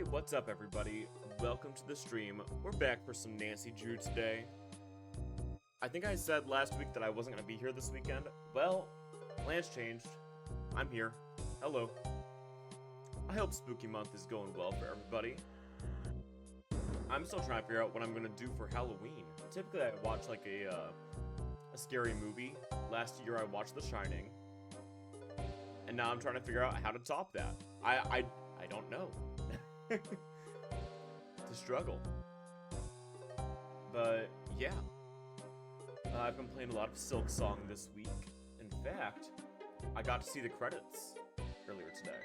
Hey, what's up everybody? Welcome to the stream. We're back for some Nancy Drew today. I think I said last week that I wasn't going to be here this weekend. Well, plans changed. I'm here. Hello. I hope Spooky Month is going well for everybody. I'm still trying to figure out what I'm going to do for Halloween. Typically I watch like a scary movie. Last year I watched The Shining. And now I'm trying to figure out how to top that. I don't know. It's a struggle. But yeah. I've been playing a lot of Silk Song this week. In fact, I got to see the credits earlier today.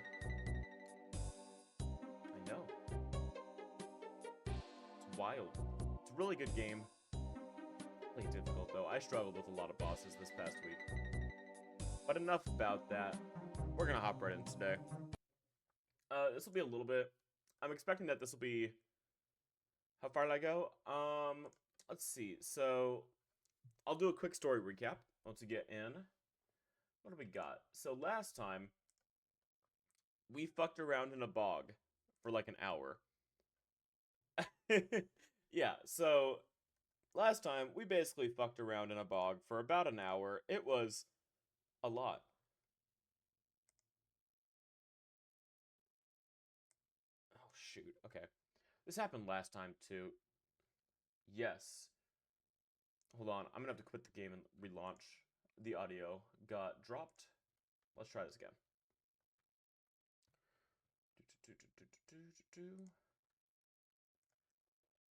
I know. It's wild. It's a really good game. Really difficult though. I struggled with a lot of bosses this past week. But enough about that. We're gonna hop right in today. This will be a little bit... I'm expecting that this will be... How far did I go? Let's see. So, I'll do a quick story recap once we get in. What do we got? So, last time, we fucked around in a bog for like an hour. Yeah, so, last time, we basically fucked around in a bog for about an hour. It was a lot. Shoot, okay. This happened last time, too. Yes. Hold on, I'm gonna have to quit the game and relaunch. The audio got dropped. Let's try this again.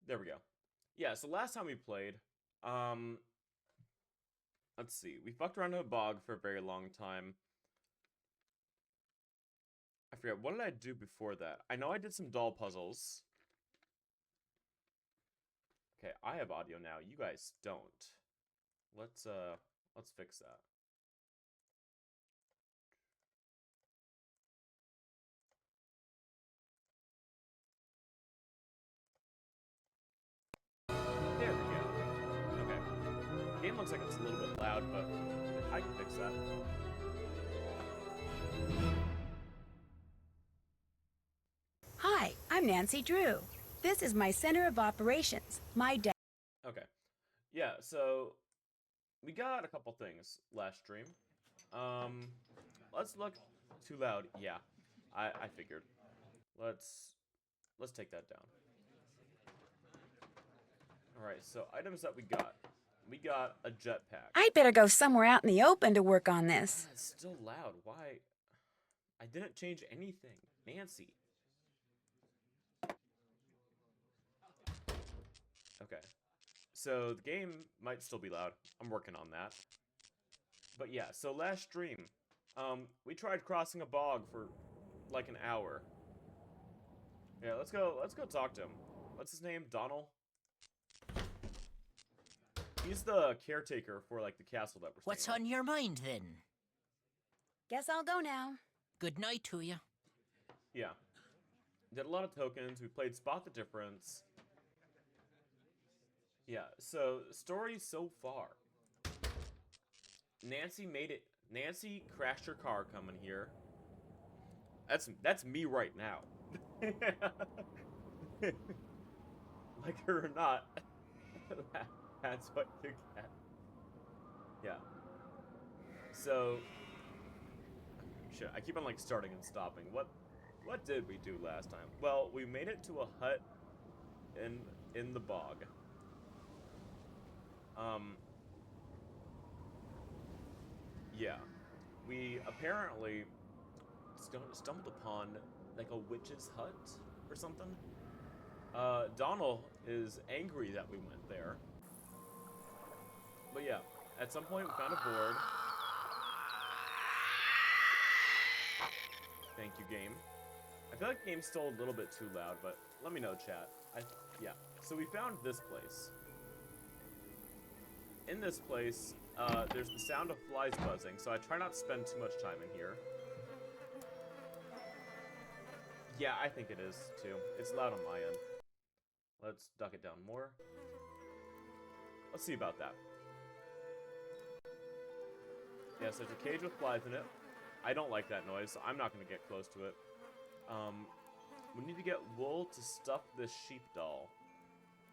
There we go. Yeah, so last time we played, let's see. We fucked around in a bog for a very long time. I forget, what did I do before that? I know I did some doll puzzles. Okay, I have audio now. You guys don't. Let's fix that. There we go. Okay. The game looks like it's a little bit loud, but I can fix that. Hi, I'm Nancy Drew. This is my center of operations. My dad. Okay. Yeah, so we got a couple things last stream. Let's look too loud. Yeah. I figured. Let's take that down. Alright, so items that we got. We got a jetpack. I'd better go somewhere out in the open to work on this. It's still loud. Why? I didn't change anything. Nancy. Okay. So the game might still be loud. I'm working on that. But yeah, so last stream, we tried crossing a bog for like an hour. Yeah, let's go talk to him. What's his name? Donald? He's the caretaker for like the castle that we're staying What's on your mind then? Guess I'll go now. Good night to you. Yeah. Did a lot of tokens. We played Spot the Difference. Yeah, so story so far. Nancy made it. Nancy crashed her car coming here. That's me right now. Like her or not, that's what you get. Yeah. So, shit, I keep on like starting and stopping. What did we do last time? Well, we made it to a hut in the bog. Yeah. We apparently stumbled upon like a witch's hut or something. Donald is angry that we went there. But yeah, at some point we found a board. Thank you, game. I feel like the game's still a little bit too loud, but let me know, chat. Yeah. So we found this place. In this place, there's the sound of flies buzzing, so I try not to spend too much time in here. Yeah, I think it is, too. It's loud on my end. Let's duck it down more. Let's see about that. Yes, there's a cage with flies in it. I don't like that noise, so I'm not going to get close to it. We need to get wool to stuff this sheep doll.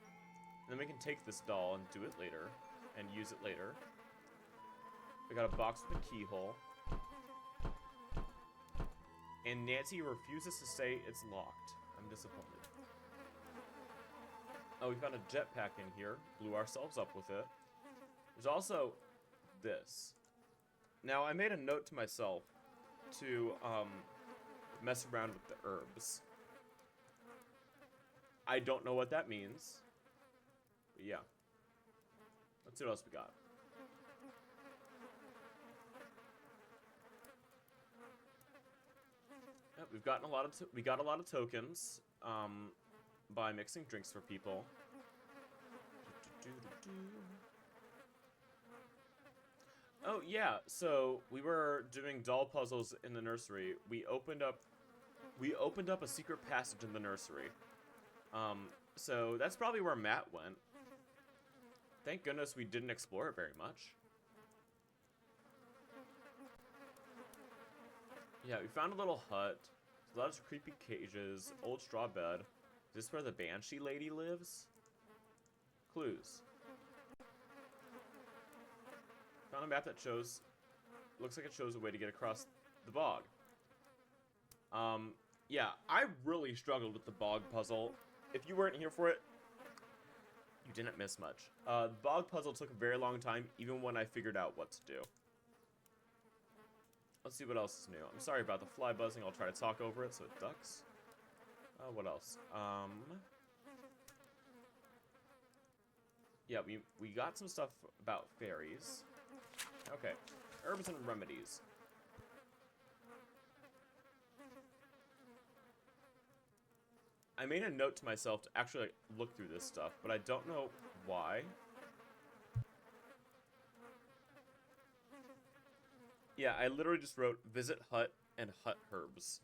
And then we can take this doll and do it later. And use it later. We got a box with a keyhole. And Nancy refuses to say it's locked. I'm disappointed. Oh, we found a jetpack in here. Blew ourselves up with it. There's also this. Now, I made a note to myself to mess around with the herbs. I don't know what that means. But yeah. Let's see what else we got. Yep, we've gotten a lot of we got a lot of tokens by mixing drinks for people. Oh yeah, so we were doing doll puzzles in the nursery. We opened up a secret passage in the nursery. So that's probably where Matt went. Thank goodness we didn't explore it very much. Yeah, we found a little hut. A lot of creepy cages, old straw bed. Is this where the Banshee lady lives? Clues. Found a map that shows, looks like it shows a way to get across the bog. Yeah, I really struggled with the bog puzzle. If you weren't here for it, you didn't miss much. The bog puzzle took a very long time, even when I figured out what to do. Let's see what else is new. I'm sorry about the fly buzzing. I'll try to talk over it so it ducks. What else? Yeah, we got some stuff about fairies. Okay, herbs and remedies. I made a note to myself to actually look through this stuff, but I don't know why. Yeah, I literally just wrote visit hut and hut herbs.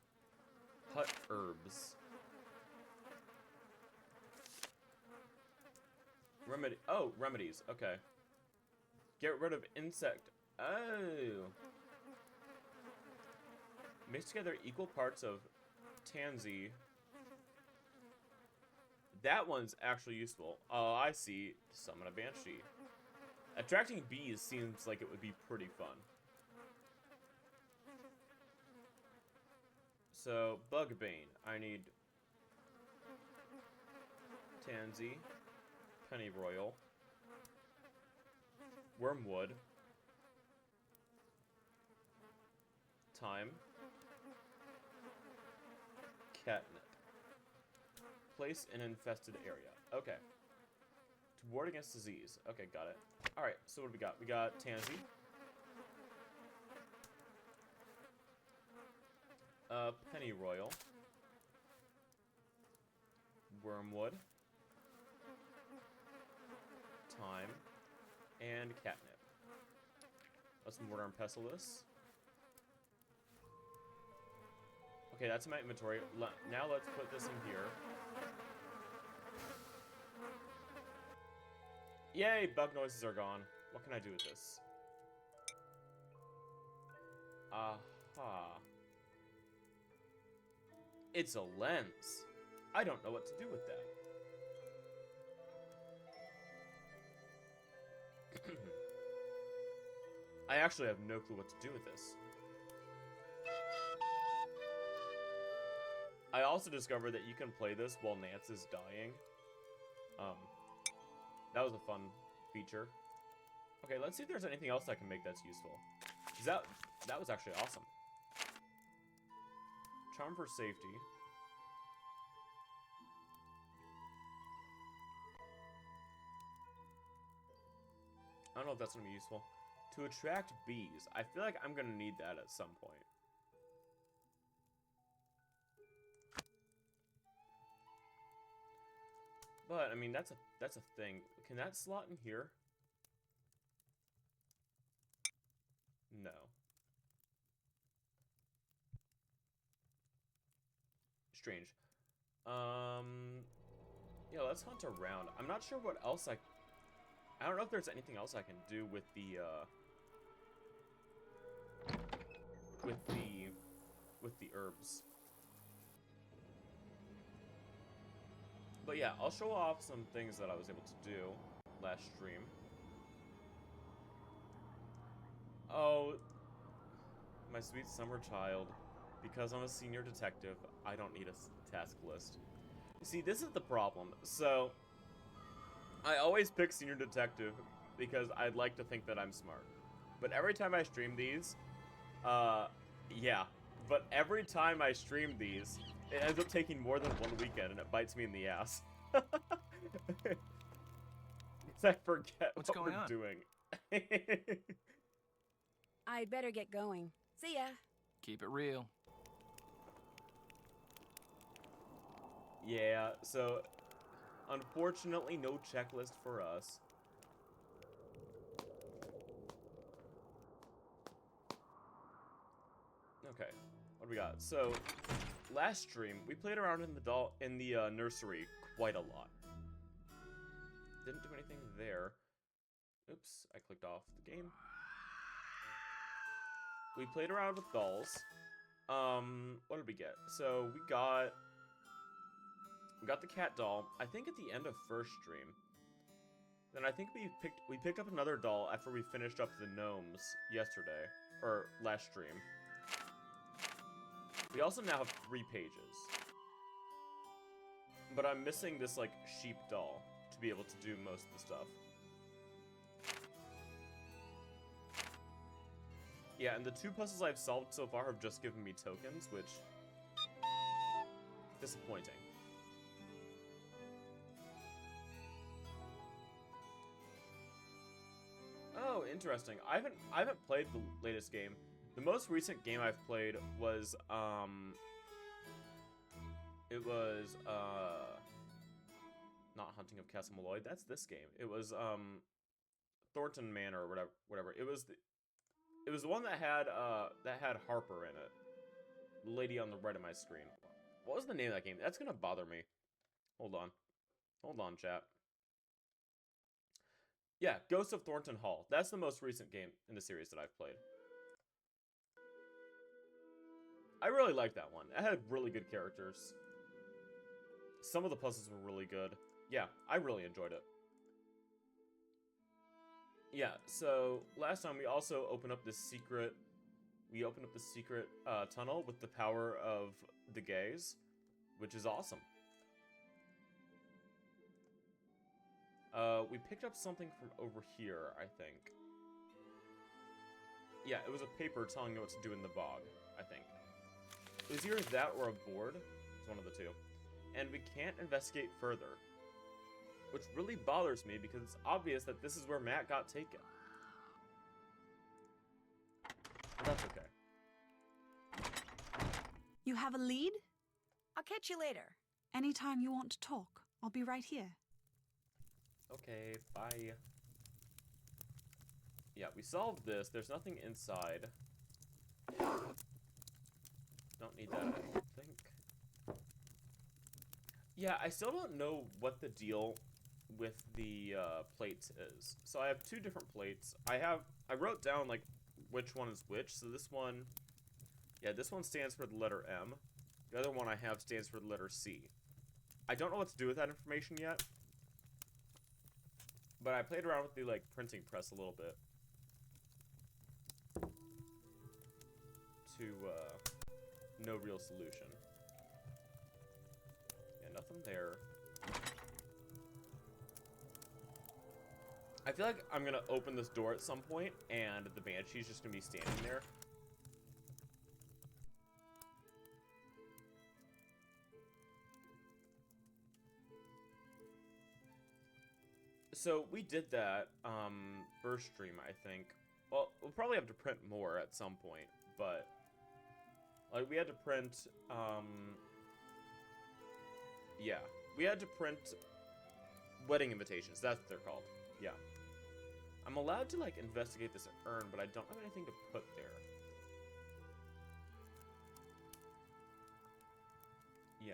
Hut herbs. Remedies. Okay. Get rid of insect. Oh. Mix together equal parts of tansy. That one's actually useful. Oh, I see. Summon a banshee. Attracting bees seems like it would be pretty fun. So, Bugbane. I need tansy, pennyroyal, wormwood, thyme, catnip. Place in infested area. Okay. To ward against disease. Okay, got it. Alright, so what do we got? We got tansy. Pennyroyal. Wormwood. Thyme. And catnip. Let's mortar and pestle this. Okay, that's in my inventory. Now let's put this in here. Yay, bug noises are gone. What can I do with this? Aha. It's a lens. I don't know what to do with that. I actually have no clue what to do with this. I also discovered that you can play this while Nance is dying. That was a fun feature. Okay, let's see if there's anything else I can make that's useful. That was actually awesome. Charm for safety. I don't know if that's going to be useful. To attract bees. I feel like I'm going to need that at some point. But, I mean, that's a thing. Can that slot in here? No. Strange. Yeah, let's hunt around. I'm not sure what else I don't know if there's anything else I can do with the herbs. But yeah, I'll show off some things that I was able to do last stream. Oh, my sweet summer child. Because I'm a senior detective, I don't need a task list. You see, this is the problem. So, I always pick senior detective because I'd like to think that I'm smart. But every time I stream these, yeah. But every time I stream these, it ends up taking more than one weekend and it bites me in the ass. Because I forget What's what going we're on? doing. I'd better get going. See ya. Keep it real. Yeah, so unfortunately no checklist for us. Okay, what do we got? So last stream we played around in the nursery quite a lot. Didn't do anything there. Oops, I clicked off the game. We played around with dolls. What did we get? So we got the cat doll, I think at the end of first stream. Then I think we picked up another doll after we finished up the gnomes yesterday, or last stream. We also now have 3 pages. But I'm missing this, like, sheep doll to be able to do most of the stuff. Yeah, and the 2 puzzles I've solved so far have just given me tokens, which... disappointing. Oh, interesting. I haven't played the latest game. The most recent game I've played was not Hunting of Castle Malloy. That's this game. It was Thornton Manor or whatever. It was the one that had Harper in it. The lady on the right of my screen. What was the name of that game? That's gonna bother me. Hold on, chat. Yeah, Ghost of Thornton Hall. That's the most recent game in the series that I've played. I really liked that one. It had really good characters. Some of the puzzles were really good. Yeah, I really enjoyed it. Yeah, so last time we also opened up this secret... We opened up the secret tunnel with the power of the gays, which is awesome. We picked up something from over here, I think. Yeah, it was a paper telling me what to do in the bog, I think. It was either that or a board. It's one of the two. And we can't investigate further. Which really bothers me because it's obvious that this is where Matt got taken. But that's okay. You have a lead? I'll catch you later. Anytime you want to talk, I'll be right here. Okay, bye. Yeah, we solved this. There's nothing inside. Don't need that, I don't think. Yeah, I still don't know what the deal with the plates is. So I have 2 different plates. I wrote down, like, which one is which. So this one, yeah, this one stands for the letter M. The other one I have stands for the letter C. I don't know what to do with that information yet. But I played around with the, like, printing press a little bit. To, no real solution. Yeah, nothing there. I feel like I'm gonna open this door at some point, and the Banshee's just gonna be standing there. So, we did that, first stream, I think. Well, we'll probably have to print more at some point, but... Like, we had to print, yeah. We had to print wedding invitations. That's what they're called. Yeah. I'm allowed to, like, investigate this urn, but I don't have anything to put there. Yeah.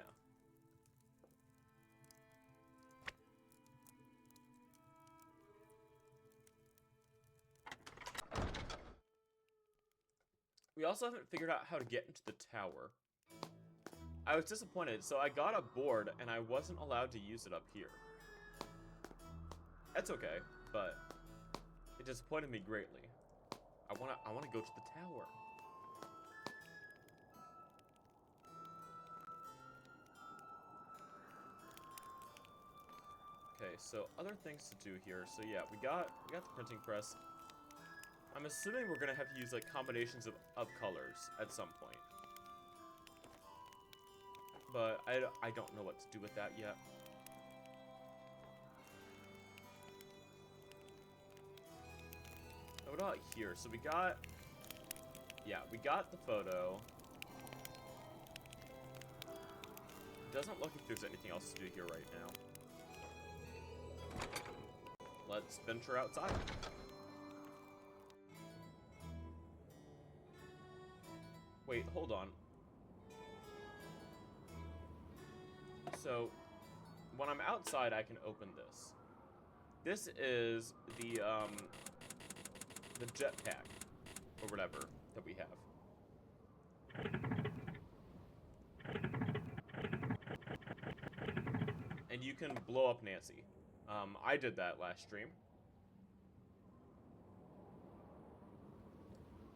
We also haven't figured out how to get into the tower. I was disappointed, so I got a board and I wasn't allowed to use it up here. That's okay, but it disappointed me greatly. I wanna go to the tower. Okay, so other things to do here. So yeah, we got the printing press. I'm assuming we're gonna have to use like combinations of colors at some point. But I don't know what to do with that yet. What about here? So we got the photo. Doesn't look like there's anything else to do here right now. Let's venture outside. Wait, hold on. So, when I'm outside, I can open this. This is the jetpack, or whatever, that we have. And you can blow up Nancy. I did that last stream.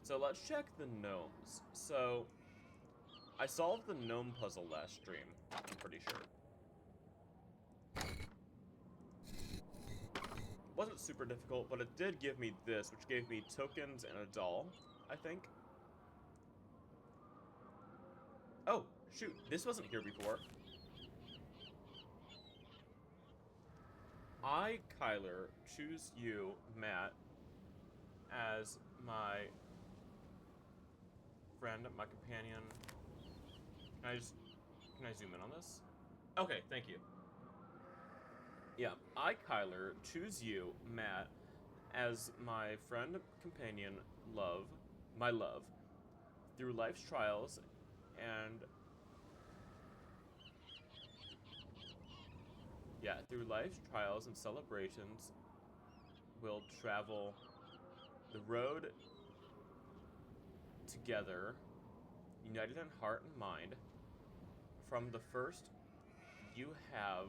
So let's check the gnomes. So, I solved the gnome puzzle last stream, I'm pretty sure. Wasn't super difficult, but it did give me this, which gave me tokens and a doll, I think. Oh, shoot, this wasn't here before. I, Kyler, choose you, Matt, as my friend, my companion. Can I zoom in on this? Okay, thank you. Yeah, I, Kyler, choose you, Matt, as my friend, companion, my love, through life's trials, and through life's trials and celebrations, we'll travel the road together, united in heart and mind. From the first, you have...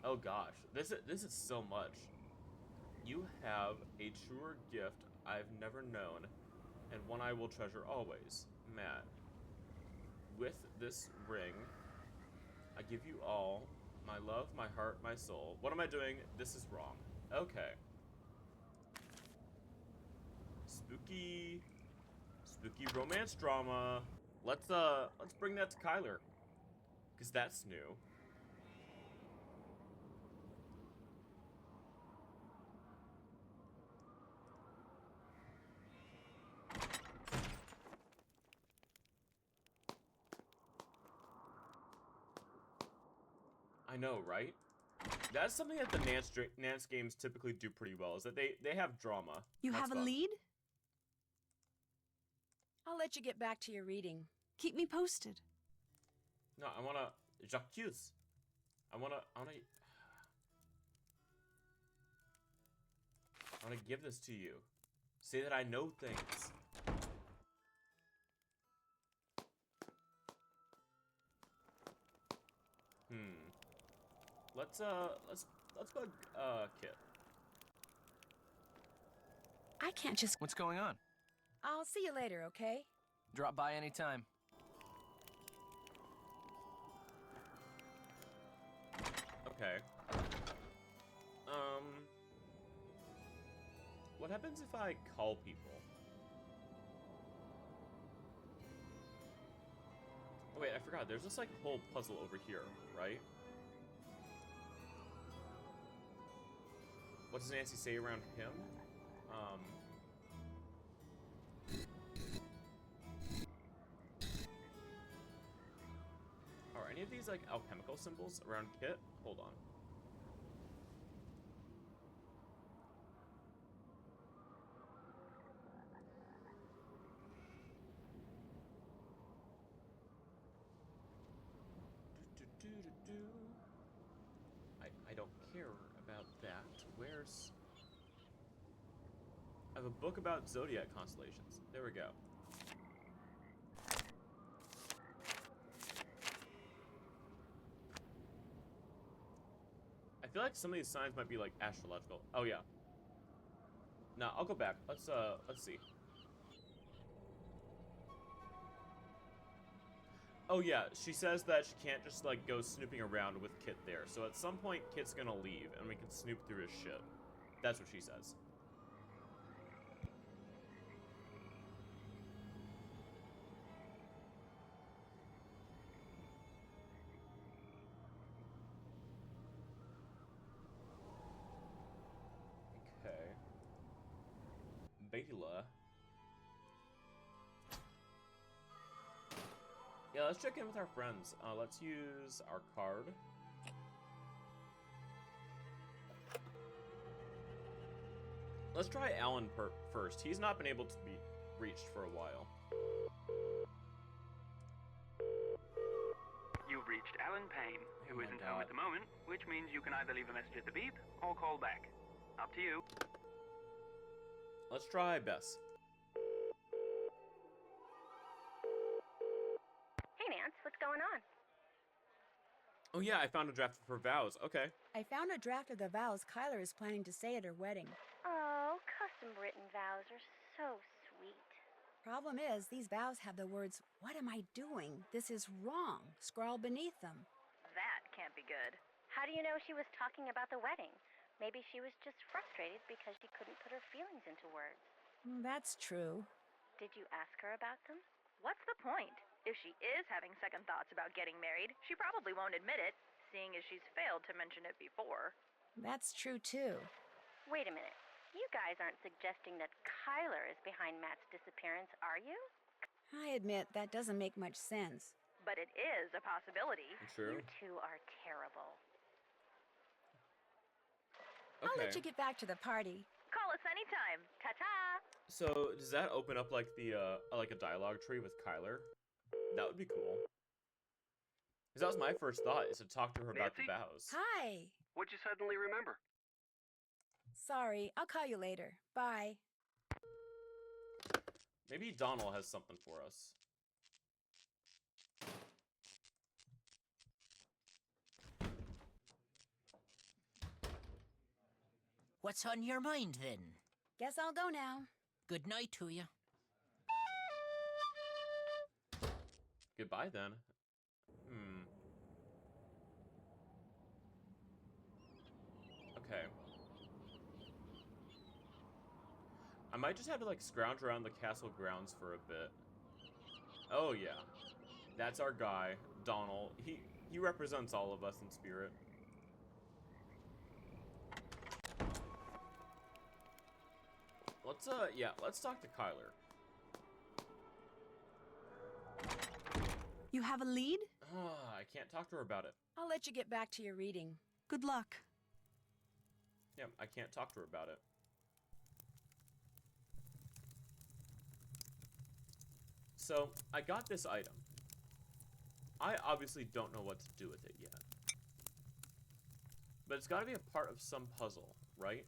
Oh gosh, this is so much. You have a truer gift I've never known, and one I will treasure always, Matt. With this ring, I give you all my love, my heart, my soul. What am I doing? This is wrong. Okay. Spooky romance drama. Let's bring that to Kyler, cause that's new. I know, right? That's something that the Nance games typically do pretty well, is that they have drama. You have a lead? I'll let you get back to your reading. Keep me posted. No, I wanna... J'accuse. I wanna give this to you. Say that I know things. Let's bug Kit. I can't just... What's going on? I'll see you later, okay? Drop by anytime. Okay. What happens if I call people? Oh wait, I forgot. There's this like whole puzzle over here, right? What does Nancy say around him? Are any of these like alchemical symbols around Kit? Hold on. I don't care about that. Where's... I have a book about zodiac constellations. There we go. feel like some of these signs might be like astrological. Oh yeah. No, I'll go back. Let's see. Oh yeah, she says that she can't just like go snooping around with Kit there. So at some point Kit's gonna leave and we can snoop through his shit. That's what she says. Okay. Bela. Yeah, let's check in with our friends. Let's use our card. Let's try Alan first. He's not been able to be reached for a while. You've reached Alan Payne, who isn't home at the moment, which means you can either leave a message at the beep or call back. Up to you. Let's try Bess. Hey, Nance, what's going on? Oh yeah, I found a draft for vows. Okay. I found a draft of the vows Kyler is planning to say at her wedding. Oh, custom-written vows are so sweet. Problem is, these vows have the words, "What am I doing? This is wrong," scrawled beneath them. That can't be good. How do you know she was talking about the wedding? Maybe she was just frustrated because she couldn't put her feelings into words. That's true. Did you ask her about them? What's the point? If she is having second thoughts about getting married, she probably won't admit it, seeing as she's failed to mention it before. That's true, too. Wait a minute. You guys aren't suggesting that Kyler is behind Matt's disappearance, are you? I admit that doesn't make much sense. But it is a possibility. True. You two are terrible. Okay. I'll let you get back to the party. Call us anytime. Ta-ta! So does that open up like the like a dialogue tree with Kyler? That would be cool. Because that was my first thought, is to talk to her about the Nancy? vows. Hi. What'd you suddenly remember? Sorry, I'll call you later. Bye. Maybe Donald has something for us. What's on your mind, then? Guess I'll go now. Good night to you. Goodbye, then. Okay. I might just have to, like, scrounge around the castle grounds for a bit. Oh, yeah. That's our guy, Donald. He represents all of us in spirit. Let's talk to Kyler. You have a lead? I can't talk to her about it. I'll let you get back to your reading. Good luck. Yeah, I can't talk to her about it. So, I got this item. I obviously don't know what to do with it yet. But it's gotta be a part of some puzzle, right?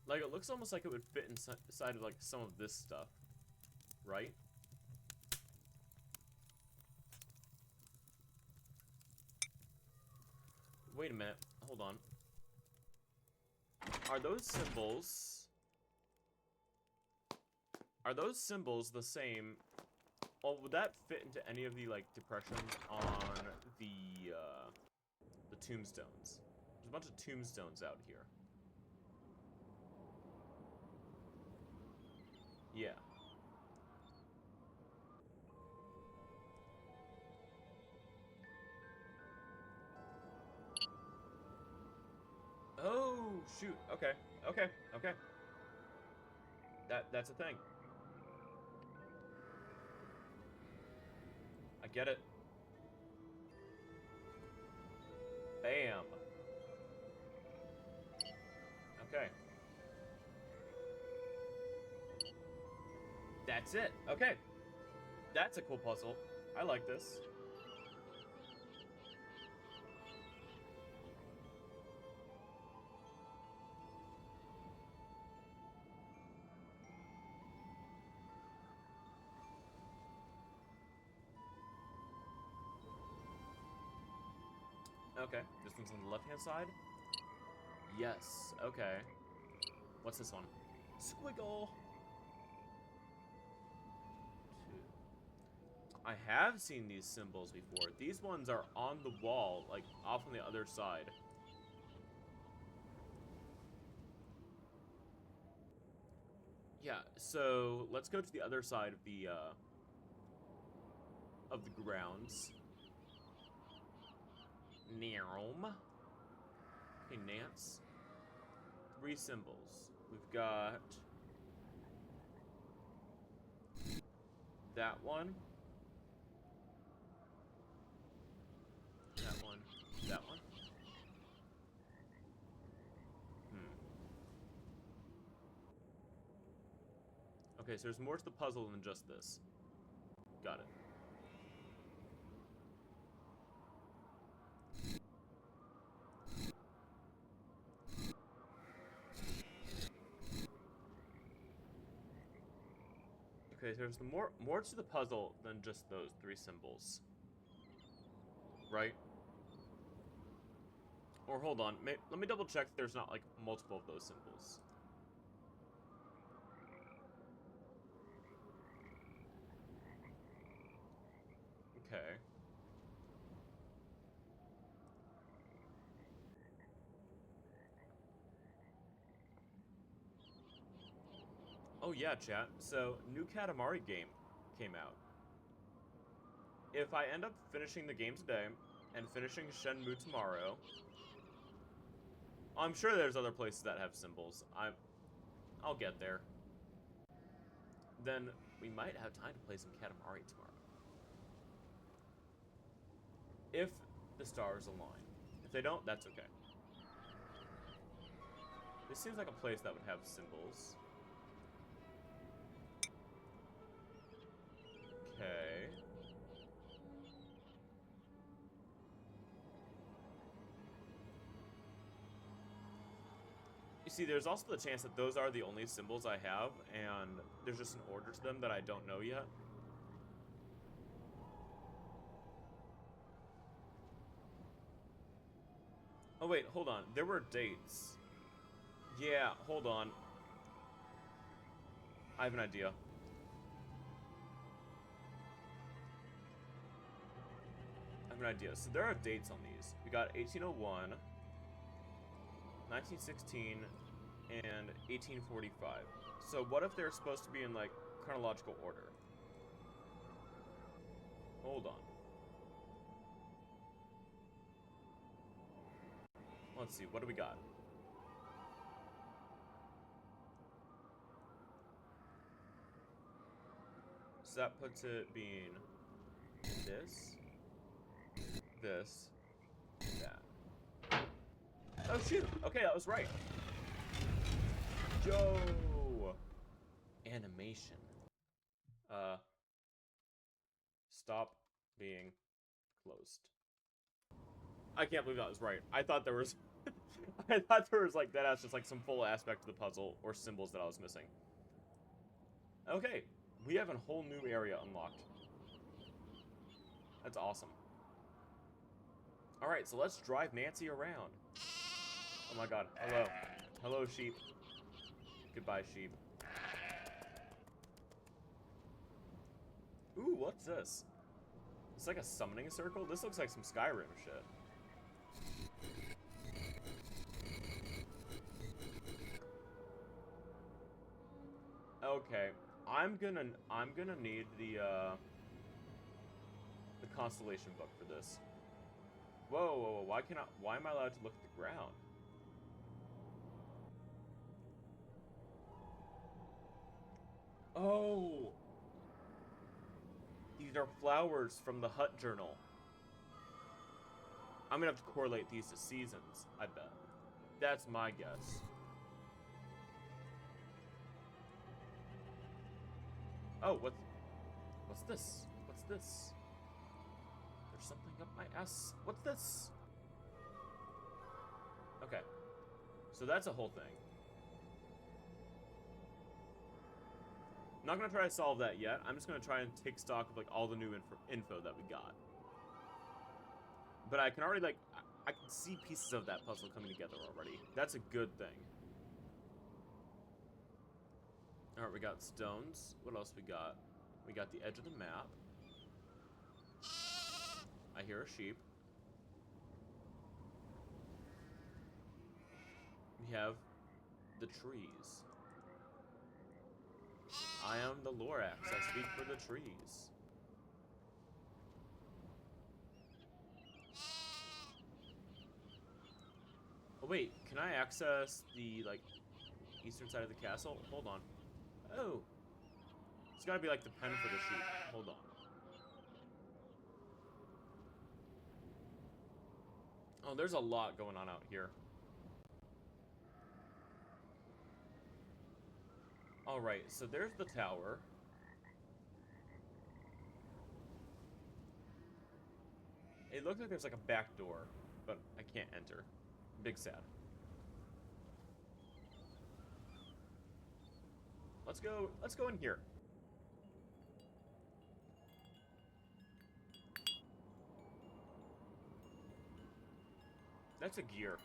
Like, it looks almost like it would fit inside of, like, some of this stuff. Right? Wait a minute. Hold on. Are those symbols... Are those symbols the same... Well, would that fit into any of the, like, depressions on the tombstones? There's a bunch of tombstones out here. Yeah. Oh, shoot. Okay. Okay. Okay. That's a thing. I get it. Bam. Okay. That's it. Okay. That's a cool puzzle. I like this. Okay, this one's on the left-hand side. Yes, okay. What's this one? Squiggle! I have seen these symbols before. These ones are on the wall, like, off on the other side. Yeah, so let's go to the other side of the grounds. Neom. Okay, Nance. 3 symbols. We've got that one. That one. That one. Okay, so there's more to the puzzle than just this. Got it. Okay, so there's more to the puzzle than just those 3 symbols. Right? Or hold on, let me double check there's not, like, multiple of those symbols. Okay. Oh yeah, chat. So, new Katamari game came out. If I end up finishing the game today, and finishing Shenmue tomorrow, I'm sure there's other places that have symbols. I'll get there. Then we might have time to play some Katamari tomorrow. If the stars align. If they don't, that's okay. This seems like a place that would have symbols. Okay. You see, there's also the chance that those are the only symbols I have, and there's just an order to them that I don't know yet. Oh wait, hold on. There were dates. Yeah, hold on. I have an idea. I have an idea. So there are dates on these. We got 1801, 1916, and 1845. So what if they're supposed to be in, like, chronological order? Hold on. Let's see, what do we got? So that puts it being this, that. Oh shoot! Okay, that was right. Yo! Animation. Stop being closed. I can't believe that was right. I thought there was I thought there was like that's just like some full aspect of the puzzle or symbols that I was missing. Okay, we have a whole new area unlocked. That's awesome. Alright, so let's drive Nancy around. Oh my god, hello. Hello, sheep. Goodbye, sheep. Ooh, what's this? It's like a summoning circle? This looks like some Skyrim shit. Okay, I'm gonna need the constellation book for this. Whoa, whoa, whoa, why am I allowed to look at the ground? Oh! These are flowers from the Hut Journal. I'm gonna have to correlate these to seasons, I bet. That's my guess. Oh, what's this? What's this? There's something up my ass. What's this? Okay. So that's a whole thing. I'm not gonna try to solve that yet. I'm just gonna try and take stock of like all the new info that we got. But I can already like, I can see pieces of that puzzle coming together already. That's a good thing. Alright, we got stones. What else we got? We got the edge of the map. I hear a sheep. We have the trees. I am the Lorax. I speak for the trees. Oh wait, can I access the, like, eastern side of the castle? Hold on. Oh! It's gotta be like the pen for the sheep. Hold on. Oh, there's a lot going on out here. Alright, so there's the tower. It looks like there's like a back door, but I can't enter. Big sad. Let's go in here. That's a gear.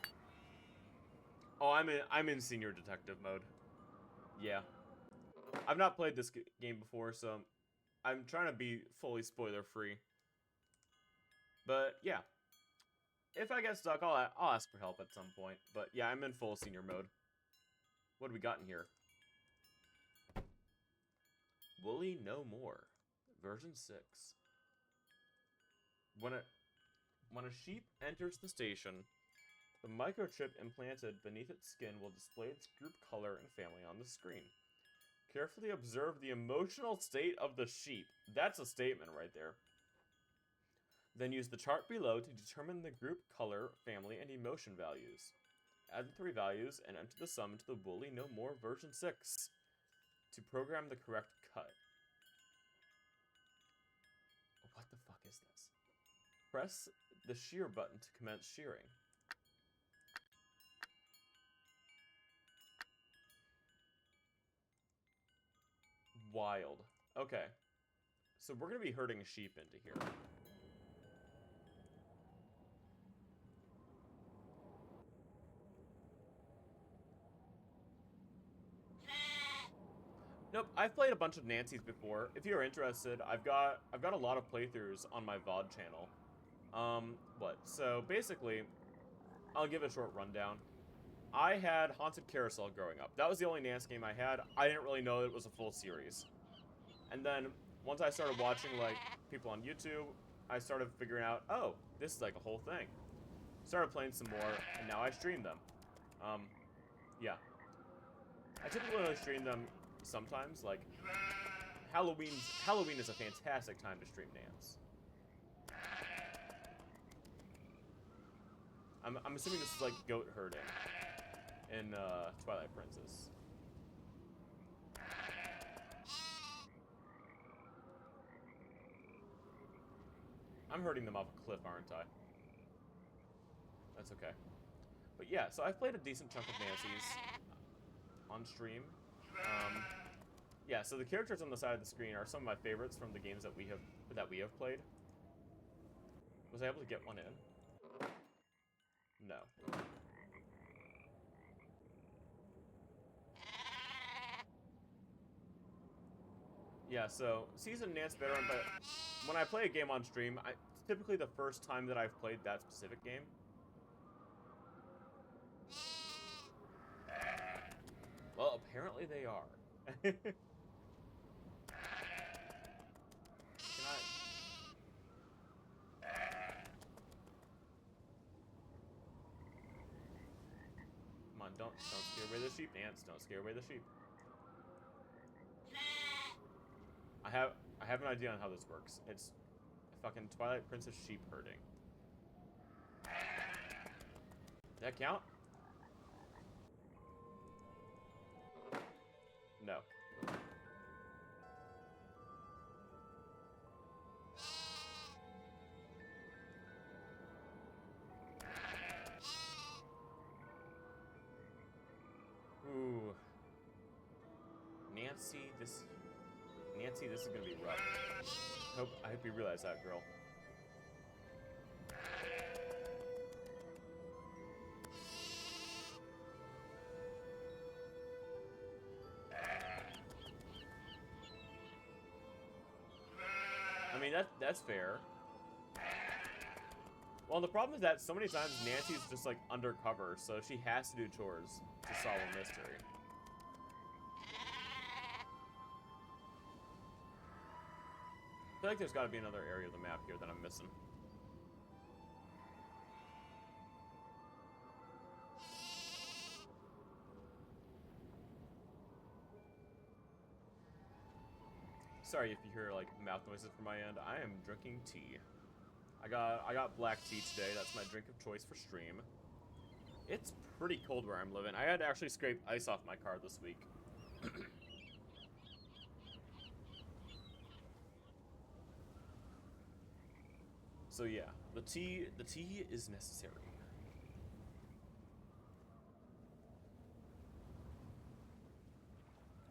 Oh, I'm in senior detective mode. Yeah. I've not played this game before, so I'm trying to be fully spoiler free. But yeah. If I get stuck, I'll ask for help at some point. But yeah, I'm in full senior mode. What do we got in here? Woolly No More, version 6. When a sheep enters the station, the microchip implanted beneath its skin will display its group color and family on the screen. Carefully observe the emotional state of the sheep. That's a statement right there. Then use the chart below to determine the group color, family, and emotion values. Add the 3 values and enter the sum into the Woolly No More version 6 to program the correct cut. What the fuck is this? Press the shear button to commence shearing. Wild. Okay. So we're gonna be herding sheep into here. Nope, I've played a bunch of Nancy's before. If you're interested, I've got a lot of playthroughs on my VOD channel. So basically, I'll give a short rundown. I had Haunted Carousel growing up. That was the only Nance game I had. I didn't really know it was a full series. And then, once I started watching, like, people on YouTube, I started figuring out, oh, this is like a whole thing. Started playing some more, and now I stream them. Yeah. I typically only stream them sometimes, like, Halloween is a fantastic time to stream Nance. I'm assuming this is like goat herding in Twilight Princess. I'm herding them off a cliff, aren't I? That's okay. But yeah, so I've played a decent chunk of Nancy's on stream. Yeah, so the characters on the side of the screen are some of my favorites from the games that we have played. Was I able to get one in? No. Yeah, so seasoned Nance veteran, but when I play a game on stream, it's typically the first time that I've played that specific game. Well, apparently they are. Come on, don't scare away the sheep, Nance. Don't scare away the sheep. I have an idea on how this works. It's fucking Twilight Princess sheep herding. Did that count? No. Ooh. Nancy, this is gonna be rough. I hope you realize that, girl. mean, that's fair. Well, the problem is that so many times Nancy's just, like, undercover, so she has to do chores to solve a mystery. I feel like there's got to be another area of the map here that I'm missing. Sorry if you hear like mouth noises from my end. I am drinking tea. I got black tea today. That's my drink of choice for stream. It's pretty cold where I'm living. I had to actually scrape ice off my car this week. So yeah, the tea is necessary.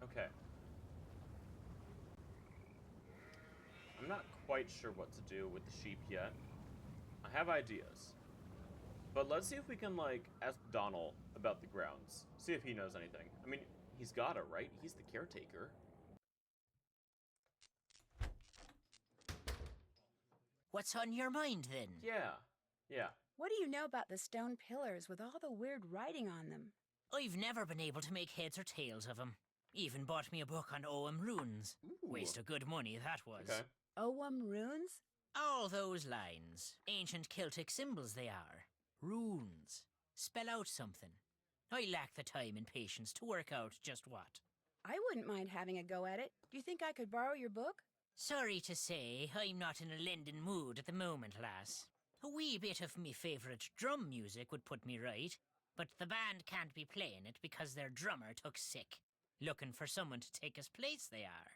Okay. I'm not quite sure what to do with the sheep yet. I have ideas. But let's see if we can, like, ask Donald about the grounds. See if he knows anything. I mean, he's gotta, right? He's the caretaker. What's on your mind, then? Yeah. What do you know about the stone pillars with all the weird writing on them? I've never been able to make heads or tails of 'em. Even bought me a book on Ogham runes. Ooh. Waste of good money, that was. Okay. Ogham runes? All those lines. Ancient Celtic symbols they are. Runes. Spell out something. I lack the time and patience to work out just what. I wouldn't mind having a go at it. Do you think I could borrow your book? Sorry to say, I'm not in a lending mood at the moment, lass. A wee bit of me favourite drum music would put me right, but the band can't be playing it because their drummer took sick. Looking for someone to take his place, they are.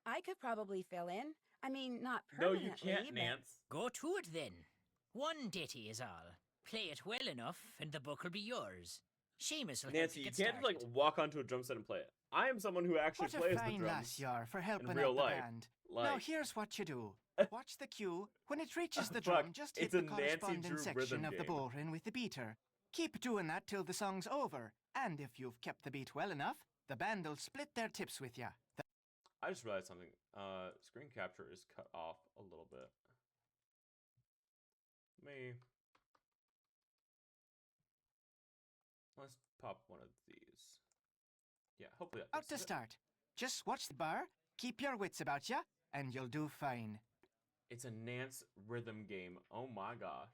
I could probably fill in. I mean, not No, permanently. you can't, but- Nance. Go to it then. One ditty is all. Play it well enough, and the book will be yours. Seamus will help Nancy, you you get can't started. just, like, walk onto a drum set and play it. I am someone who actually What a plays the fine drums lass you are for helping in real out the life. band. Like, Now here's what you do. Watch the cue. When it reaches the Fuck, drum, just hit it's the a Nancy corresponding Drew section rhythm of the game. bowline with the beater. Keep doing that till the song's over. And if you've kept the beat well enough, the band'll split their tips with ya. I just realized something. Screen capture is cut off a little bit. Let's pop one of these. Yeah, hopefully that Out to fixes it. start. Just watch the bar, keep your wits about ya, and you'll do fine. It's a Nance rhythm game. Oh my gosh.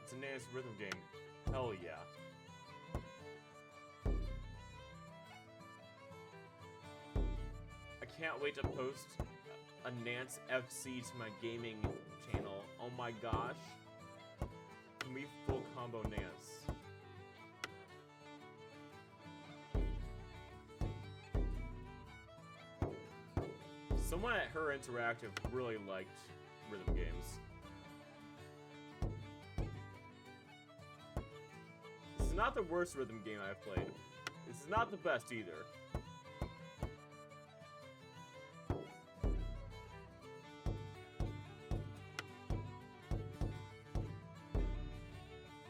It's a Nance rhythm game. Hell yeah. I can't wait to post a Nance FC to my gaming channel. Oh my gosh. Can we full combo Nance? Someone at Her Interactive really liked rhythm games. This is not the worst rhythm game I've played. This is not the best either.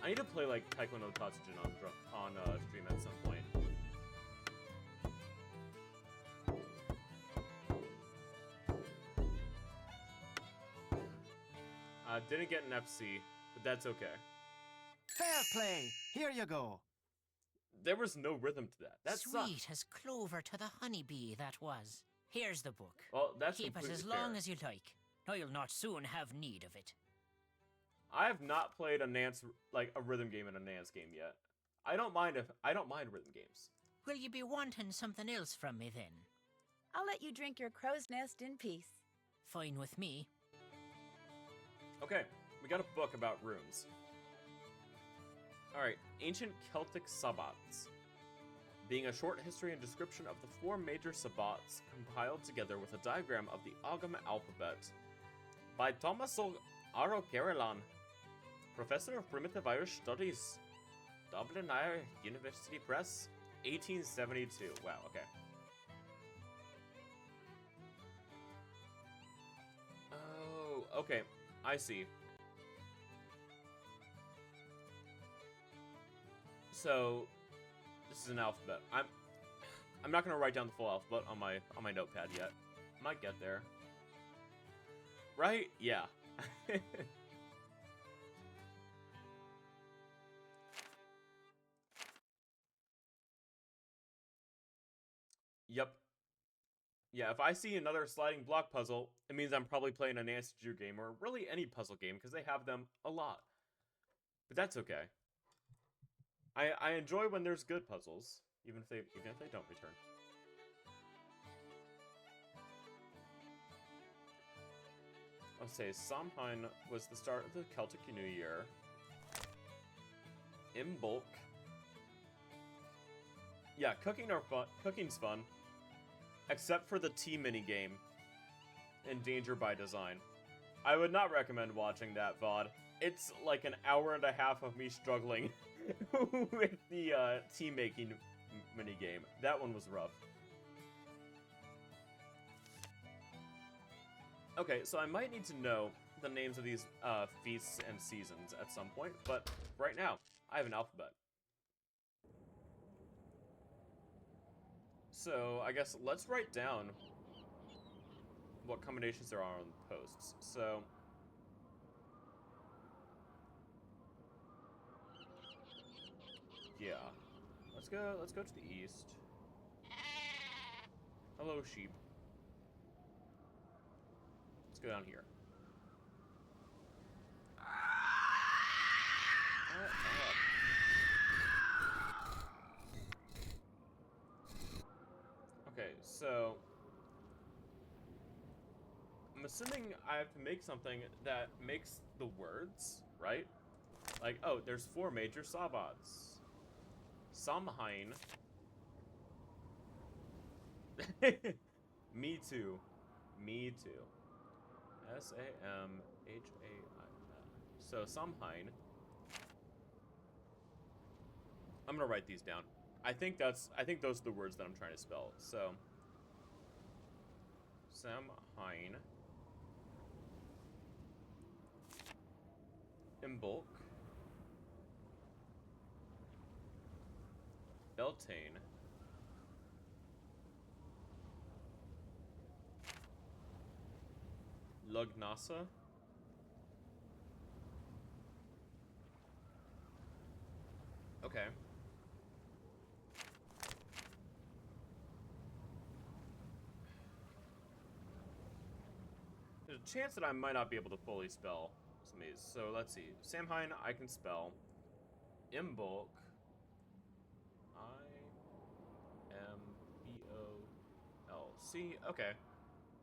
I need to play like Taekwondo Tatsujin on stream at some point. Didn't get an FC, but that's okay. Fair play. Here you go. There was no rhythm to that. That Sweet sucked. as clover to the honeybee, that was. Here's the book. Well, that's Keep it completely as long fair. as you like. I'll not soon have need of it. I have not played a Nance a rhythm game in a Nance game yet. I don't mind rhythm games. Will you be wanting something else from me then? I'll let you drink your crow's nest in peace. Fine with me. Okay, we got a book about runes. Alright, Ancient Celtic Sabbats. Being a short history and description of the 4 major sabbats compiled together with a diagram of the Ogham alphabet by Thomas Aro Carolan, Professor of Primitive Irish Studies, Dublin Irish University Press. 1872. Wow, okay. Oh, okay. I see. So, this is an alphabet. I'm not gonna write down the full alphabet on my notepad yet. Might get there. Right? Yeah. Yep. Yeah, if I see another sliding block puzzle, it means I'm probably playing a Nancy Drew game, or really any puzzle game, because they have them a lot. But that's okay. I enjoy when there's good puzzles, even if they don't return. I'll say Samhain was the start of the Celtic New Year. Imbolc. Yeah, cooking's fun. Except for the tea minigame in Danger by Design. I would not recommend watching that VOD. It's like an hour and a half of me struggling with the tea making minigame. That one was rough. Okay, so I might need to know the names of these feasts and seasons at some point, but right now, I have an alphabet. So, I guess let's write down what combinations there are on the posts. So, yeah. Let's go to the east. Hello, sheep. Let's go down here. Okay, so I'm assuming I have to make something that makes the words, right? Like, oh, there's 4 major Sabbats. Samhain. Me too. Me too. Samhain. So Samhain. I'm gonna write these down. I think those are the words that I'm trying to spell. So Samhain. Imbolc. Beltane. Lugnasa. Okay. There's a chance that I might not be able to fully spell some of these. So let's see. Samhain, I can spell. Imbolc. Imbolc. Okay.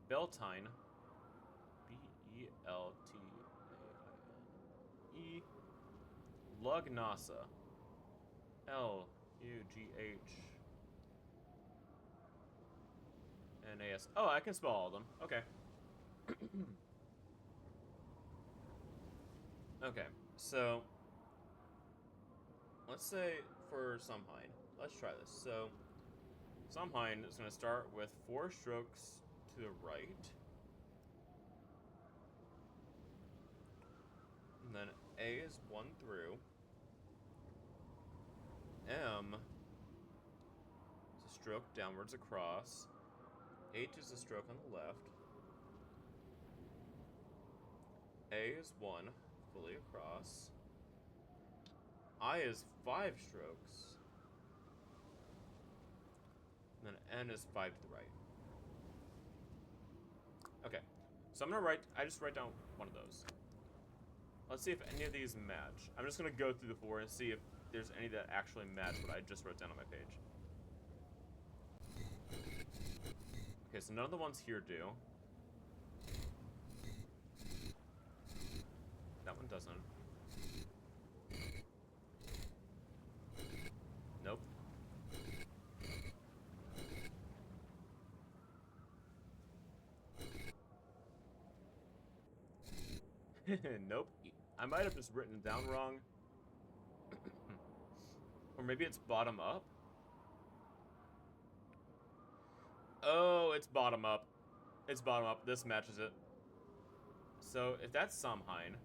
Beltane. Beltaine. Lugnasa. Lughanas. Oh, I can spell all of them. Okay. Okay, so let's say for Samhain, let's try this. So Samhain is going to start with 4 strokes to the right, and then A is 1 through. M is a stroke downwards across. H is a stroke on the left. A is 1 fully across. I is 5 strokes. And then N is 5 to the right. Okay. So I just write down one of those. Let's see if any of these match. I'm just gonna go through the 4 and see if there's any that actually match what I just wrote down on my page. Okay, so none of the ones here do. That one doesn't. Nope. Nope. I might have just written it down wrong. Or maybe it's bottom up? Oh, it's bottom up. It's bottom up. This matches it. So, if that's Samhain...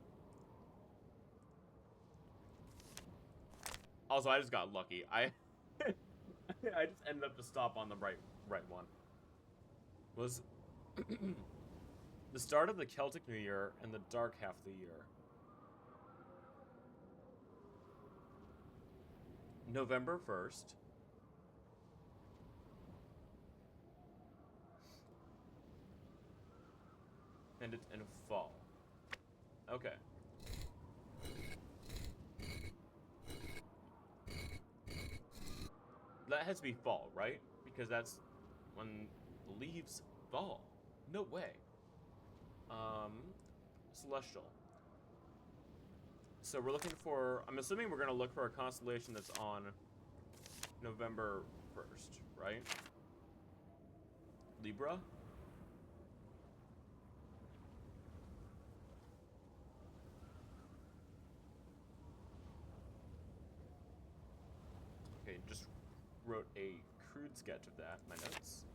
Also, I just got lucky. I just ended up to stop on the right one. Was the start of the Celtic New Year and the dark half of the year. November 1st. And it's in fall. Okay. That has to be fall, right? Because that's when the leaves fall. No way. Celestial. So we're looking for... I'm assuming we're going to look for a constellation that's on November 1st, right? Libra? Okay, just wrote a crude sketch of that in my notes.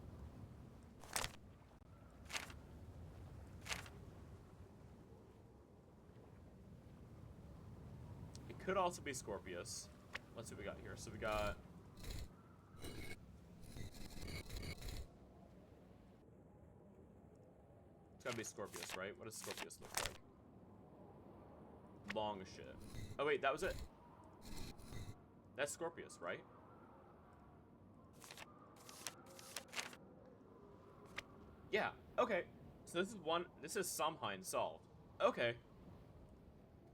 It could also be Scorpius. Let's see what we got here. So we got... It's gotta be Scorpius, right? What does Scorpius look like? Long as shit. Oh wait, that was it. That's Scorpius, right? Yeah, okay. So this is Samhain solved. Okay.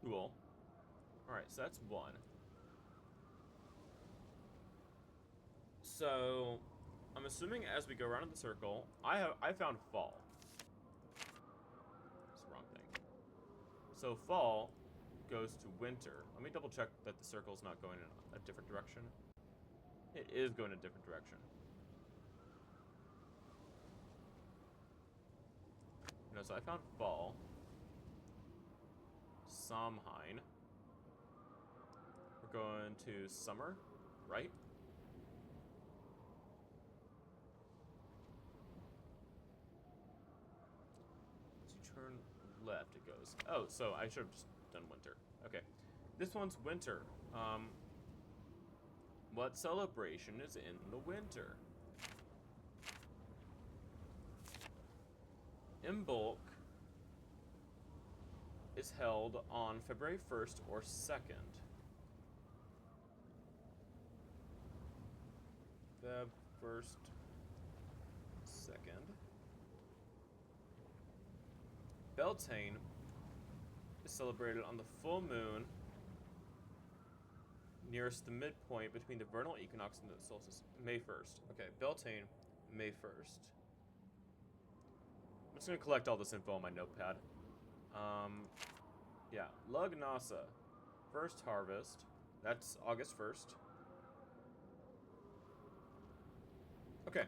Cool. Alright, so that's one. So, I'm assuming as we go around in the circle, I found fall. That's the wrong thing. So fall goes to winter. Let me double check that the circle's not going in a different direction. It is going in a different direction. No, so I found fall. Samhain. We're going to summer, right? As you turn left, it goes. Oh, so I should have just done winter. Okay. This one's winter. What celebration is in the winter? Imbolc is held on February 1st or 2nd. Feb 1st, 2nd. Beltane is celebrated on the full moon nearest the midpoint between the vernal equinox and the solstice. May 1st. Okay, Beltane, May 1st. I'm just gonna collect all this info on my notepad. Yeah, Lugnasa, first harvest. That's August 1st. Okay.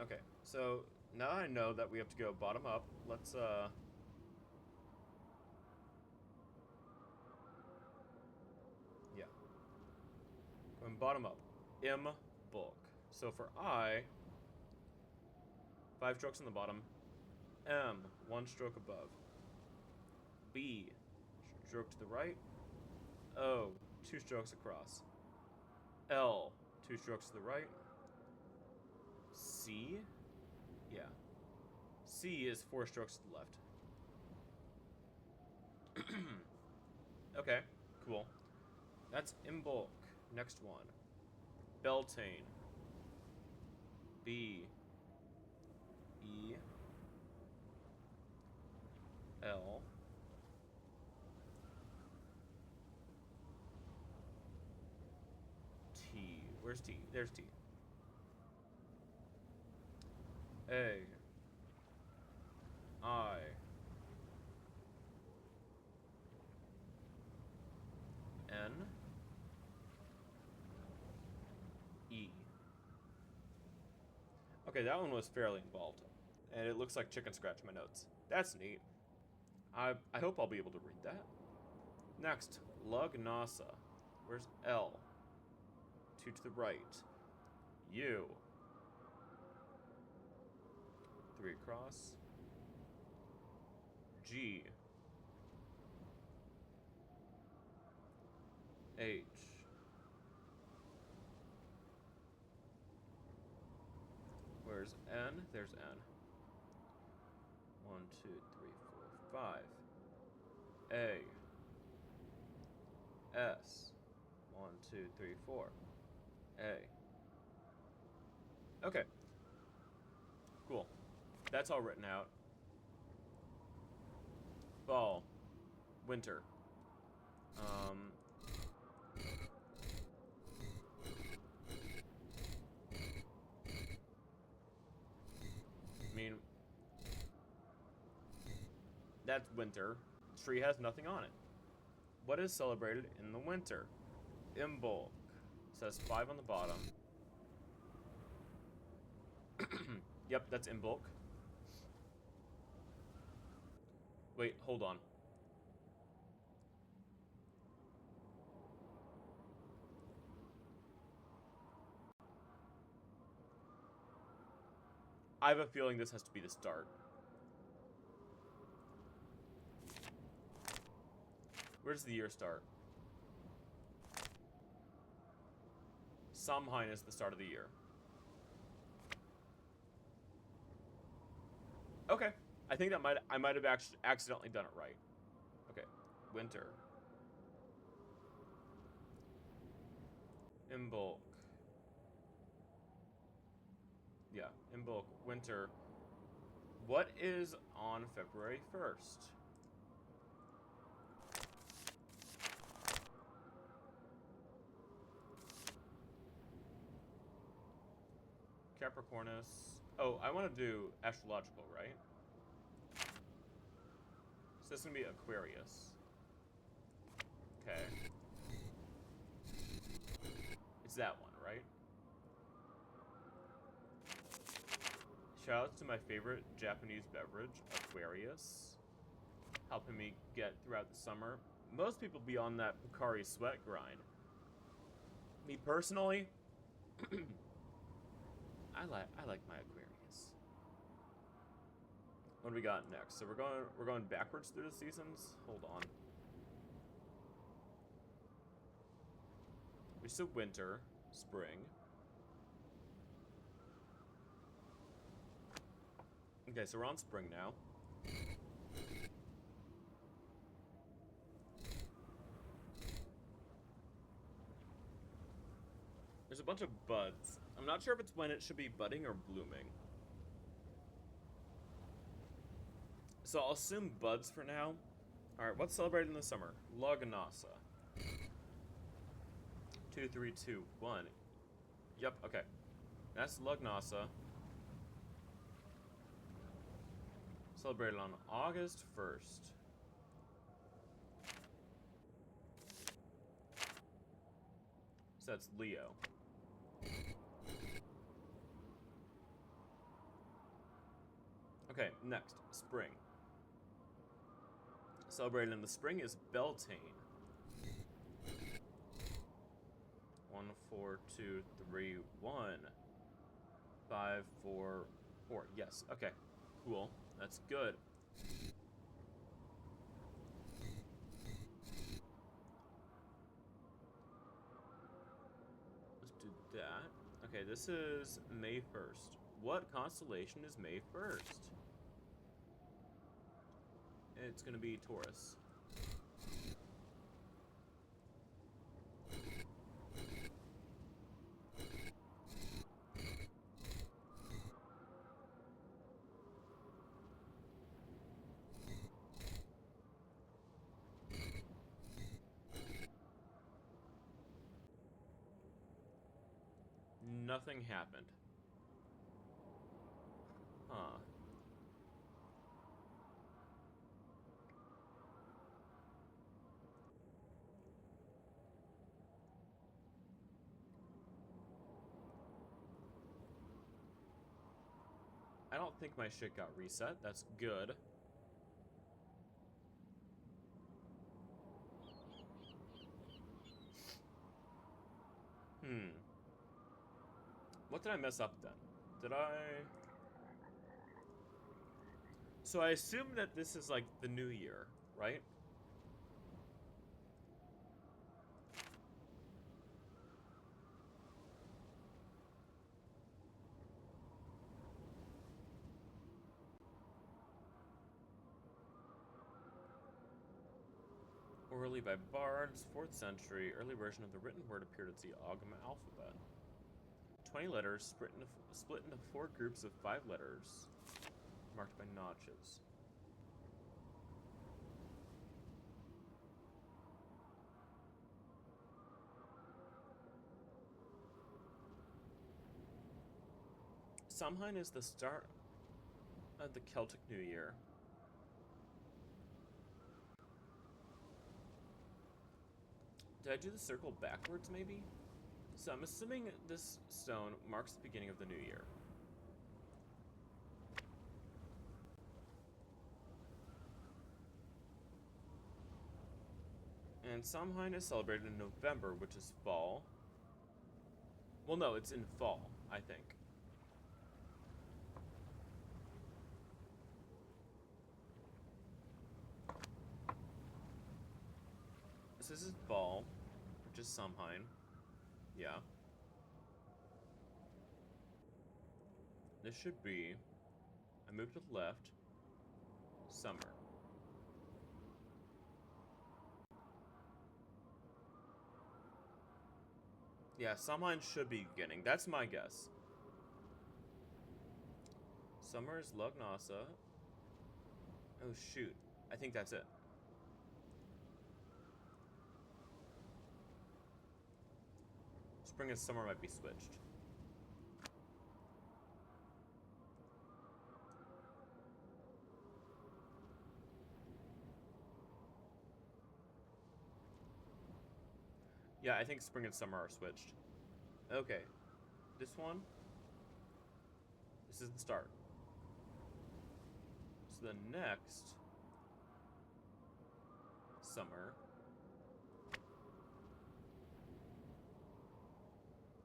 Okay, so now I know that we have to go bottom up. Let's, yeah. Going bottom up. Imbolc. So for I, 5 strokes on the bottom. M, 1 stroke above. B, stroke to the right. O, 2 strokes across. L, 2 strokes to the right. C, yeah. C is 4 strokes to the left. Okay, cool. That's Imbolc. Next one. Beltane. B. E. L. T. Where's T? There's T. A. I. N. E. Okay, that one was fairly involved. And it looks like chicken scratch in my notes. That's neat. I hope I'll be able to read that. Next, Lug Nasa. Where's L? 2 to the right. U. 3 across. G. H. Where's N? There's N. 1, 2, 3, 4, 5. A. S. 1, 2, 3, 4. A. Okay. Cool. That's all written out. Fall. Winter. I mean, that's winter. The tree has nothing on it. What is celebrated in the winter? Imbolc. Says 5 on the bottom. Yep, that's Imbolc. Wait, hold on. I have a feeling this has to be the start. Where does the year start? Samhain is the start of the year. Okay. I think that I might have accidentally done it right. Okay. Winter. Imbolc. Yeah, Imbolc. Winter. What is on February 1st? Capricornus. Oh, I want to do astrological, right? So this is going to be Aquarius. Okay. It's that one, right? Shout out to my favorite Japanese beverage, Aquarius. Helping me get throughout the summer. Most people be on that Pocari Sweat grind. Me personally, I like my Aquarius. What do we got next? So we're going backwards through the seasons. Hold on. We said winter, spring. Okay, so we're on spring now. There's a bunch of buds. I'm not sure if it's when it should be budding or blooming. So I'll assume buds for now. Alright, what's celebrated in the summer? Loganasa. 2, 3, 2, 1. Yep, okay. That's Lugnasa. Celebrated on August 1st. So that's Leo. Okay, next, spring. Celebrated in the spring is Beltane. 1, 4, 2, 3, 1. 5, 4, 4. Yes, okay. Cool. That's good. Let's do that. Okay, this is May 1st. What constellation is May 1st? It's gonna be Taurus. Nothing happened. Huh. I don't think my shit got reset. That's good. What did I mess up then? Did I... So I assume that this is like the new year, right? Orally by bards, 4th century, early version of the written word appeared as the Ogham alphabet. 20 letters split into 4 groups of 5 letters, marked by notches. Samhain is the start of the Celtic New Year. Did I do the circle backwards, maybe? So I'm assuming this stone marks the beginning of the new year. And Samhain is celebrated in November, which is fall. Well, no, it's in fall, I think. So this is fall, which is Samhain. Yeah. This should be, I move to the left, summer. Yeah, Samhain should be beginning. That's my guess. Summer is Lugnasa. Oh shoot, I think that's it. Spring and summer might be switched. Yeah, I think spring and summer are switched. Okay, this one. This is the start. So the next summer.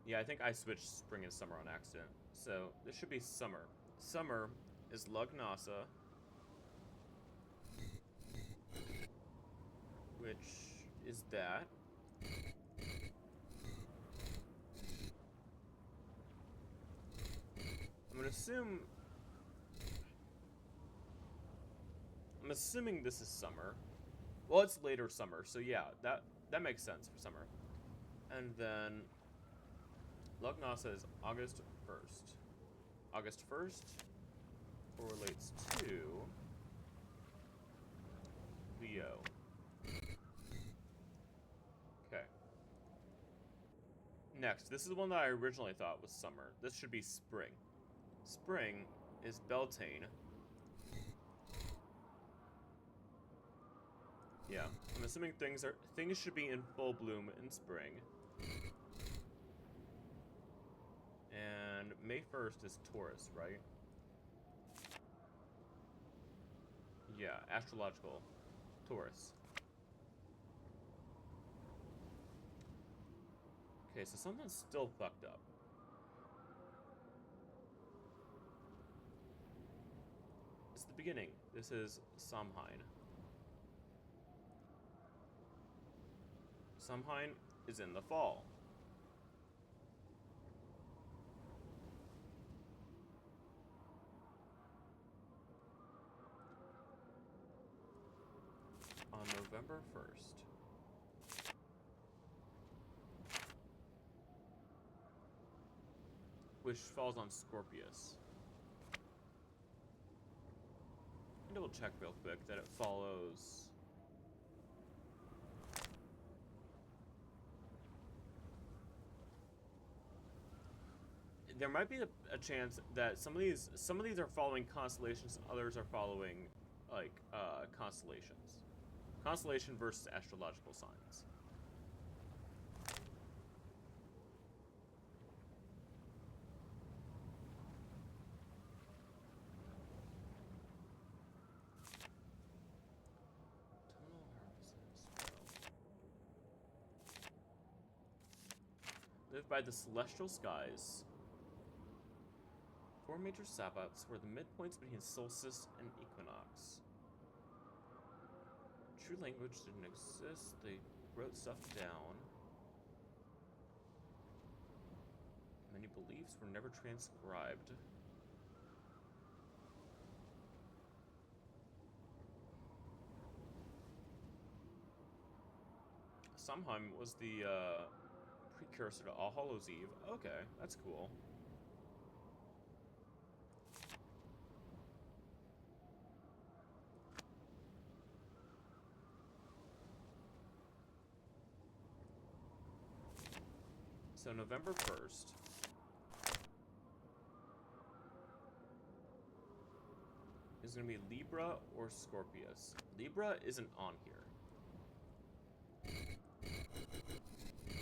Yeah, I think I switched spring and summer on accident. So this should be summer. Summer is Lugnasa, which is that. I'm assuming this is summer. Well, it's later summer, so yeah, that makes sense for summer. And then Lugnasa is August 1st. August 1st correlates to Leo. Okay. Next, this is the one that I originally thought was summer. This should be spring. Spring is Beltane. Yeah, I'm assuming things should be in full bloom in spring. And May 1st is Taurus, right? Yeah, astrological Taurus. Okay, so something's still fucked up. It's the beginning. This is Samhain. Samhain is in the fall. On November 1st. Which falls on Scorpius. And double check real quick that it follows. There might be a chance that some of these are following constellations and others are following like constellations. Constellation versus astrological signs. Live by the celestial skies. 4 major sabbats were the midpoints between solstice and equinox. True language didn't exist. They wrote stuff down. Many beliefs were never transcribed. Samhain was the precursor to All Hallows Eve. Okay, that's cool. So November 1st. Is going to be Libra or Scorpius. Libra isn't on here.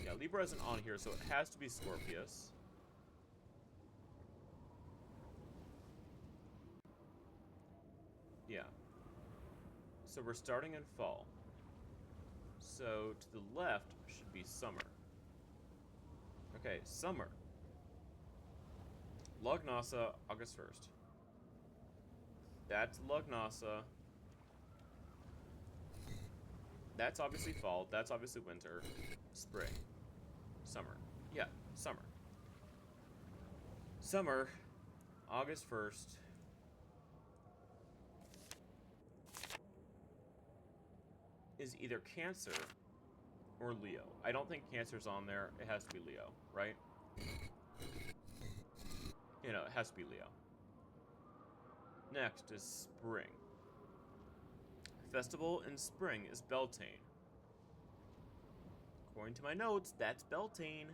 Yeah, Libra isn't on here, so it has to be Scorpius. Yeah. So we're starting in fall. So to the left should be summer. Okay, summer. Lugnasa, August 1st. That's Lugnasa. That's obviously fall. That's obviously winter. Spring. Summer. Yeah, summer. Summer, August 1st. Is either Cancer or Leo. I don't think Cancer's on there. It has to be Leo, right? You know, it has to be Leo. Next is spring. Festival in spring is Beltane. According to my notes, that's Beltane.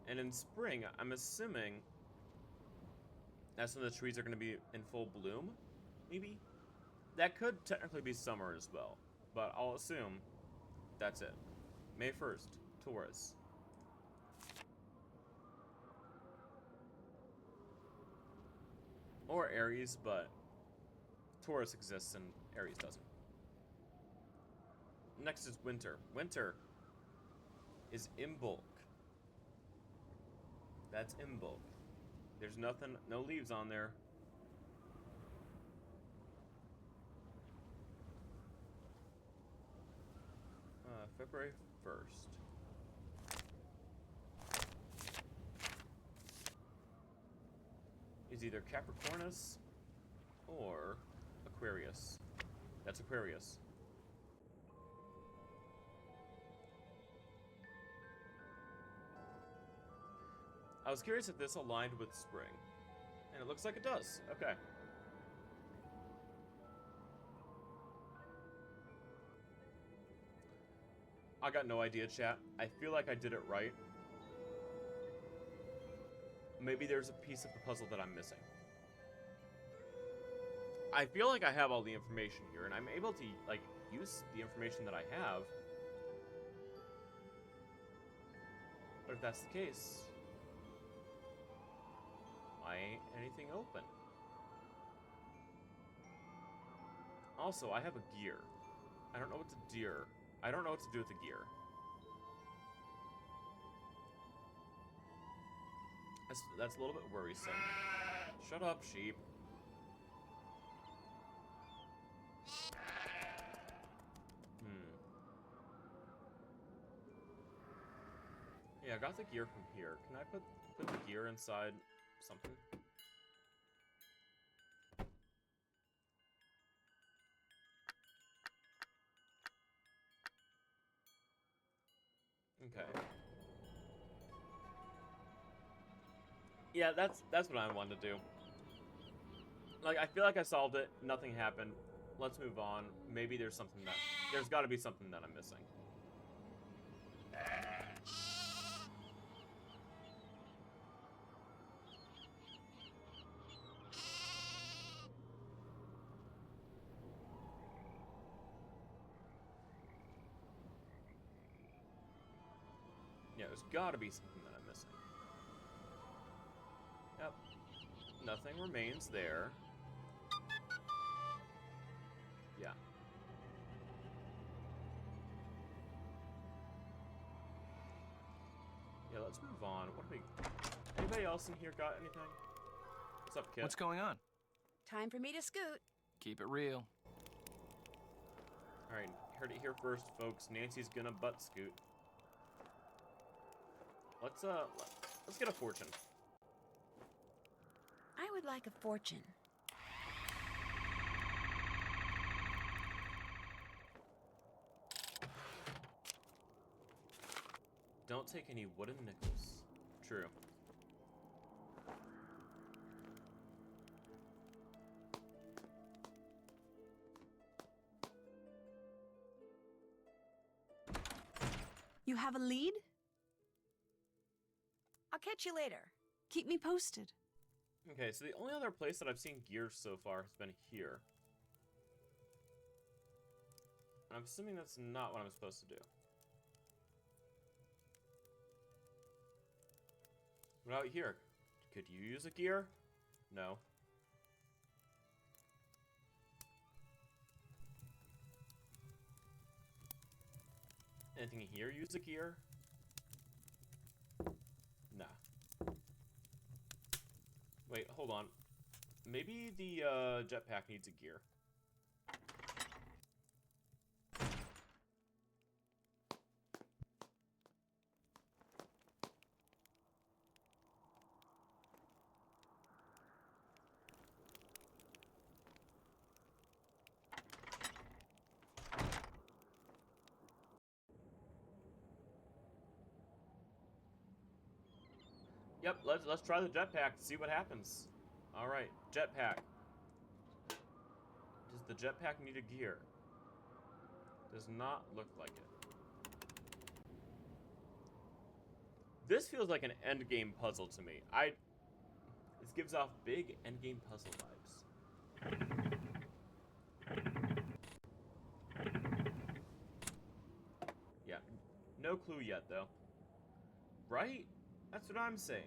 And in spring, I'm assuming that's when the trees are going to be in full bloom, maybe? That could technically be summer as well, but I'll assume that's it. May 1st, Taurus. Or Aries, but Taurus exists and Aries doesn't. Next is winter. Winter is Imbolc. That's Imbolc. There's nothing, no leaves on there. February 1st. Is either Capricornus or Aquarius. That's Aquarius. I was curious if this aligned with spring. And it looks like it does. Okay. I got no idea, chat. I feel like I did it right. Maybe there's a piece of the puzzle that I'm missing. I feel like I have all the information here, and I'm able to, like, use the information that I have. But if that's the case, why ain't anything open? Also, I have a gear. I don't know what to do. I don't know what to do with the gear. That's a little bit worrisome. Shut up, sheep. Yeah, I got the gear from here. Can I put the gear inside something? Okay. Yeah, that's what I wanted to do. Like, I feel like I solved it. Nothing happened. Let's move on. Maybe there's something that... There's got to be something that I'm missing. Yeah, there's got to be something that I'm missing. Nothing remains there. Yeah. Yeah, let's move on. What do we... Anybody else in here got anything? What's up, kid? What's going on? Time for me to scoot. Keep it real. Alright, heard it here first, folks. Nancy's gonna butt scoot. Let's get a fortune. I would like a fortune. Don't take any wooden nickels. True. You have a lead? I'll catch you later. Keep me posted. Okay, so the only other place that I've seen gear so far has been here. I'm assuming that's not what I'm supposed to do. What out here? Could you use a gear? No. Anything here use a gear? Nah. Wait, hold on. Maybe the jetpack needs a gear. Yep, let's try the jetpack to see what happens. All right, jetpack. Does the jetpack need a gear? Does not look like it. This feels like an endgame puzzle to me. This gives off big endgame puzzle vibes. Yeah, no clue yet though. Right? That's what I'm saying.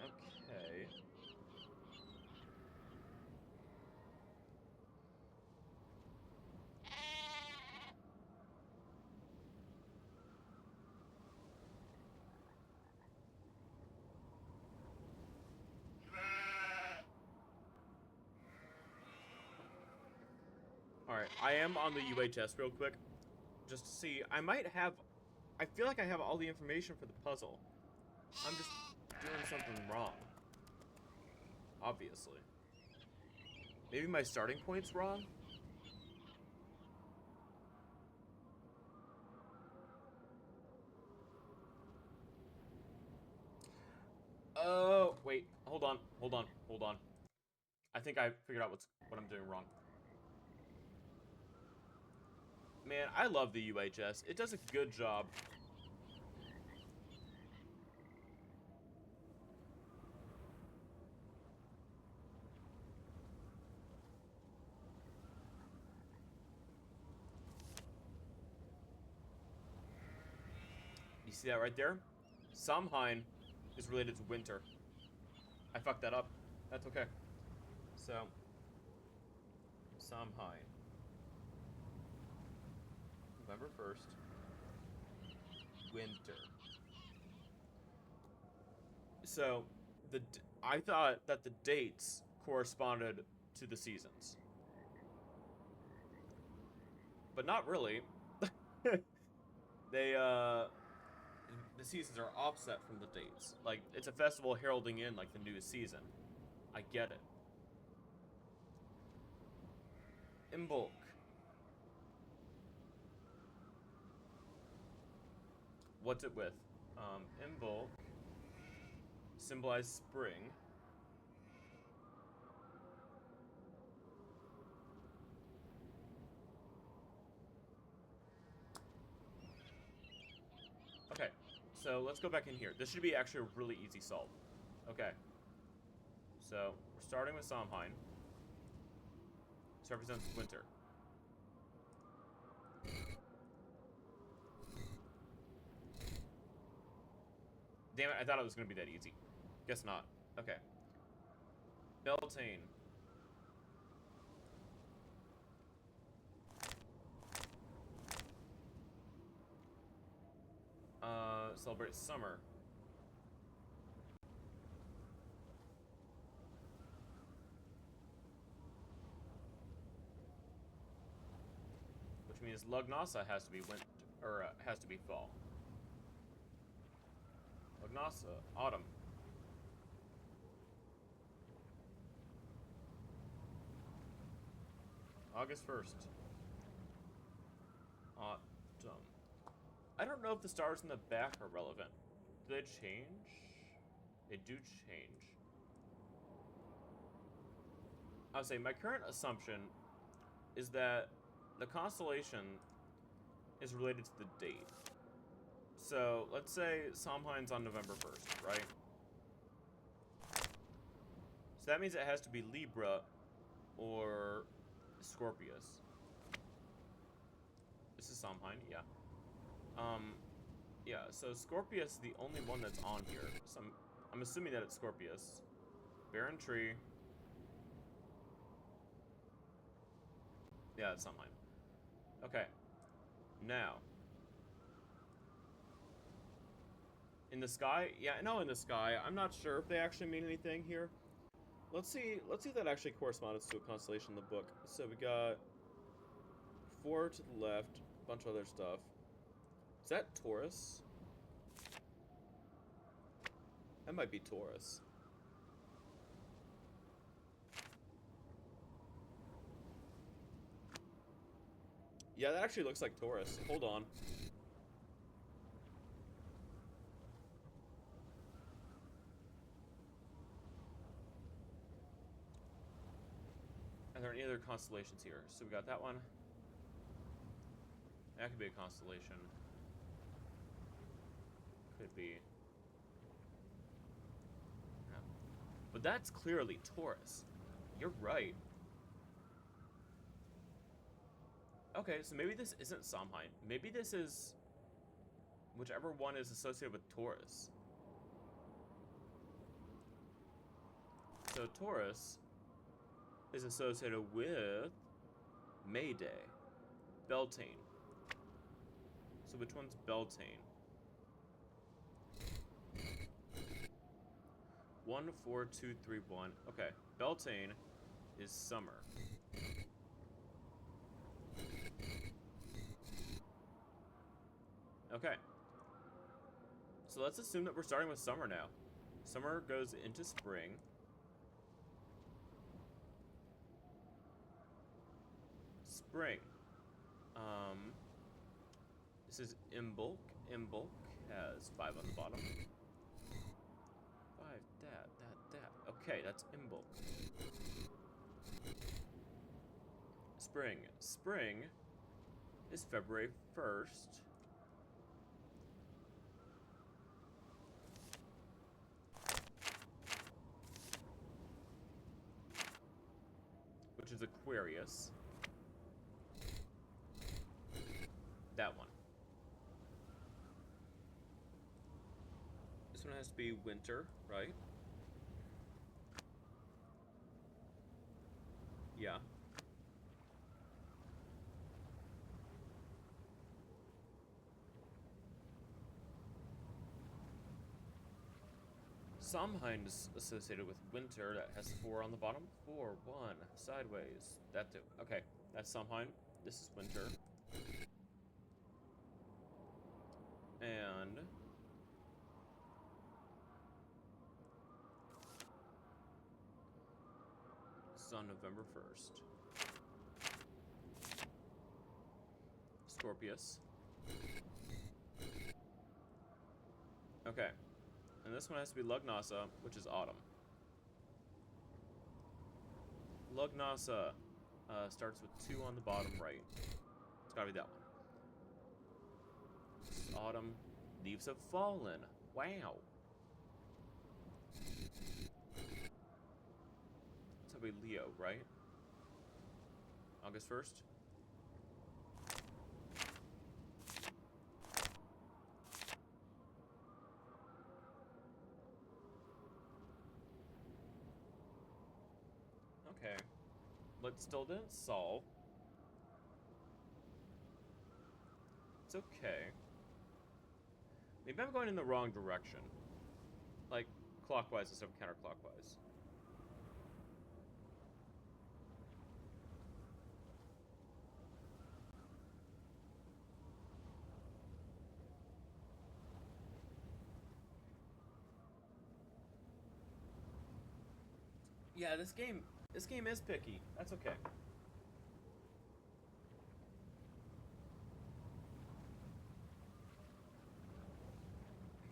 Okay. Alright, I am on the UHS real quick. Just to see, I feel like I have all the information for the puzzle. I'm just doing something wrong. Obviously. Maybe my starting point's wrong? Oh, wait. Hold on. I think I figured out what I'm doing wrong. Man, I love the UHS. It does a good job. You see that right there? Samhain is related to winter. I fucked that up. That's okay. So, Samhain. November 1st. Winter. So, I thought that the dates corresponded to the seasons. But not really. The seasons are offset from the dates. Like, it's a festival heralding in, like, the new season. I get it. Imbolc. What's it with? Imbolc symbolize spring. Okay, so let's go back in here. This should be actually a really easy solve. Okay. So, we're starting with Samhain. This represents winter. Damn it, I thought it was gonna be that easy. Guess not. Okay. Beltane. Celebrate summer. Which means Lugnasa has to be has to be fall. Lugnasa, autumn. August 1st. Autumn. I don't know if the stars in the back are relevant. Do they change? They do change. I would say my current assumption is that the constellation is related to the date. So let's say Samhain's on November 1st, right? So that means it has to be Libra or Scorpius. This is Samhain, yeah. Yeah, so Scorpius is the only one that's on here. So I'm assuming that it's Scorpius. Barren tree. Yeah, it's Samhain. Okay. Now. In the sky? Yeah, no, in the sky. I'm not sure if they actually mean anything here. Let's see if that actually corresponds to a constellation in the book. So we got 4 to the left, a bunch of other stuff. Is that Taurus? That might be Taurus. Yeah, that actually looks like Taurus. Hold on. Are there any other constellations here? So we got that one. That could be a constellation. Could be. Yeah. But that's clearly Taurus. You're right. Okay, so maybe this isn't Samhain. Maybe this is whichever one is associated with Taurus. So Taurus is associated with May Day. Beltane. So which one's Beltane? 1, 4, 2, 3, 1. Okay, Beltane is summer. Okay. So let's assume that we're starting with summer now. Summer goes into spring. Spring. This is Imbolc. Imbolc has 5 on the bottom. 5, that. Okay, that's Imbolc. Spring. Spring is February 1st. Which is Aquarius. That one. This one has to be winter, right? Yeah. Samhain is associated with winter. That has 4 on the bottom. 4, 1, sideways. That too. Okay, that's Samhain. This is winter. And this is on November 1st. Scorpius. Okay. And this one has to be Lugnasa, which is autumn. Lugnasa starts with 2 on the bottom right. It's gotta be that one. This is autumn. Leaves have fallen. Wow. It's gotta be Leo, right? August 1st? Okay. But still didn't solve. It's okay. Maybe I'm going in the wrong direction. Like, clockwise instead of counterclockwise. Yeah, this game is picky. That's okay.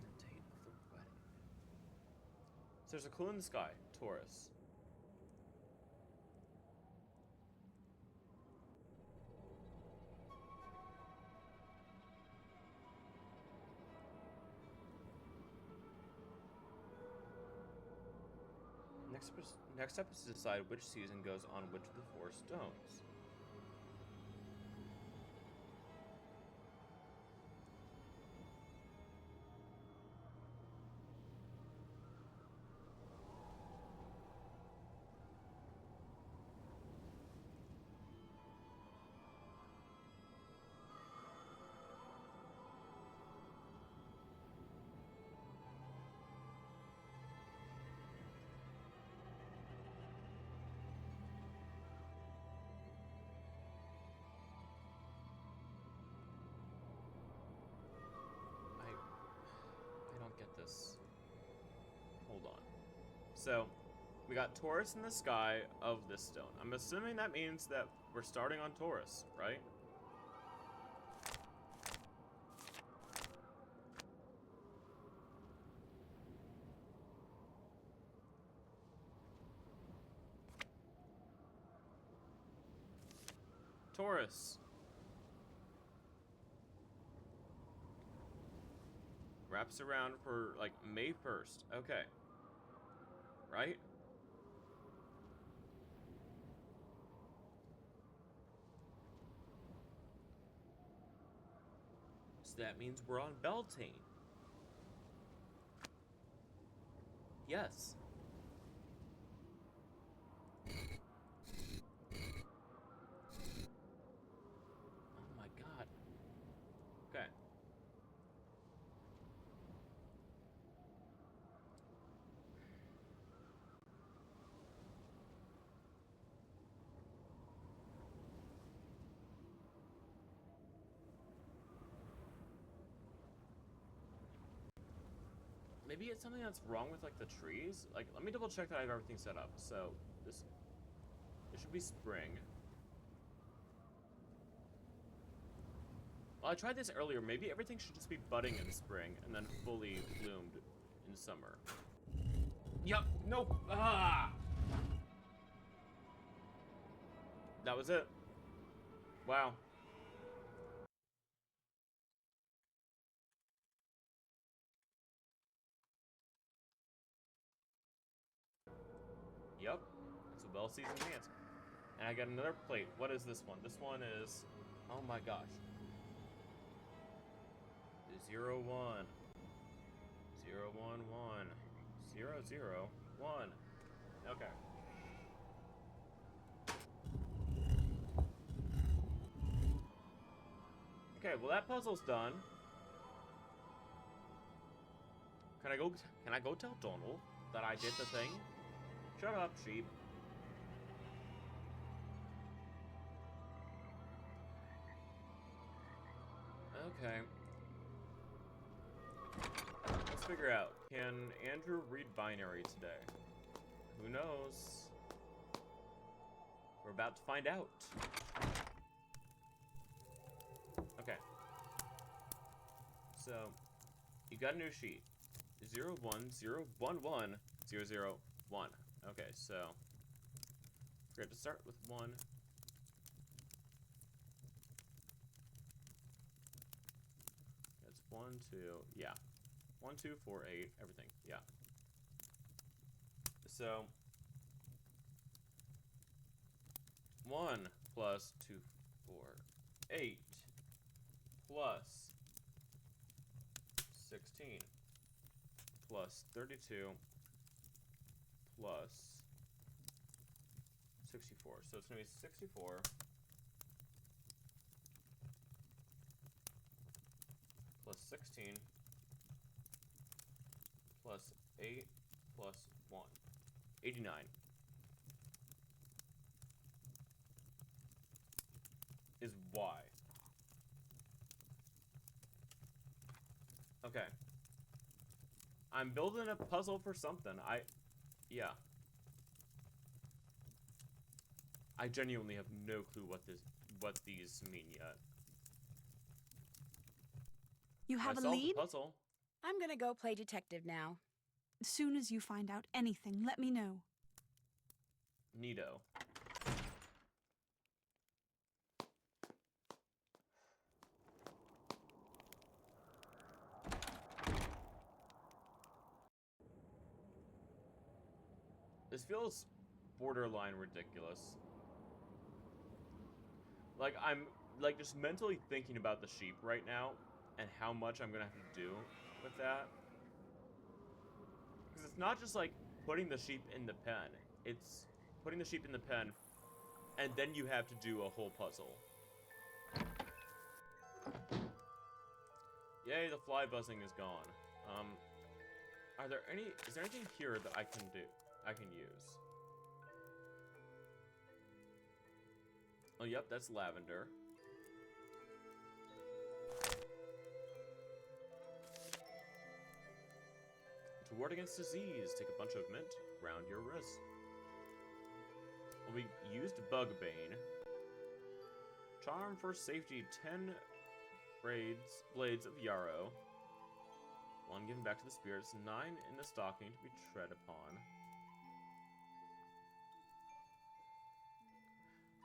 The date of the wedding. So there's a clue in the sky, Taurus. Next up is to decide which season goes on which of the 4 stones. I don't get this. Hold on. So, we got Taurus in the sky of this stone. I'm assuming that means that we're starting on Taurus, right? Taurus. Wraps around for, like, May 1st. Okay. Right? So that means we're on Beltane. Yes. Oh my god. Okay. Maybe it's something that's wrong with, like, the trees? Like, let me double check that I have everything set up. So, it should be spring. Well, I tried this earlier. Maybe everything should just be budding in spring and then fully bloomed in summer. Yup. Nope. Ah! That was it. Wow. Yep. It's a well-seasoned dance. And I got another plate. What is this one? This one is... Oh my gosh. 0, 1. 0, 1, 1. 0, 0, 1. Okay. Okay, well that puzzle's done. Can I go tell Donald that I did the thing? Shut up, sheep. Okay. Let's figure out. Can Andrew read binary today? Who knows? We're about to find out. Okay. So, you got a new sheet. 0, 1, 0, 1, 1, 0, 0, 1. Okay, so we're going to start with 1. That's 1, 2, yeah. 1, 2, 4, 8, everything, yeah. So 1 plus 2, 4, 8 plus 16 plus 32 plus 64. So it's going to be 64 plus 16 plus 8 plus 1. 89. Is Y. Okay. I'm building a puzzle for something. Yeah. I genuinely have no clue what these mean yet. You have I a solved lead? the puzzle. I'm gonna go play detective now. As soon as you find out anything, let me know. Neato. This feels borderline ridiculous. Like, I'm, like, just mentally thinking about the sheep right now and how much I'm gonna have to do with that. Because it's not just, like, putting the sheep in the pen. It's putting the sheep in the pen, and then you have to do a whole puzzle. Yay, the fly buzzing is gone. Is there anything here that I can use? Oh, yep, that's lavender. To ward against disease, take a bunch of mint, ground your wrist. Well, we used Bugbane. Charm for safety, 10 blades of yarrow. 1 given back to the spirits, 9 in the stocking to be tread upon.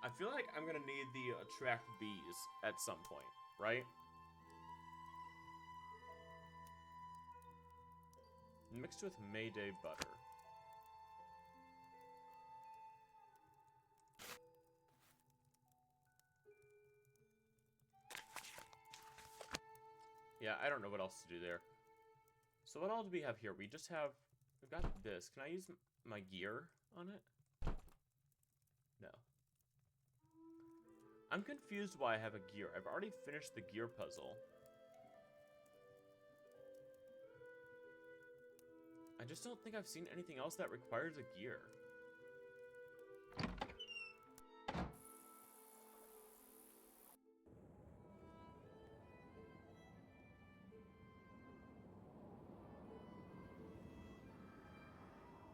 I feel like I'm gonna need the attract bees at some point, right? Mixed with Mayday butter. Yeah, I don't know what else to do there. So what all do we have here? We've got this. Can I use my gear on it? No. I'm confused why I have a gear. I've already finished the gear puzzle. I just don't think I've seen anything else that requires a gear.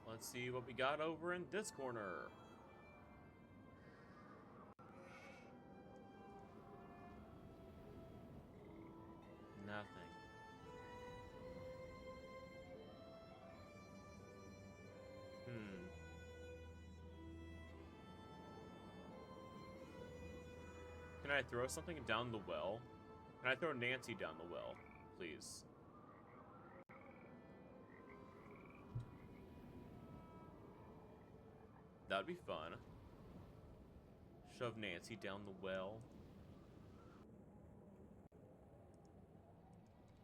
Let's see what we got over in this corner. Nothing. Can I throw something down the well? Can I throw Nancy down the well, please? That'd be fun. Shove Nancy down the well.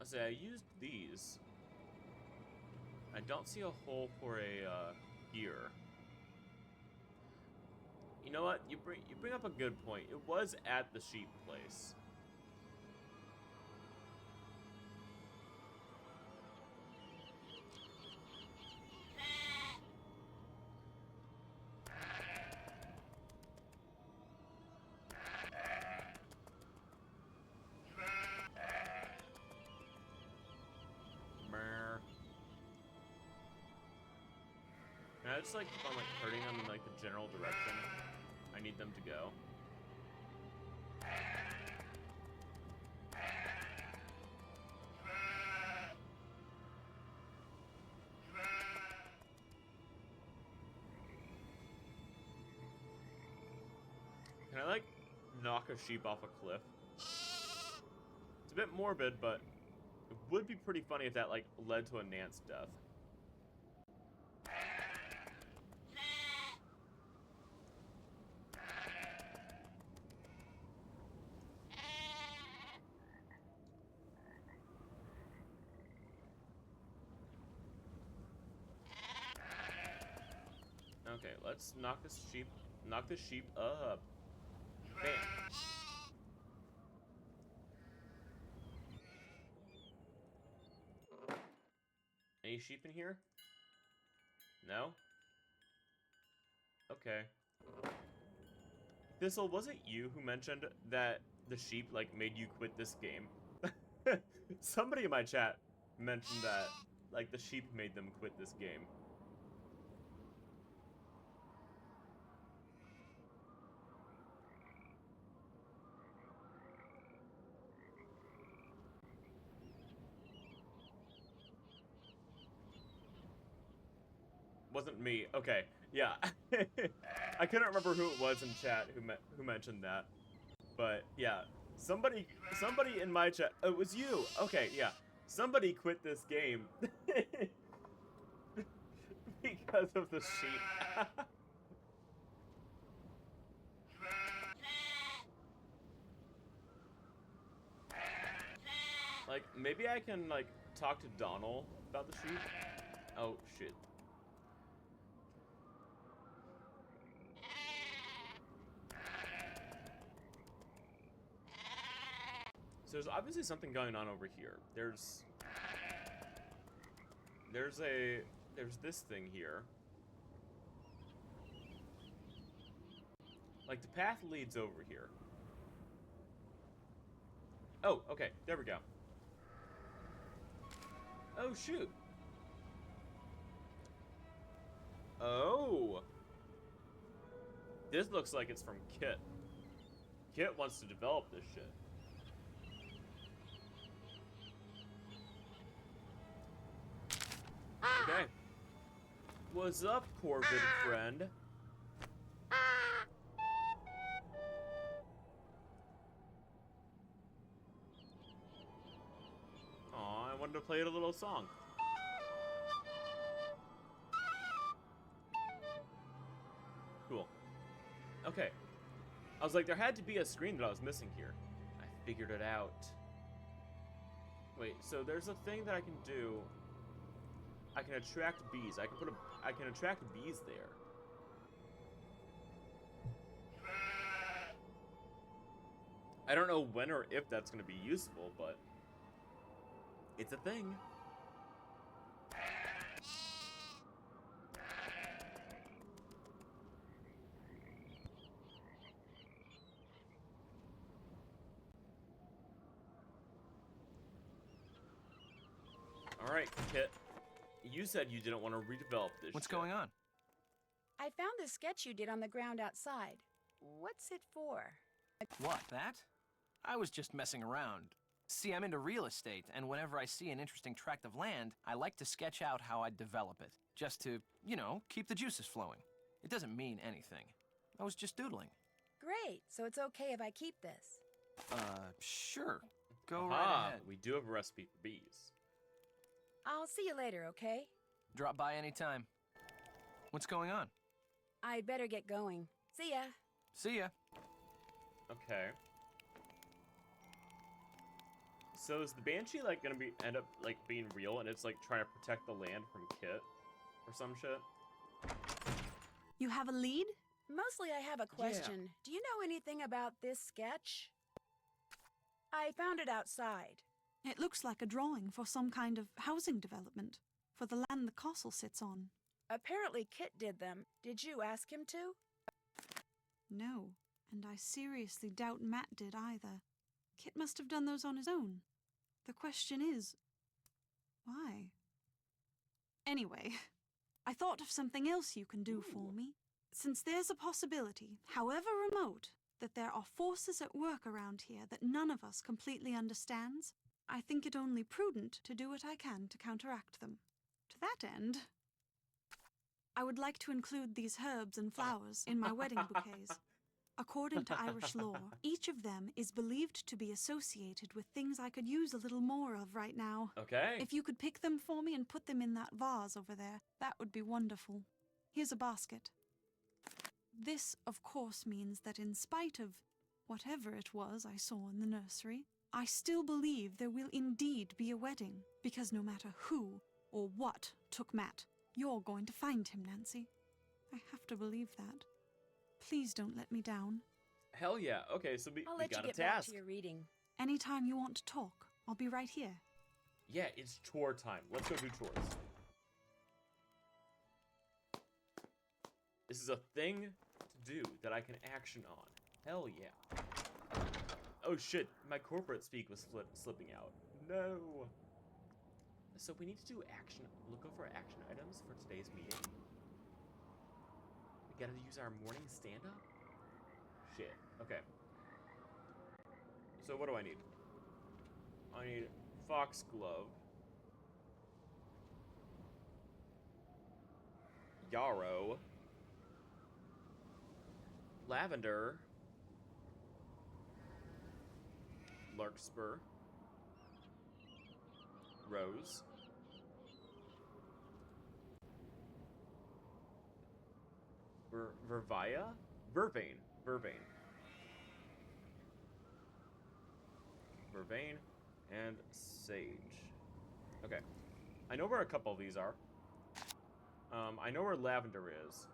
I say I used these. I don't see a hole for a gear. You know what? You bring up a good point. It was at the sheep place. Can I just like keep on like hurting them in like the general direction I need them to go? Can I like knock a sheep off a cliff? It's a bit morbid, but it would be pretty funny if that like led to a Nance death. Okay, let's knock this sheep Knock the sheep up. Bam. Any sheep in here? No? Okay. Thistle, was it you who mentioned that the sheep, like, made you quit this game? Somebody in my chat mentioned that, like, the sheep made them quit this game. Wasn't me. Okay, yeah. I couldn't remember who it was in chat who mentioned that. But, yeah. Somebody in my chat... Oh, it was you! Okay, yeah. Somebody quit this game. Because of the sheep. Like, maybe I can, like, talk to Donald about the sheep? Oh, shit. So there's obviously something going on over here. There's this thing here. Like, the path leads over here. Oh, okay, there we go. Oh, shoot. Oh. This looks like it's from Kit. Kit wants to develop this shit. Okay. What's up, Corvid friend? Aw, I wanted to play a little song. Cool. Okay. I was like, there had to be a screen that I was missing here. I figured it out. Wait, so there's a thing that I can do. I can attract bees. I can attract bees there. I don't know when or if that's going to be useful, but it's a thing. All right, Kit. You said you didn't want to redevelop this What's shit. going on? I found the sketch you did on the ground outside. What's it for? What, that? I was just messing around. See, I'm into real estate, and whenever I see an interesting tract of land, I like to sketch out how I'd develop it. Just to, you know, keep the juices flowing. It doesn't mean anything. I was just doodling. Great, so it's okay if I keep this. Sure. Go Aha, right ahead. we do have a recipe for bees. I'll see you later, okay? Drop by anytime. What's going on? I'd better get going. See ya. See ya. Okay. So is the Banshee like gonna end up like being real and it's like trying to protect the land from Kit or some shit? You have a lead? Mostly I have a question. Do you know anything about this sketch? I found it outside. It looks like a drawing for some kind of housing development, for the land the castle sits on. Apparently Kit did them. Did you ask him to? No, and I seriously doubt Matt did either. Kit must have done those on his own. The question is, why? Anyway, I thought of something else you can do for me. Since there's a possibility, however remote, that there are forces at work around here that none of us completely understands, I think it only prudent to do what I can to counteract them. To that end, I would like to include these herbs and flowers in my wedding bouquets. According to Irish lore, each of them is believed to be associated with things I could use a little more of right now. Okay. If you could pick them for me and put them in that vase over there, that would be wonderful. Here's a basket. This, of course, means that in spite of whatever it was I saw in the nursery, I still believe there will indeed be a wedding, because no matter who or what took Matt, you're going to find him, Nancy. I have to believe that. Please don't let me down. Hell yeah. Okay, so we I'll let you got a get back task. to your reading. Anytime you want to talk, I'll be right here. Yeah, it's chore time. Let's go do chores. This is a thing to do that I can action on. Hell yeah. Oh shit, my corporate speak was slipping out. No. So we need to do action, look over action items for today's meeting. We gotta use our morning stand-up? Shit, okay. So what do I need? I need foxglove. Yarrow. Lavender. Larkspur. Rose. Vervia? Vervain. Vervain. Vervain and Sage. Okay. I know where a couple of these are. I know where Lavender is,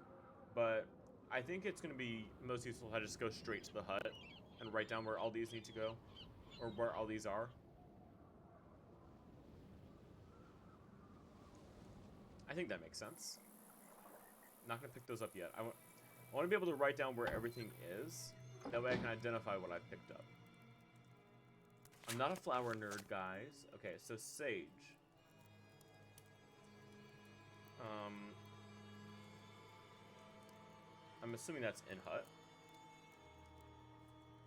but I think it's going to be most useful if I just go straight to the hut and write down where all these need to go, or where all these are. I think that makes sense. Not going to pick those up yet. I want to be able to write down where everything is. That way I can identify what I picked up. I'm not a flower nerd, guys. Okay, so Sage. I'm assuming that's in hut.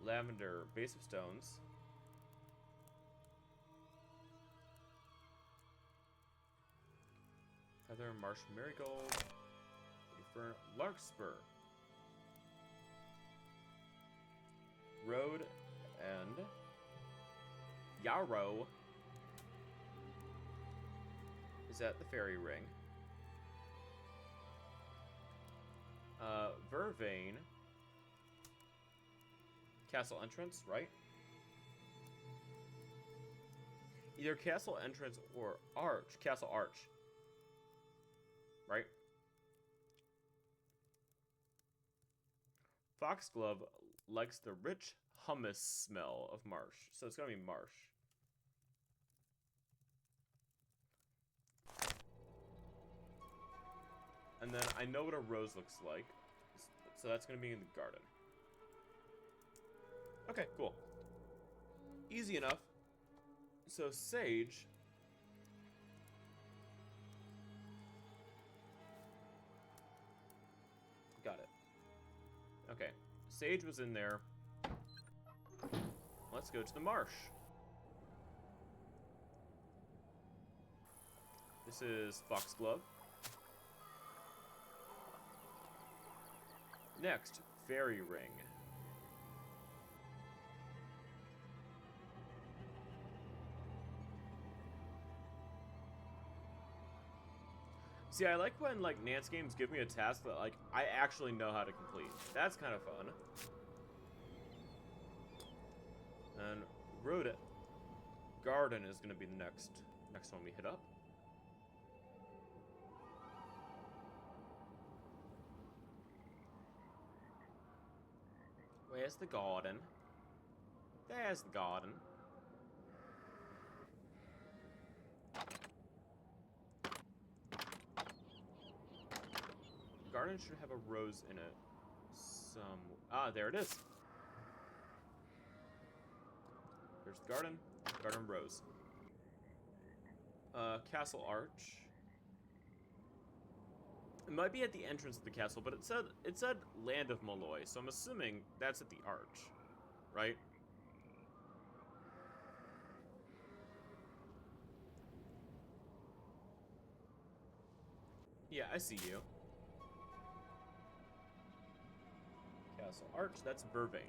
Lavender, base of stones. Heather, marsh marigold. Fern, larkspur. Road and yarrow. Is that the fairy ring? Vervain. Castle entrance, right? Either castle entrance or arch. Castle arch. Right? Foxglove likes the rich hummus smell of marsh. So it's gonna be marsh. And then I know what a rose looks like. So that's gonna be in the garden. Okay, cool. Easy enough. So Sage. Got it. Okay. Sage was in there. Let's go to the marsh. This is Foxglove. Next, Fairy Ring. See, I like when, like, Nance games give me a task that, like, I actually know how to complete. That's kind of fun. And Road Garden is going to be the next one we hit up. Where's the garden? There's the garden. The garden should have a rose in it. There it is. There's the garden. Garden rose. Castle arch. It might be at the entrance of the castle, but it said Land of Malloy, so I'm assuming that's at the arch, right? Yeah, I see you. Castle arch, that's Vervain.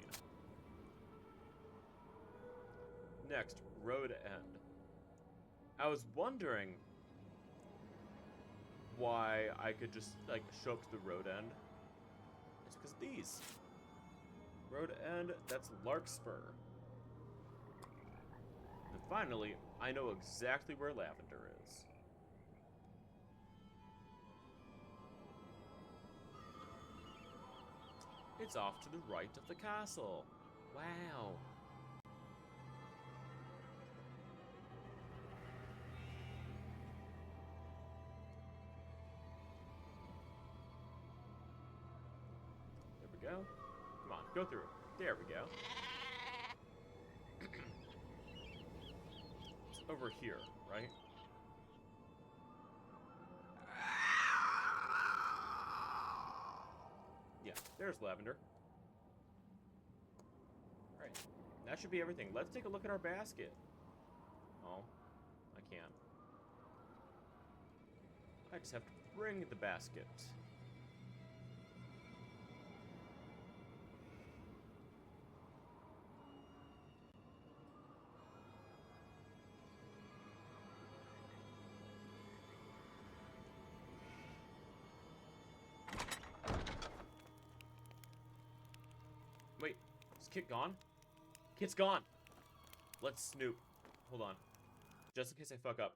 Next, Road End. I was wondering why I could just, like, show up to the road end. It's because of these. Road end, that's Larkspur. And finally, I know exactly where Lavender is. It's off to the right of the castle. Wow. There we go. Come on, go through. There we go. It's over here, right? Yeah, there's Lavender. Alright, that should be everything. Let's take a look at our basket. Oh, I can't. I just have to bring the basket. Wait, is Kit gone? Kit's gone! Let's snoop. Hold on. Just in case I fuck up.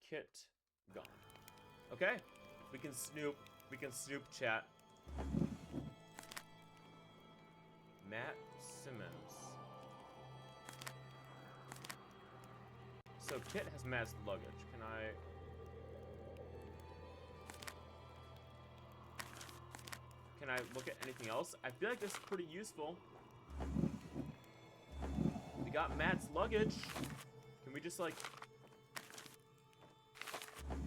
Kit gone. Okay. We can snoop. We can snoop chat. Matt Simmons. So Kit has Matt's luggage. Can I look at anything else? I feel like this is pretty useful. We got Matt's luggage. Can we just like... Can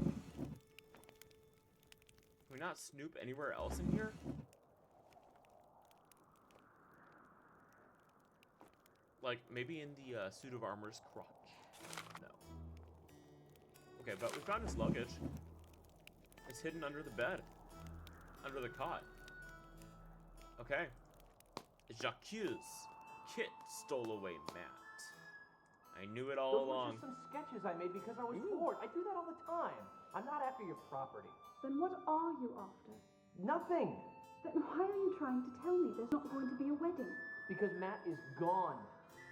we not snoop anywhere else in here? Like, maybe in the suit of armor's crotch. No. Okay, but we found his luggage. It's hidden under the bed. Under the cot. Okay. J'accuse. Kit stole away Matt. I knew it all along. Those were just some sketches I made because I was bored. I do that all the time. I'm not after your property. Then what are you after? Nothing. Then why are you trying to tell me there's not going to be a wedding? Because Matt is gone.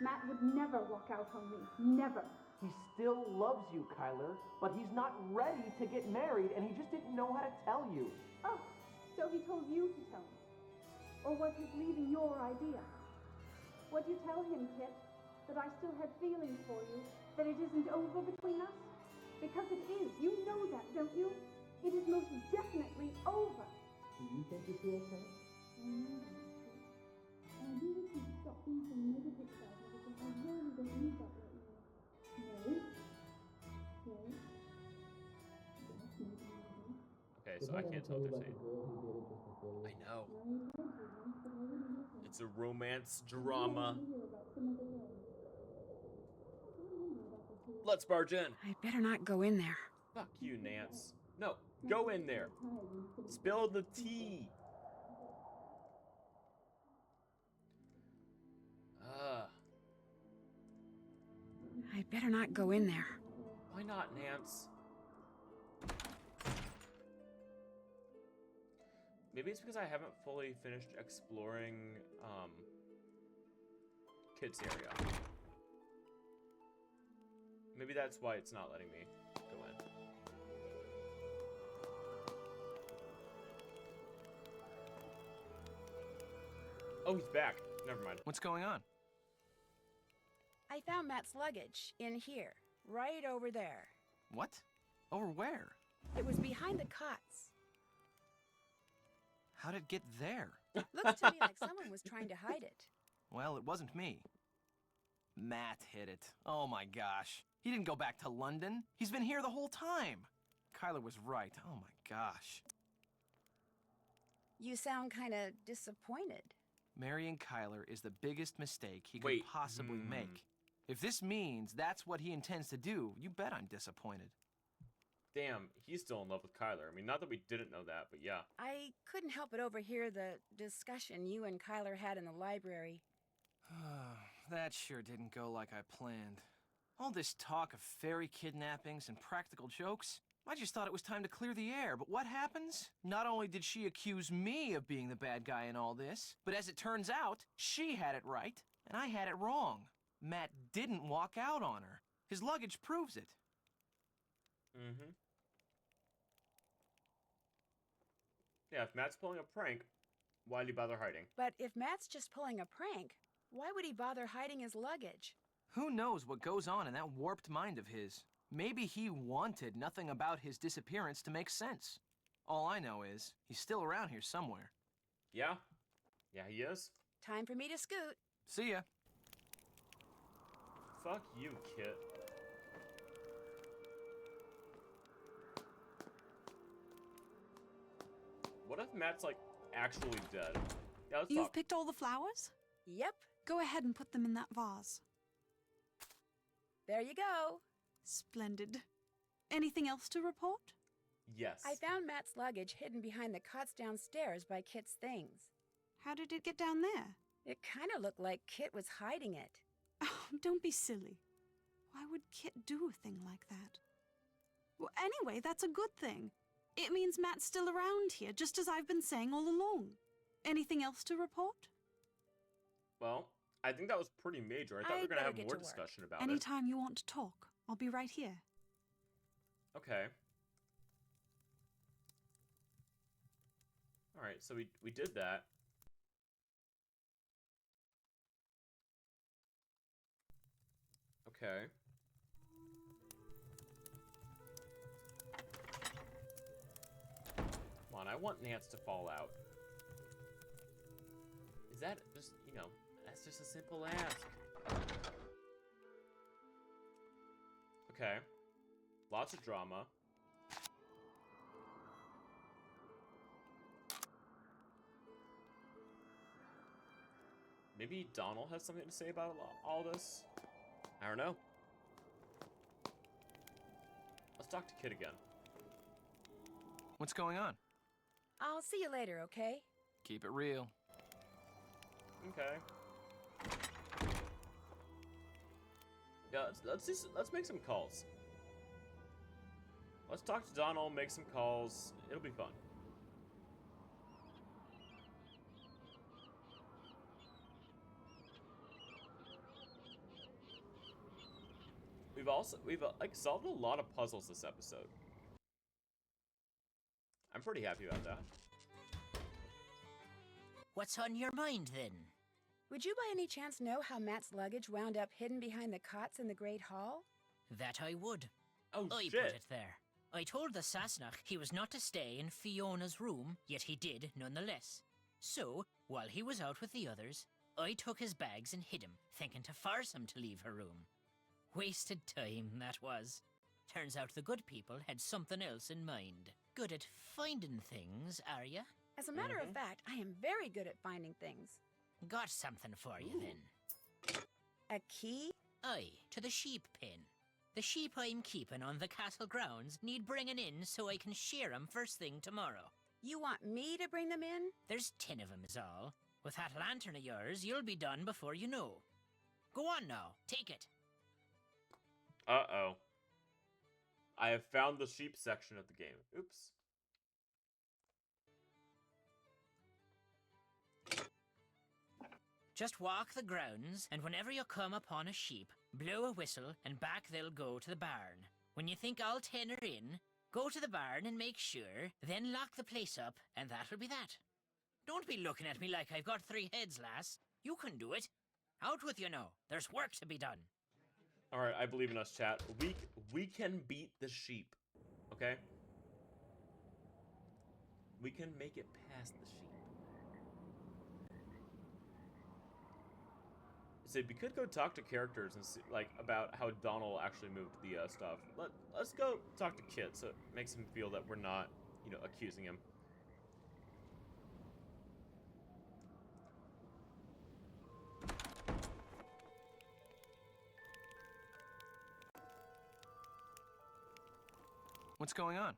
Matt would never walk out on me. Never. He still loves you, Kyler, but he's not ready to get married, and he just didn't know how to tell you. Oh, so he told you to tell me? Or was his leaving your idea? Would you tell him, Kit, that I still had feelings for you? That it isn't over between us? Because it is. You know that, don't you? It is most definitely over. Do you think it's okay? I know that, Kit. I really should stop being so negative about it because I really don't need that right now. No. No. Okay, so I can't tell what they're saying. I know. It's a romance drama. Let's barge in. I'd better not go in there. Fuck you, Nance. No, go in there. Spill the tea. I'd better not go in there. Why not, Nance? Maybe it's because I haven't fully finished exploring, Kit's area. Maybe that's why it's not letting me go in. Oh, he's back. Never mind. What's going on? I found Matt's luggage in here, right over there. What? Over where? It was behind the cots. How'd it get there? Looks to me like someone was trying to hide it. Well, it wasn't me. Matt hid it. Oh my gosh. He didn't go back to London. He's been here the whole time. Kyler was right. Oh my gosh. You sound kind of disappointed. Marrying Kyler is the biggest mistake he could possibly make. If this means that's what he intends to do, you bet I'm disappointed. Damn, he's still in love with Kyler. I mean, not that we didn't know that, but yeah. I couldn't help but overhear the discussion you and Kyler had in the library. That sure didn't go like I planned. All this talk of fairy kidnappings and practical jokes, I just thought it was time to clear the air, but what happens? Not only did she accuse me of being the bad guy in all this, but as it turns out, she had it right, and I had it wrong. Matt didn't walk out on her. His luggage proves it. Yeah, if Matt's pulling a prank, Why'd he bother hiding? But if Matt's just pulling a prank, why would he bother hiding his luggage? Who knows what goes on in that warped mind of his? Maybe he wanted nothing about his disappearance to make sense. All I know is, he's still around here somewhere. Yeah. Yeah, he is. Time for me to scoot. See ya. Fuck you, Kit. What if Matt's, like, actually dead? Yeah, let's You've talk. picked all the flowers? Yep, Go ahead and put them in that vase. there you go. Splendid. Anything else to report? Yes. I found Matt's luggage hidden behind the cots downstairs by Kit's things. How did it get down there? It kind of looked like Kit was hiding it. Oh, don't be silly. Why would Kit do a thing like that? Well, anyway, that's a good thing. It means Matt's still around here, just as I've been saying all along. Anything else to report? Well, I think that was pretty major. I thought we were I'd going to better have get more to work. discussion about it. Anytime you want to talk, I'll be right here. Okay. Alright, so we did that. Okay. Come on, I want Nance to fall out. Is that just, you know, that's just a simple ask. Okay. Lots of drama. Maybe Donald has something to say about all this? I don't know. Let's talk to Kid again. What's going on? I'll see you later, okay? Keep it real. Okay. Yeah, let's make some calls. Let's talk to Donald, make some calls. It'll be fun. We've like solved a lot of puzzles this episode. I'm pretty happy about that. What's on your mind, then? Would you by any chance know how Matt's luggage wound up hidden behind the cots in the Great Hall? That I would. Oh, I shit. put it there. I told the Sasnach he was not to stay in Fiona's room, yet he did nonetheless. So, while he was out with the others, I took his bags and hid him, thinking to force him to leave her room. Wasted time, that was. Turns out the good people had something else in mind. Good at finding things, are ya? As a matter of fact, I am very good at finding things. Got something for you, then. A key? Aye, to the sheep pen. The sheep I'm keeping on the castle grounds need bringing in so I can shear 'em first thing tomorrow. You want me to bring them in? There's 10 of 'em is all. With that lantern of yours, you'll be done before you know. Go on now, take it. Uh-oh. I have found the sheep section of the game. Oops. Just walk the grounds, and whenever you come upon a sheep, blow a whistle, and back they'll go to the barn. When you think all 10 are in, go to the barn and make sure, then lock the place up, and that'll be that. Don't be looking at me like I've got 3 heads, lass. You can do it. Out with you now. There's work to be done. Alright, I believe in us, chat. We can beat the sheep. Okay? We can make it past the sheep. So we could go talk to characters and see, like, about how Donald actually moved the stuff. Let's go talk to Kit so it makes him feel that we're not, you know, accusing him. What's going on?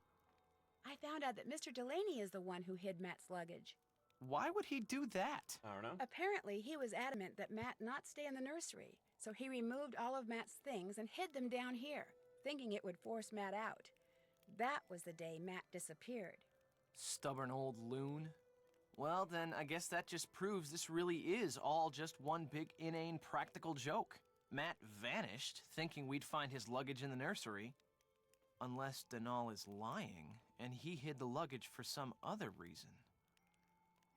I found out that Mr. Delaney is the one who hid Matt's luggage. Why would he do that? I don't know. Apparently, he was adamant that Matt not stay in the nursery, so he removed all of Matt's things and hid them down here, thinking it would force Matt out. That was the day Matt disappeared. Stubborn old loon. Well, then, I guess that just proves this really is all just one big inane practical joke. Matt vanished, thinking we'd find his luggage in the nursery. Unless Denal is lying, and he hid the luggage for some other reason.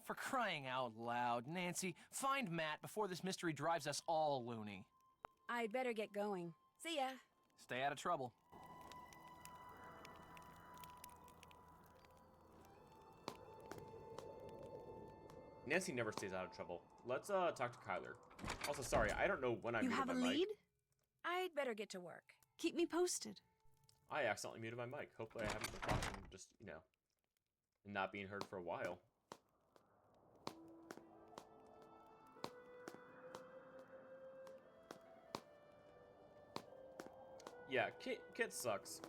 For crying out loud, Nancy, find Matt before this mystery drives us all loony. I'd better get going. See ya. Stay out of trouble. Nancy never stays out of trouble. Let's talk to Kyler. Also, sorry, I don't know when I You muted have a my mic. lead? I'd better get to work. Keep me posted. I accidentally muted my mic. Hopefully I haven't been talking just, you know, and not being heard for a while. Yeah, Kit sucks.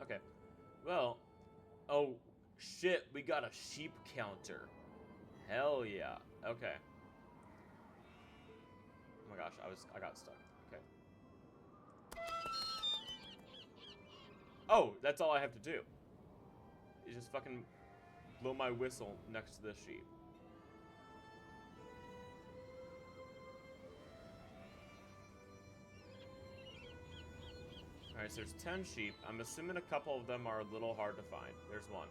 Okay. Well, oh shit, we got a sheep counter. Hell yeah. Okay. Oh my gosh, I got stuck. Okay. Oh, that's all I have to do. Is just fucking blow my whistle next to the sheep. Alright, so there's 10 sheep. I'm assuming a couple of them are a little hard to find. There's one.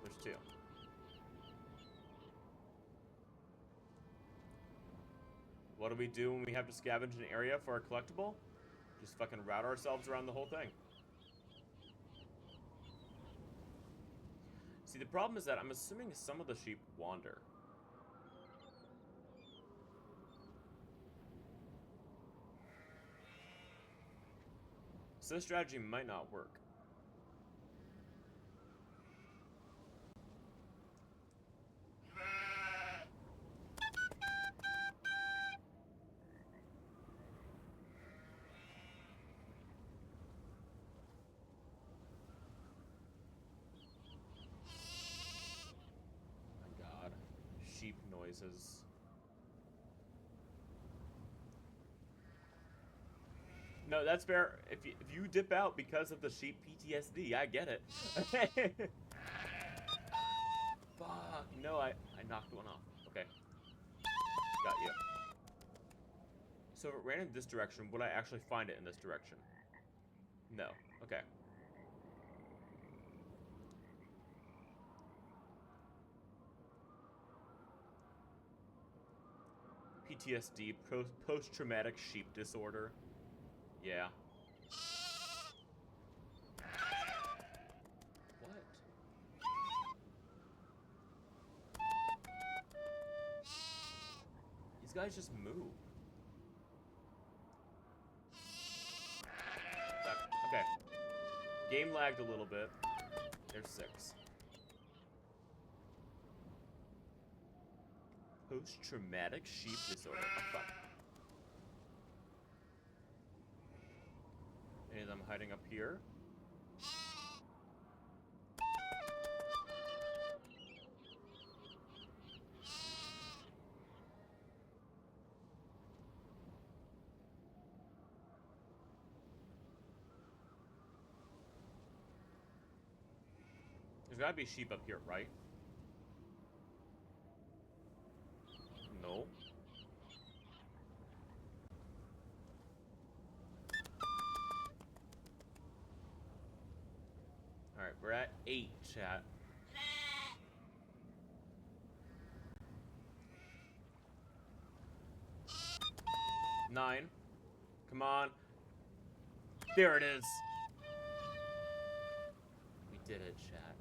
There's two. What do we do when we have to scavenge an area for a collectible? Just fucking route ourselves around the whole thing. See, the problem is that I'm assuming some of the sheep wander. So this strategy might not work. My God, sheep noises. No, that's fair. If you dip out because of the sheep PTSD, I get it. Fuck. No, I knocked one off. Okay. Got you. So if it ran in this direction, would I actually find it in this direction? No. Okay. PTSD, post-traumatic sheep disorder. Yeah. What? These guys just move. Fuck. Okay. Game lagged a little bit. There's 6. Post-traumatic sheep disorder. Oh, fuck. Any of them hiding up here? There's gotta be sheep up here, right? No. Alright, we're at 8, chat. Nine. Come on. There it is. We did it, chat.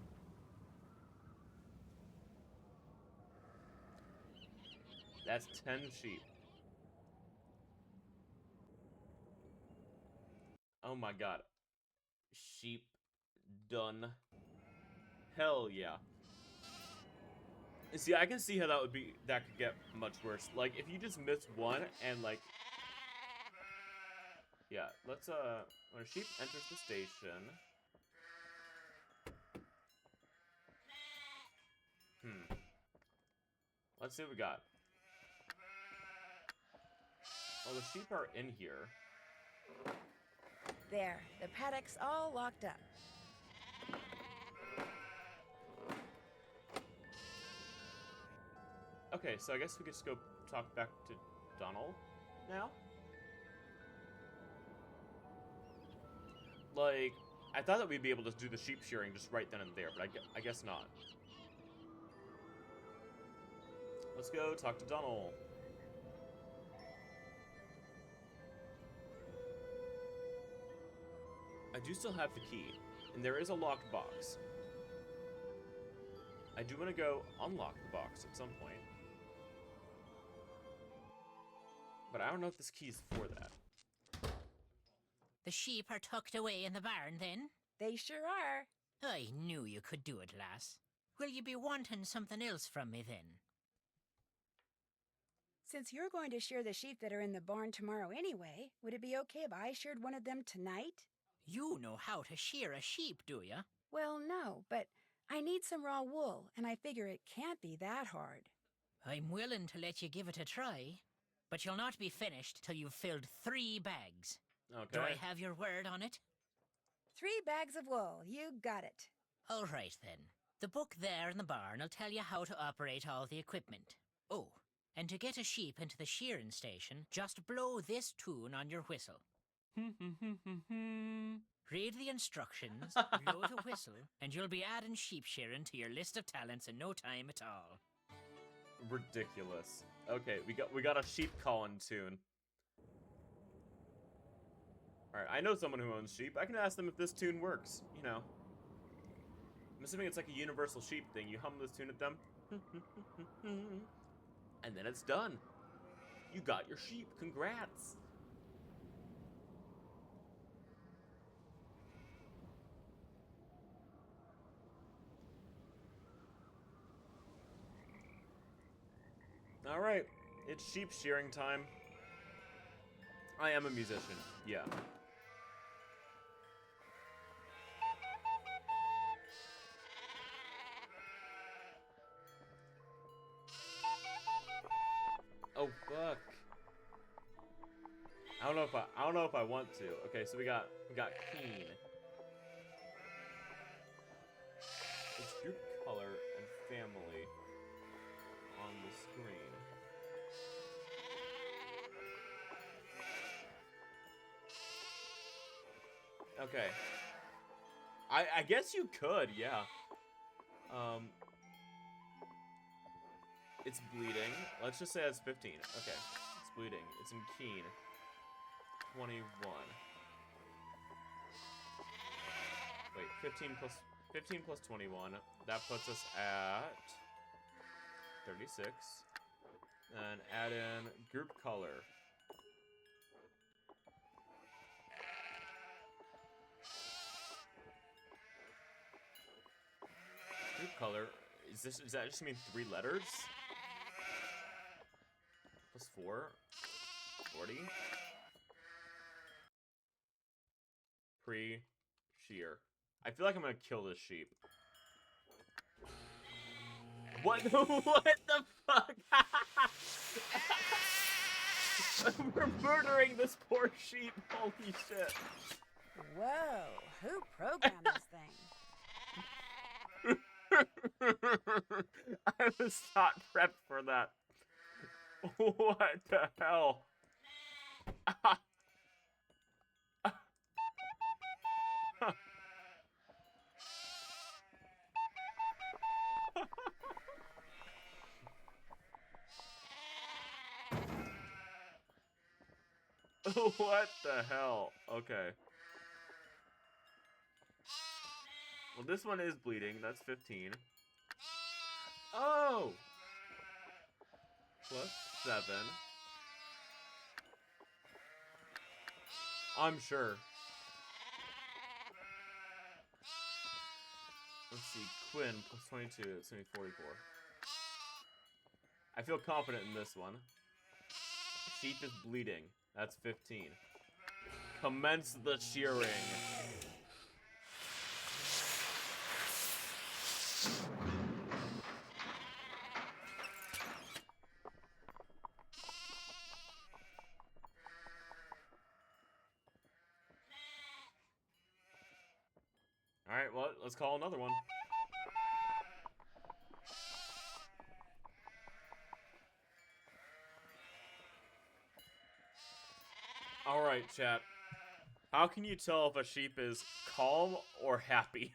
That's 10 sheep. Oh my God. Sheep done. Hell yeah. And see, I can see how that could get much worse. Like, if you just miss one and, like... Yeah, let's, when a sheep enters the station... Let's see what we got. Well, the sheep are in here. There, the paddock's all locked up. Okay, so I guess we could just go talk back to Donald now? Like, I thought that we'd be able to do the sheep shearing just right then and there, but I guess not. Let's go talk to Donald. I do still have the key, and there is a locked box. I do want to go unlock the box at some point. But I don't know if this key is for that. The sheep are tucked away in the barn, then? They sure are. I knew you could do it, lass. Will you be wanting something else from me, then? Since you're going to shear the sheep that are in the barn tomorrow anyway, would it be okay if I sheared one of them tonight? You know how to shear a sheep, do you? Well, no, but I need some raw wool, and I figure it can't be that hard. I'm willing to let you give it a try, but you'll not be finished till you've filled 3 bags. Okay. Do I have your word on it? 3 bags of wool. You got it. All right, then. The book there in the barn will tell you how to operate all the equipment. Oh, and to get a sheep into the shearing station, just blow this tune on your whistle. Read the instructions, blow the whistle, and you'll be adding sheep shearing to your list of talents in no time at all. Ridiculous. Okay, we got a sheep calling tune. Alright, I know someone who owns sheep. I can ask them if this tune works, you know. I'm assuming it's like a universal sheep thing. You hum this tune at them, and then it's done. You got your sheep. Congrats. Alright, it's sheep shearing time. I am a musician, yeah. Oh fuck. I don't know if I want to. Okay, so we got Keen. It's group color and family on the screen. Okay. I guess you could, yeah. It's bleeding. Let's just say it's 15. Okay. It's bleeding. It's in Keen. 21. Wait, 15 plus 21. That puts us at 36. And add in group color. Group color. Does that just mean 3 letters? Plus 4. 40. Pre-shear. I feel like I'm gonna kill this sheep. What? What the fuck? We're murdering this poor sheep. Holy shit. Whoa, who programmed this thing? I was not prepped for that. What the hell? What the hell? Okay. Well, this one is bleeding. That's 15. Oh! Plus 7. I'm sure. Let's see. Quinn plus 22. It's going to be 44. I feel confident in this one. Sheep is bleeding. That's 15. Commence the shearing. Alright, well, let's call another one. Alright, chat. How can you tell if a sheep is calm or happy?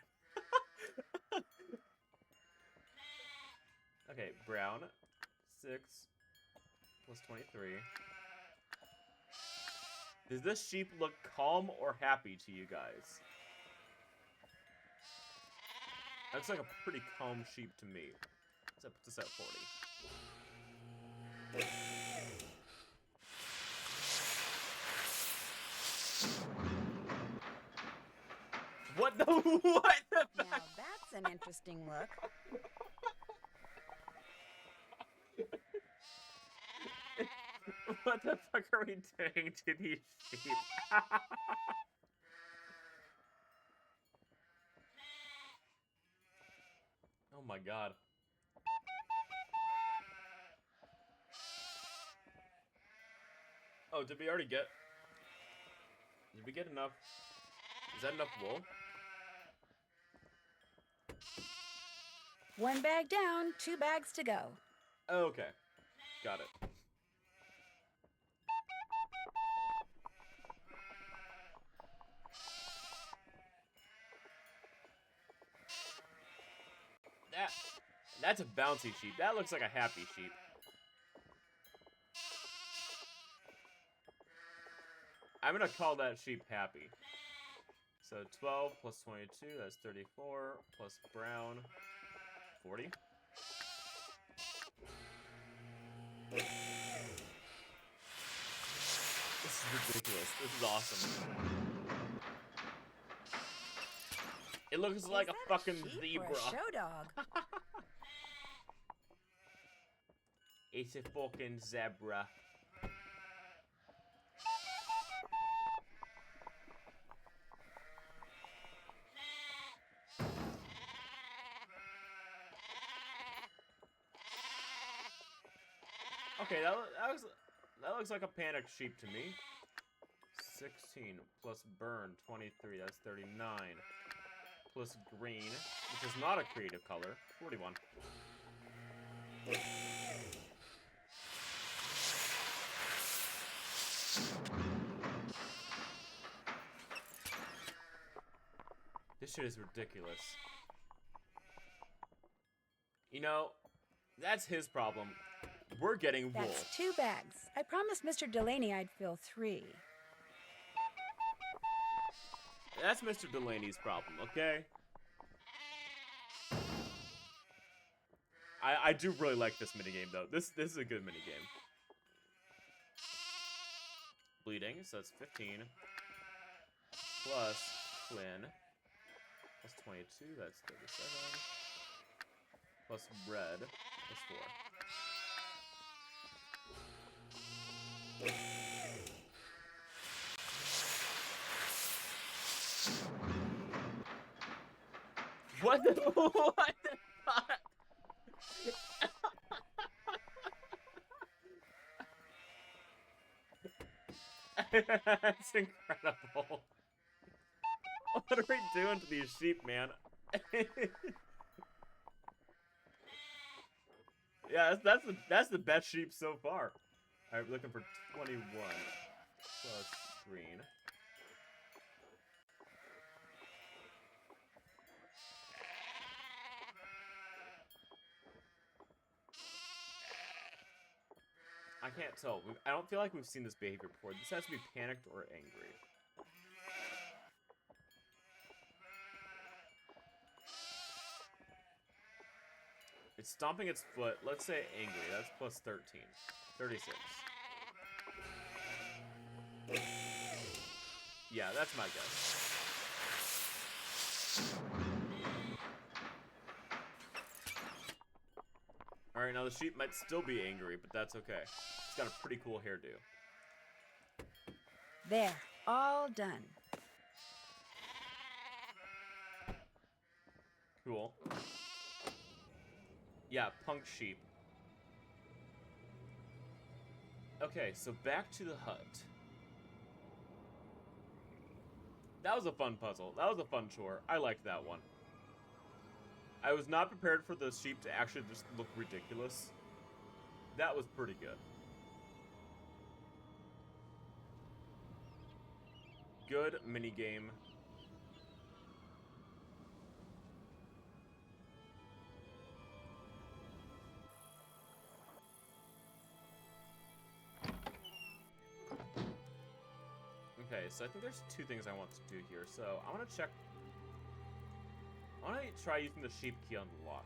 Okay, brown. 6 plus 23. Does this sheep look calm or happy to you guys? Looks like a pretty calm sheep to me. So that puts us at 40. What the what the Now that's an interesting look. What the fuck are we doing to these sheep? Oh my god. Oh, did we already get... Did we get enough... Is that enough wool? One bag down, 2 bags to go. Oh, okay. Got it. That's a bouncy sheep. That looks like a happy sheep. I'm gonna call that sheep happy. So 12 plus 22, that's 34, plus brown, 40. This is ridiculous. This is awesome. It looks like a fucking zebra. Or a show dog? It's a fucking zebra. Okay, that looks like a panicked sheep to me. 16 plus burn, 23, that's 39. Plus green, which is not a creative color, 41. This shit is ridiculous. You know, that's his problem. We're getting wool. That's 2 bags. I promised Mr. Delaney I'd fill 3. That's Mr. Delaney's problem, okay? I do really like this minigame, though. This is a good minigame. Bleeding, so that's 15. Plus Flynn. Plus 22, that's 37. Plus red, plus 4. What the what the fuck? That's incredible. What are we doing to these sheep, man? Yeah, that's the best sheep so far. Alright, we're looking for 21 plus green. I can't tell. I don't feel like we've seen this behavior before. This has to be panicked or angry. It's stomping its foot. Let's say angry. That's plus 13. 36. Yeah, that's my guess. Alright, now the sheep might still be angry, but that's okay. It's got a pretty cool hairdo. There, all done. Cool. Yeah, punk sheep. Okay, so back to the hut. That was a fun puzzle. That was a fun chore. I liked that one. I was not prepared for the sheep to actually just look ridiculous. That was pretty good. good minigame. Okay, so I think there's two things I want to do here. So I want to check. I want to try using the sheep key on the lock.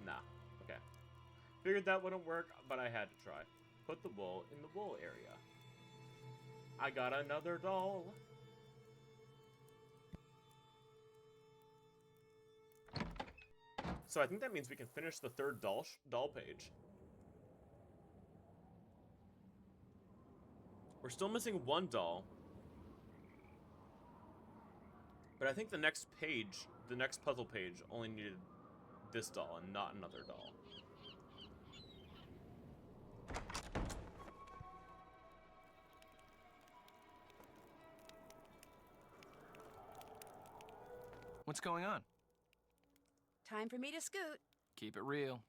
Nah. Okay. Figured that wouldn't work, but I had to try. Put the wool in the wool area. I got another doll. So I think that means we can finish the third doll page. We're still missing one doll. But I think the next page, the next puzzle page, only needed this doll and not another doll. What's going on? Time for me to scoot. Keep it real.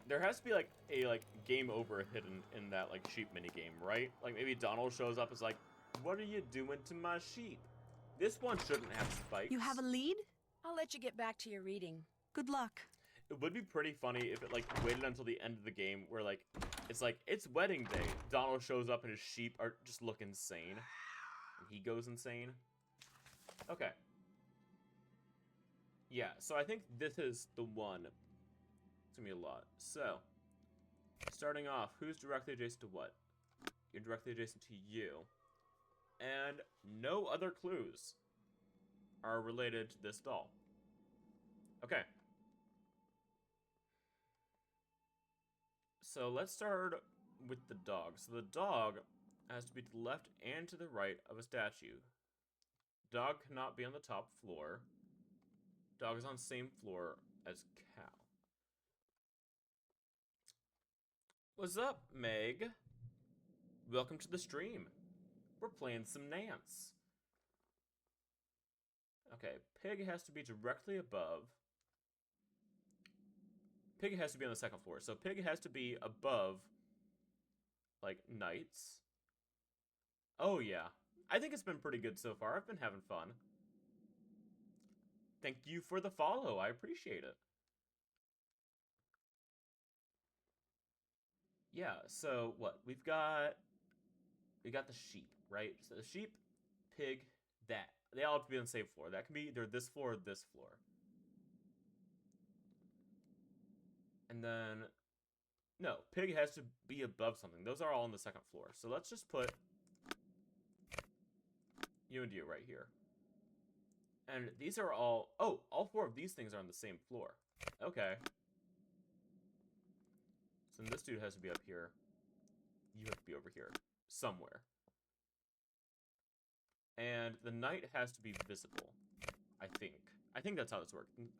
There has to be like a game over hidden in that like sheep mini game, right? Like maybe Donald shows up as like, "What are you doing to my sheep?" This one shouldn't have spikes. You have a lead? I'll let you get back to your reading. Good luck. It would be pretty funny if it like waited until the end of the game where like it's wedding day. Donald shows up and his sheep are just look insane. And he goes insane. Okay. Yeah, so I think this is the one. It's gonna be a lot. So, starting off, who's directly adjacent to what? You're directly adjacent to you. And no other clues are related to this doll. Okay. So let's start with the dog. So the dog has to be to the left and to the right of a statue. Dog cannot be on the top floor. Dog is on the same floor as cow. What's up, Meg? Welcome to the stream. We're playing some Nance. Okay, pig has to be directly above. Pig has to be on the second floor. So pig has to be above, like, knights. Oh, yeah. I think it's been pretty good so far. I've been having fun. Thank you for the follow. I appreciate it. Yeah, so what? We got the sheep, right? So the sheep, pig, that. They all have to be on the same floor. That can be either this floor or this floor. And then, no, pig has to be above something. Those are all on the second floor. So let's just put you and you right here. And these are all, oh, all four of these things are on the same floor. Okay. So then this dude has to be up here. You have to be over here, somewhere. And the knight has to be visible, I think. I think that's how this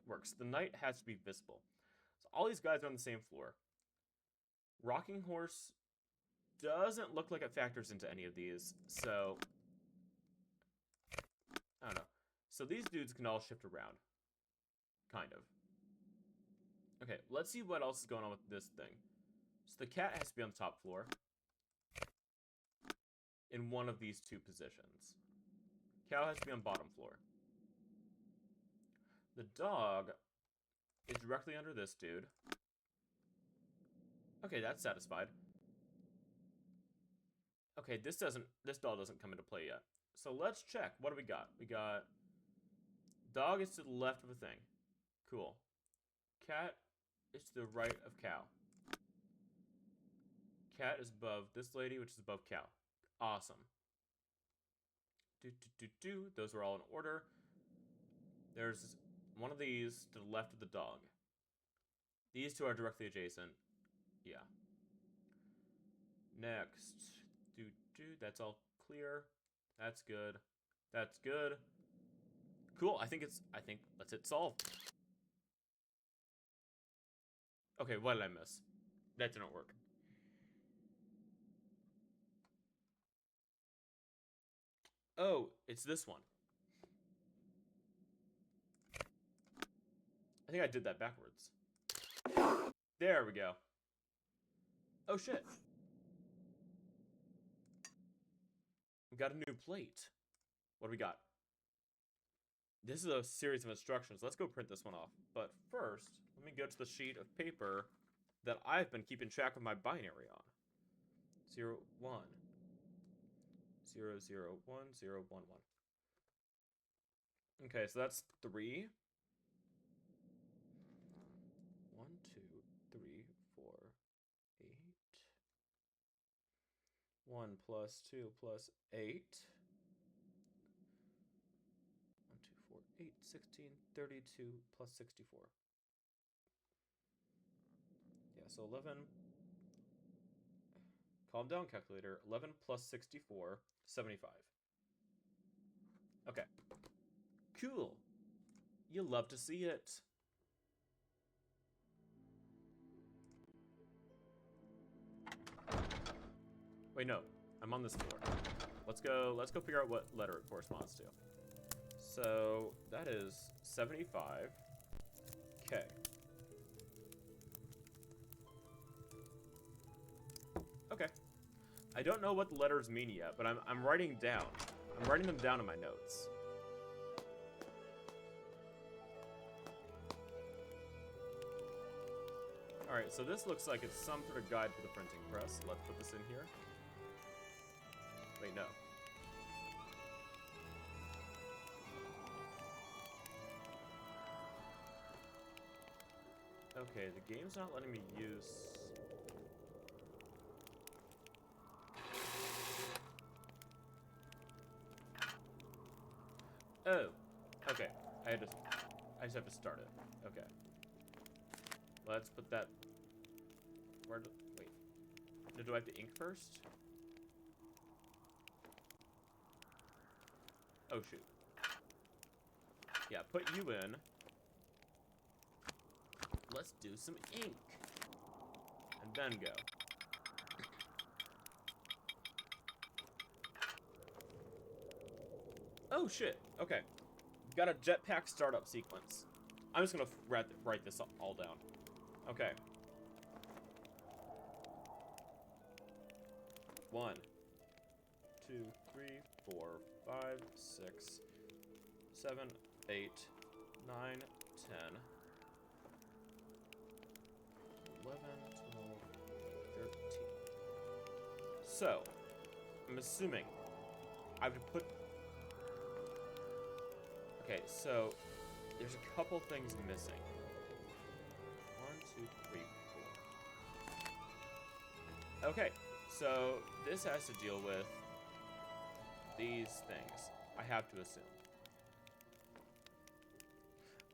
works. The knight has to be visible. So all these guys are on the same floor. Rocking horse doesn't look like it factors into any of these, so I don't know. So these dudes can all shift around. Kind of. Okay, let's see what else is going on with this thing. So the cat has to be on the top floor. In one of these two positions. Cow has to be on bottom floor. The dog is directly under this dude. Okay, that's satisfied. Okay, this doll doesn't come into play yet. So let's check. What do we got? We got dog is to the left of a thing. Cool. Cat is to the right of cow. Cat is above this lady, which is above cow. Awesome. Those are all in order. There's one of these to the left of the dog. These two are directly adjacent. Yeah. Next. That's all clear. That's good. That's good. Cool. I think let's hit solve. Okay, what did I miss? That didn't work. Oh, it's this one. I think I did that backwards. There we go. Oh, shit. We got a new plate. What do we got? This is a series of instructions. Let's go print this one off. But first, let me go to the sheet of paper that I've been keeping track of my binary on. 0, 1. 0, 0, 1, 0, 1, 1. Okay, so that's 3. 1, 2, 3, 4, 8. 1 plus 2 plus 8. 1, 2, 4, 8, 16, 32 plus 64. Yeah, so 11. Calm down, calculator. 11 plus 64, 75. Okay. Cool. You love to see it. Wait, no. I'm on this floor. Let's go figure out what letter it corresponds to. So, that is 75. Okay. Okay. I don't know what the letters mean yet, but I'm writing down. I'm writing them down in my notes. Alright, so this looks like it's some sort of guide for the printing press. Let's put this in here. Wait, no. Okay, the game's not letting me use... Oh, okay. I just have to start it. Okay. Let's put that... Wait. Do I have to ink first? Oh, shoot. Yeah, put you in. Let's do some ink. And then go. Oh, shit. Okay. Got a jetpack startup sequence. I'm just gonna write this all down. Okay. 1, 2, 3, 4, 5, 6, 7, 8, 9, 10, 11, 12, 13. So, I'm assuming I have to put... Okay, so there's a couple things missing. 1, 2, 3, 4. Okay, so this has to deal with these things, I have to assume.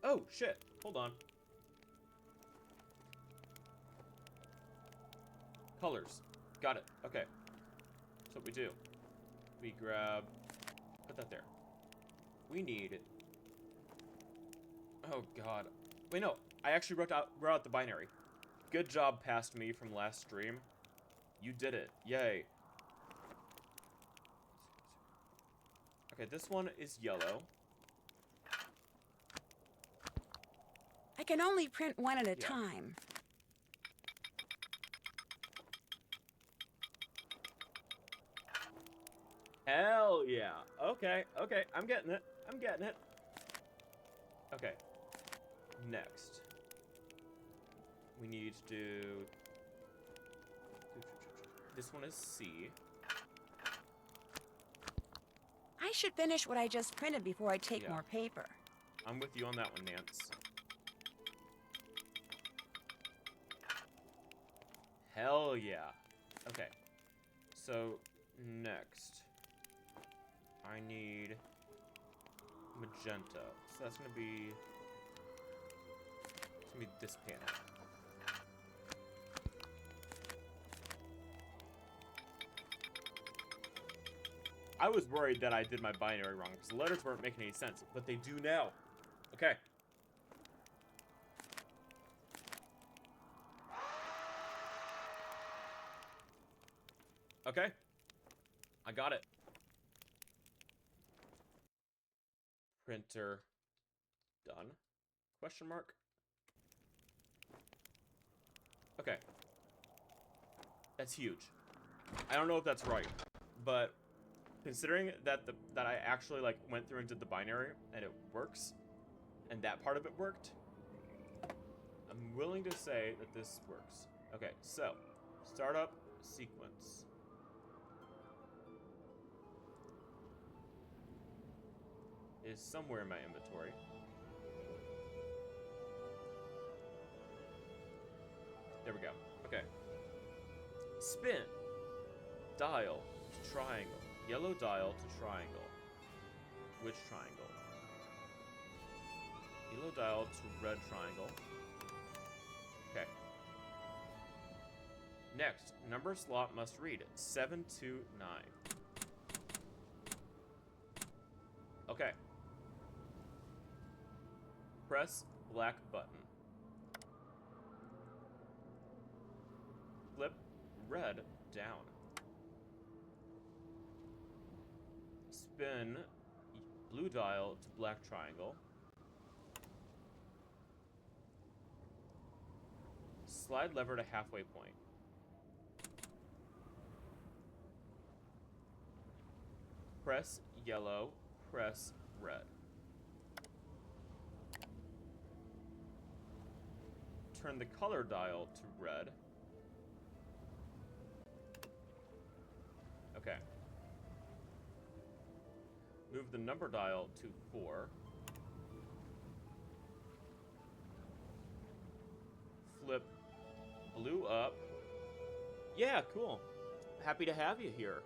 Oh, shit. Hold on. Colors. Got it. Okay. That's what we do. We grab... Put that there. We need... Oh, God. Wait, no. I actually wrote out the binary. Good job, past me from last stream. You did it. Yay. Okay, this one is yellow. I can only print one at a time. Hell yeah. Okay, okay. I'm getting it. I'm getting it. Okay. Next. We need to do... This one is C. I should finish what I just printed before I take more paper. I'm with you on that one, Nance. Hell yeah. Okay. So, next. I need magenta. So that's gonna be... It's gonna be this panel. I was worried that I did my binary wrong, because the letters weren't making any sense, but they do now. Okay. Okay. I got it. Printer done? Question mark? Okay. That's huge. I don't know if that's right, but Considering that that I actually like went through and did the binary and it works, and that part of it worked, I'm willing to say that this works. Okay, so startup sequence. Is somewhere in my inventory. There we go. Okay. Spin. Dial to triangle. Yellow dial to triangle. Which triangle? Yellow dial to red triangle. Okay. Next, number slot must read 729. Okay. Press black button. Flip red down. Spin blue dial to black triangle. Slide lever to halfway point. Press yellow, press red. Turn the color dial to red. Okay. Move the number dial to 4. Flip blue up. Yeah, cool. Happy to have you here.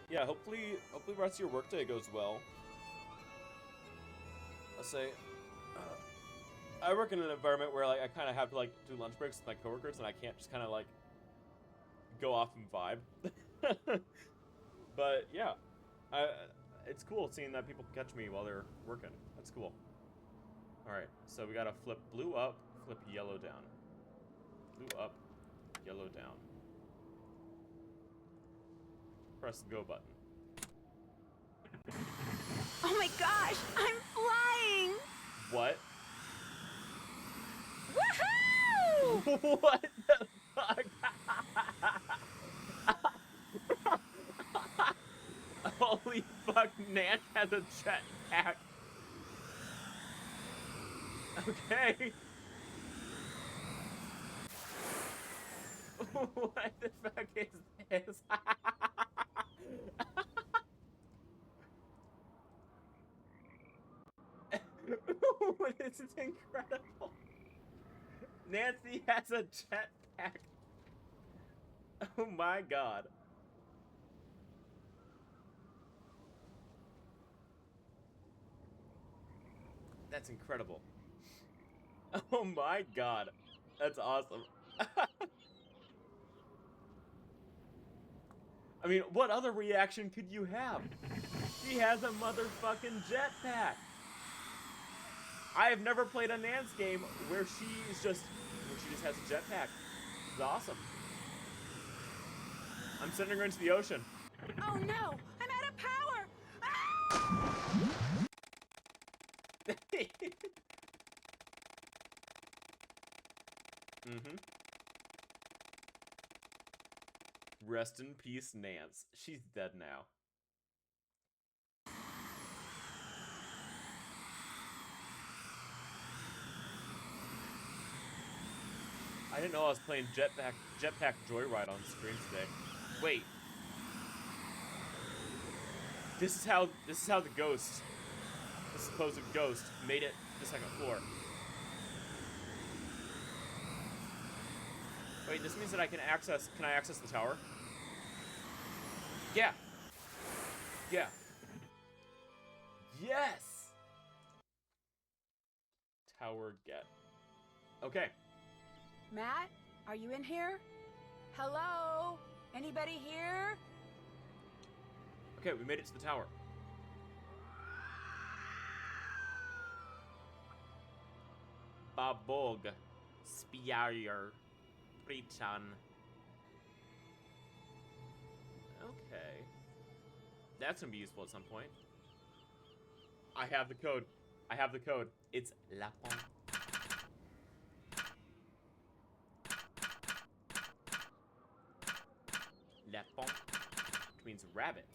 Yeah, hopefully the rest of your workday goes well. I'll say, I work in an environment where like I kind of have to like do lunch breaks with my coworkers, and I can't just kind of like go off and vibe. But yeah, it's cool seeing that people can catch me while they're working. That's cool. All right, so we gotta flip blue up, flip yellow down. Blue up, yellow down. Press the go button. Oh my gosh, I'm flying! What? Woohoo! What the fuck? Holy fuck, Nan has a jetpack. Okay. What the fuck is this? This is incredible. Nancy has a jetpack. Oh my god. That's incredible. Oh my god. That's awesome. I mean, what other reaction could you have? She has a motherfucking jetpack. I have never played a Nance game where she just has a jetpack. It's awesome. I'm sending her into the ocean. Oh no, I'm out of power! Ah! Mm-hmm. Rest in peace, Nance. She's dead now. I didn't know I was playing Jetpack Joyride on stream today. Wait. This is how the ghost, the supposed ghost, made it to the second floor. Wait, this means that I can access the tower? Yeah. Yeah. Yes! Tower get. Okay. Matt, are you in here? Hello? Anybody here? Okay, we made it to the tower. Babog. Spiar. Prichan. Okay. That's gonna be useful at some point. I have the code. It's Lapon. rabbit.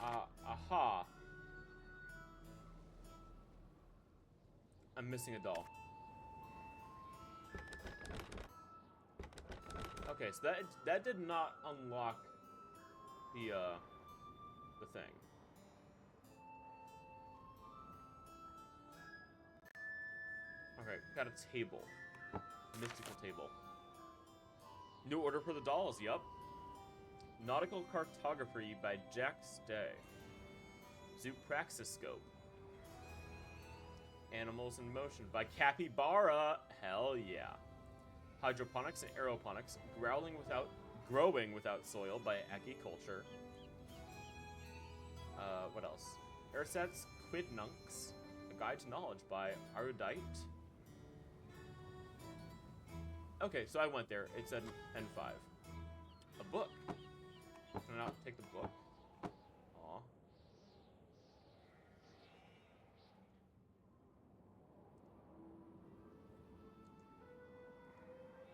Aha. I'm missing a doll. Okay, so that did not unlock the thing. Okay, got a table. Mystical table. New order for the dolls, yup. Nautical Cartography by Jack Stay. Zoopraxiscope. Animals in Motion by Capybara. Hell yeah. Hydroponics and Aeroponics. Growing without Soil by Agiculture. What else? Ersatz Quidnuncs. A Guide to Knowledge by Erudite. Okay, so I went there. It said N5. A book. Can I not take the book? Aw.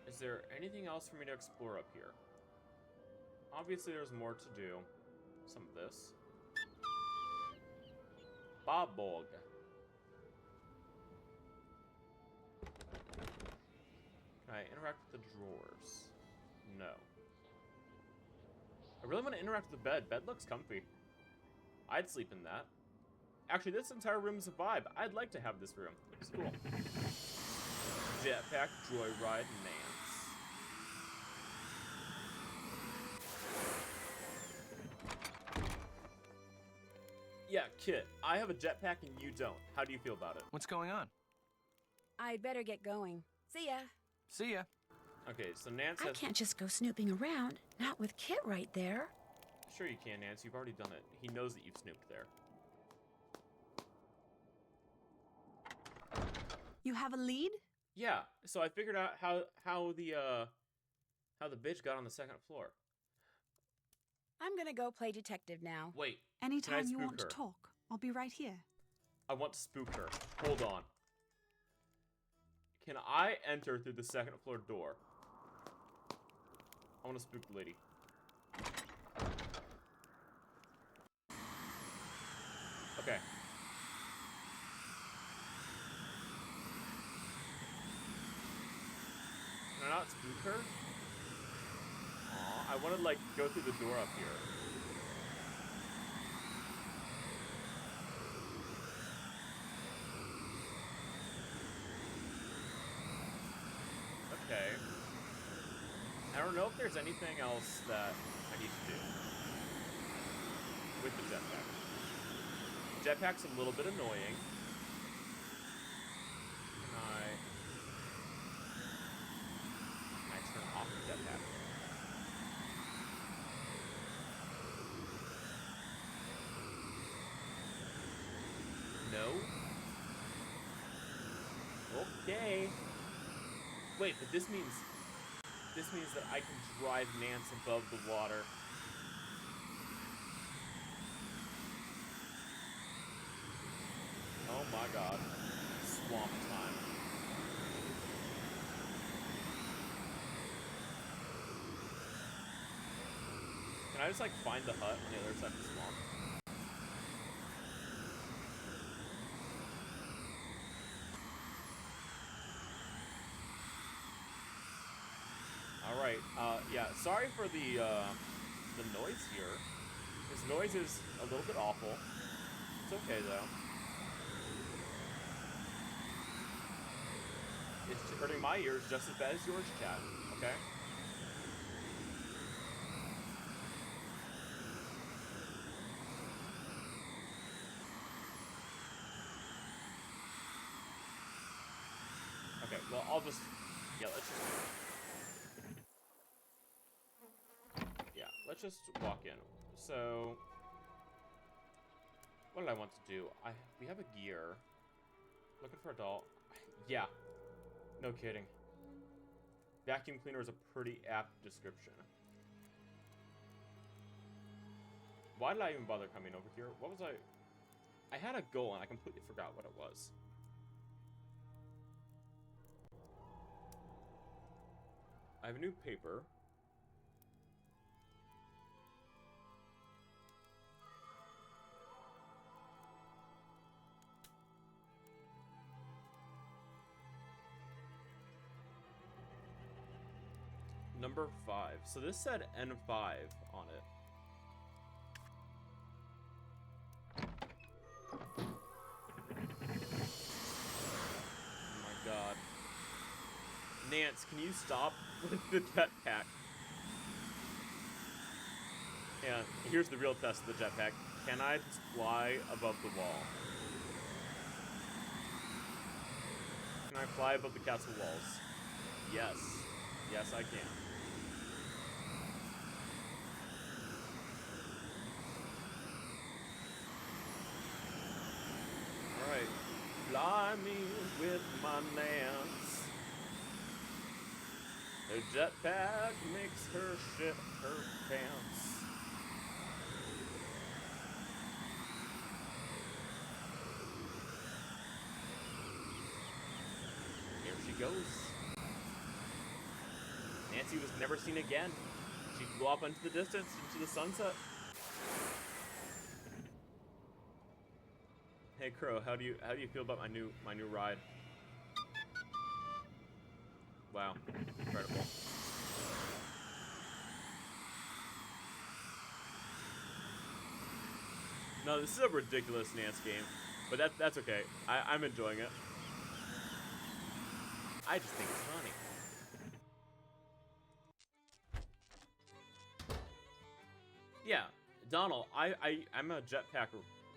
Is there anything else for me to explore up here? Obviously, there's more to do. Some of this. Bobbog. Can I interact with the drawers? No. I really want to interact with the bed. Bed looks comfy. I'd sleep in that. Actually, this entire room is a vibe. I'd like to have this room. Looks cool. Jetpack Joyride Nance. Yeah, Kit, I have a jetpack and you don't. How do you feel about it? What's going on? I'd better get going. See ya. See ya. Okay, so Nance I has... can't just go snooping around, not with Kit right there. Sure you can, Nance. You've already done it. He knows that you've snooped there. You have a lead? Yeah, so I figured out how the bitch got on the second floor. I'm gonna go play detective now. Wait. Anytime you want her? to talk, I'll be right here. I want to spook her. Hold on. Can I enter through the second floor door? I want to spook the lady. Okay. Can I not spook her? Aw, I want to, like, go through the door up here. Okay. I don't know if there's anything else that I need to do with the jetpack. Jetpack's a little bit annoying. Can I turn off the jetpack? No? Okay. Wait, but this means that I can drive Nance above the water. Oh my god. Swamp time. Can I just, like, find the hut on the other side of the swamp? Alright, yeah, sorry for the noise here. This noise is a little bit awful. It's okay, though. It's hurting my ears just as bad as yours, chat, okay? Okay, well, I'll just... Yeah, let's just walk in. So, what did I want to do? We have a gear. Looking for a doll. Yeah. No kidding. Vacuum cleaner is a pretty apt description. Why did I even bother coming over here? What was I had a goal and I completely forgot what it was. I have a new paper. Number 5. So this said N5 on it. Oh my god. Nance, can you stop with the jetpack? And here's the real test of the jetpack. Can I just fly above the wall? Can I fly above the castle walls? Yes. Yes, I can. Alright. Fly me with my Nance. Her jetpack makes her shit her pants. There she goes. Nancy was never seen again. She flew off into the distance, into the sunset. Hey Crow, how do you feel about my new ride? Wow, incredible. No, this is a ridiculous Nance game, but that's okay. I'm enjoying it. I just think it's funny. Yeah, Donald, I'm a jetpack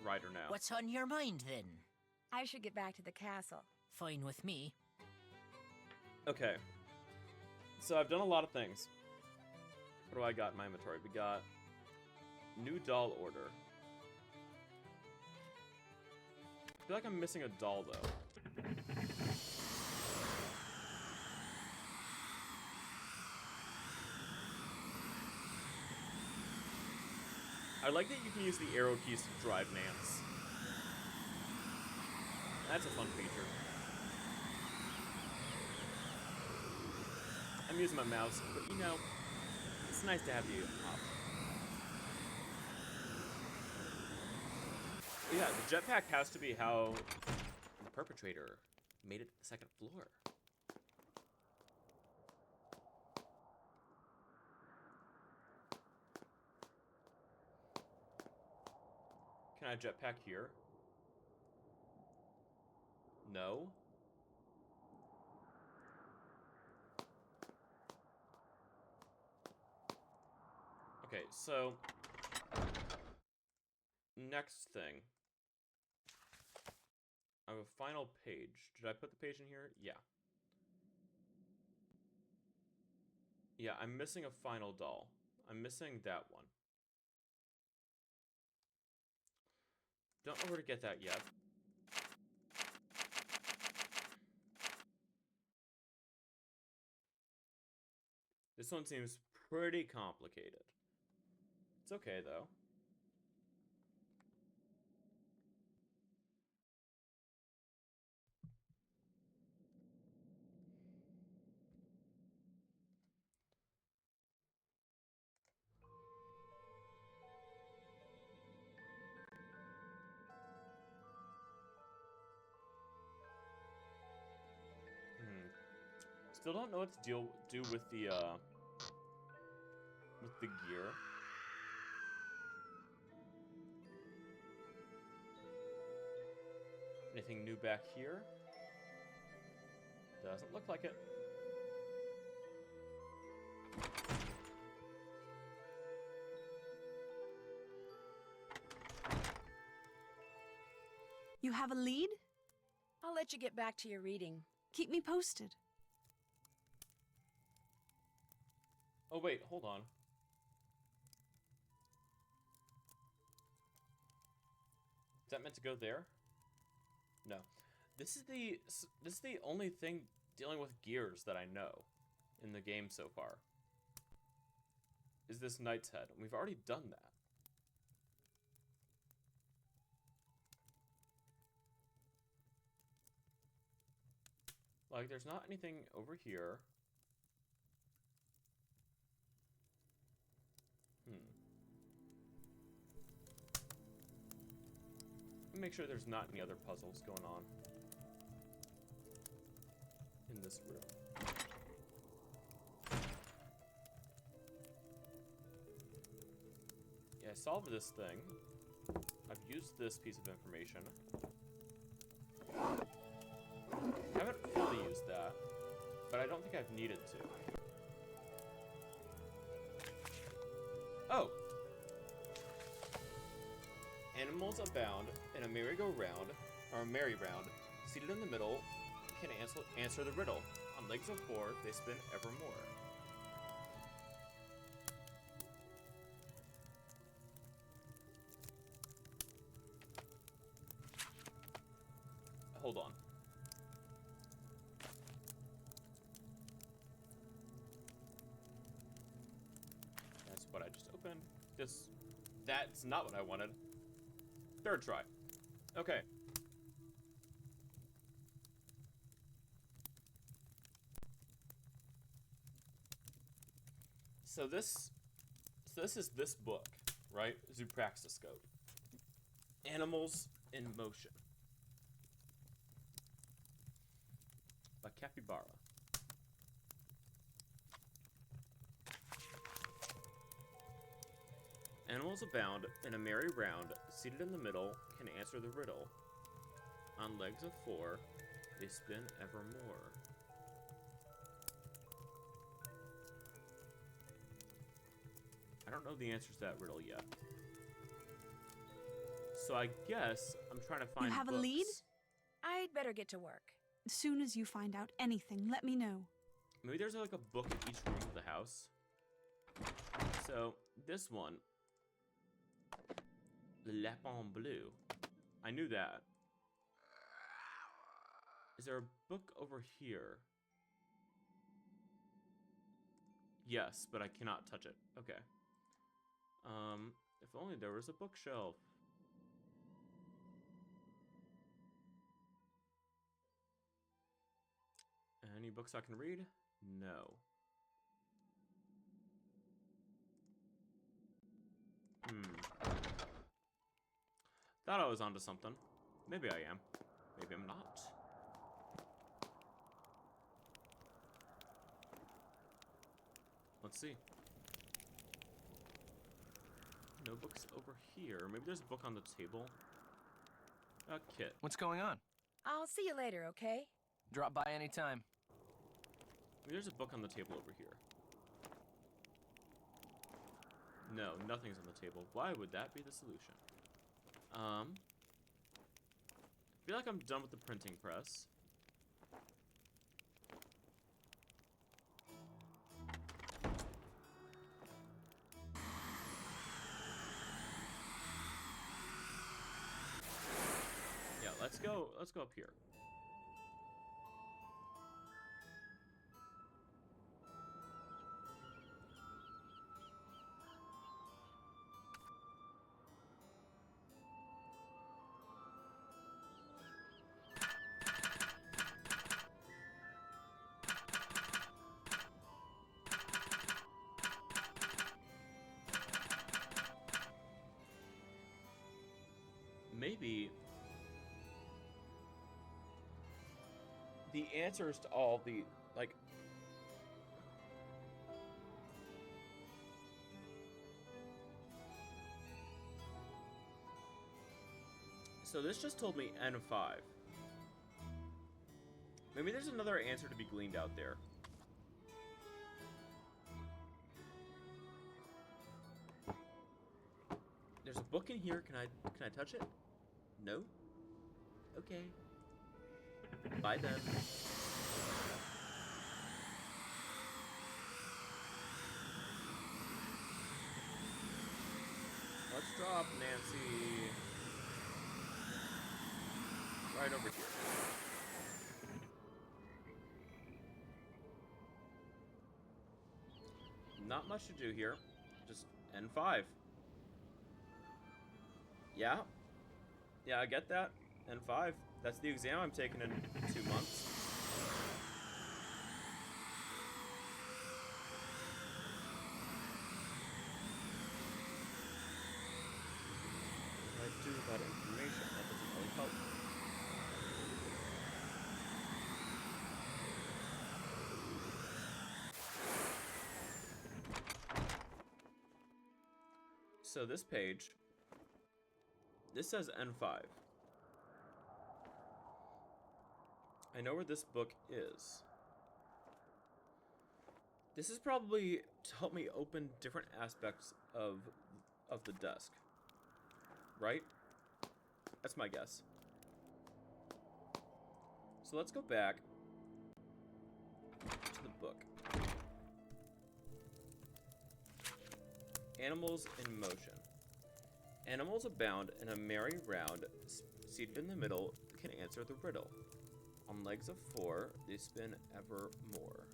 rider now. What's on your mind, then? I should get back to the castle. Fine with me. Okay. So I've done a lot of things. What do I got in my inventory? We got new doll order. I feel like I'm missing a doll, though. I like that you can use the arrow keys to drive Nance. That's a fun feature. I'm using my mouse, but you know, it's nice to have the option. Yeah, the jetpack has to be how the perpetrator made it to the second floor. Can I jetpack here? No. Okay, so next thing. I have a final page. Did I put the page in here? Yeah. Yeah, I'm missing a final doll. I'm missing that one. Don't know where to get that yet. This one seems pretty complicated. It's okay, though. Still don't know what to do with the gear. Anything new back here? Doesn't look like it. You have a lead? I'll let you get back to your reading. Keep me posted. Oh wait, hold on. Is that meant to go there? No. This is the only thing dealing with gears that I know in the game so far. Is this Knight's Head. We've already done that. Like, there's not anything over here. Make sure there's not any other puzzles going on in this room. Yeah, I solved this thing. I've used this piece of information. Haven't fully used that, but I don't think I've needed to. Oh! Animals abound in a merry-go-round, or a merry-round, seated in the middle, can answer the riddle. On legs of four, they spin evermore. Hold on. That's what I just opened. That's not what I wanted. Third try. Okay. So this is this book, right? Zoopraxiscope. Animals in Motion. By Capybara. Animals abound in a merry round, seated in the middle, can answer the riddle. On legs of four, they spin evermore. I don't know the answers to that riddle yet. So I guess I'm trying to find You have books. a lead? I'd better get to work. As soon as you find out anything, let me know. Maybe there's like a book in each room of the house. So, this one. Le Lapin Bleu. I knew that. Is there a book over here? Yes, but I cannot touch it. Okay. If only there was a bookshelf. Any books I can read? No. Thought I was onto something. Maybe I am. Maybe I'm not. Let's see. No books over here. Maybe there's a book on the table. Kit. What's going on? I'll see you later, okay? Drop by anytime. Maybe there's a book on the table over here. No, nothing's on the table. Why would that be the solution? I feel like I'm done with the printing press. Yeah, let's go up here. Maybe the answers to all the, like, so this just told me N5. Maybe there's another answer to be gleaned out there. There's a book in here. Can I touch it? No? Okay. Bye then. Let's drop Nancy right over here. Not much to do here. Just N5. Yeah. Yeah, I get that. N5. That's the exam I'm taking in 2 months. What do I do about information that doesn't help. So this page, this says N5. I know where this book is. This is probably to help me open different aspects of the desk. Right? That's my guess. So let's go back to the book. Animals in motion. Animals abound in a merry round, seated in the middle, can answer the riddle. On legs of four, they spin evermore.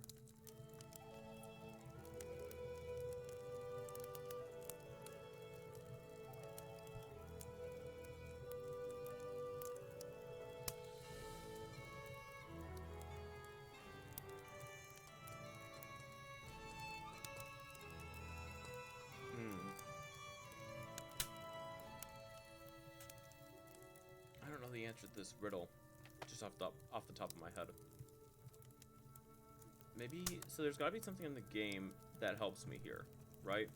I don't know the answer to this riddle, just off the top of my head. Maybe, so there's gotta be something in the game that helps me here, right?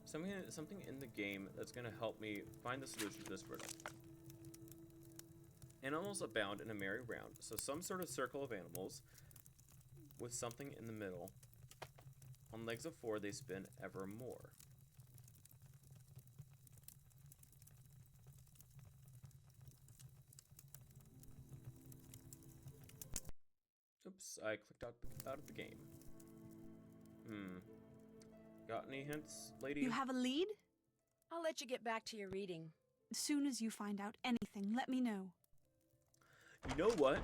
Something in the game that's gonna help me find the solution to this riddle. Animals abound in a merry round, so some sort of circle of animals with something in the middle. On legs of four, they spin evermore. Oops, I clicked out of the game. Got any hints, lady? You have a lead? I'll let you get back to your reading. As soon as you find out anything, let me know. You know what?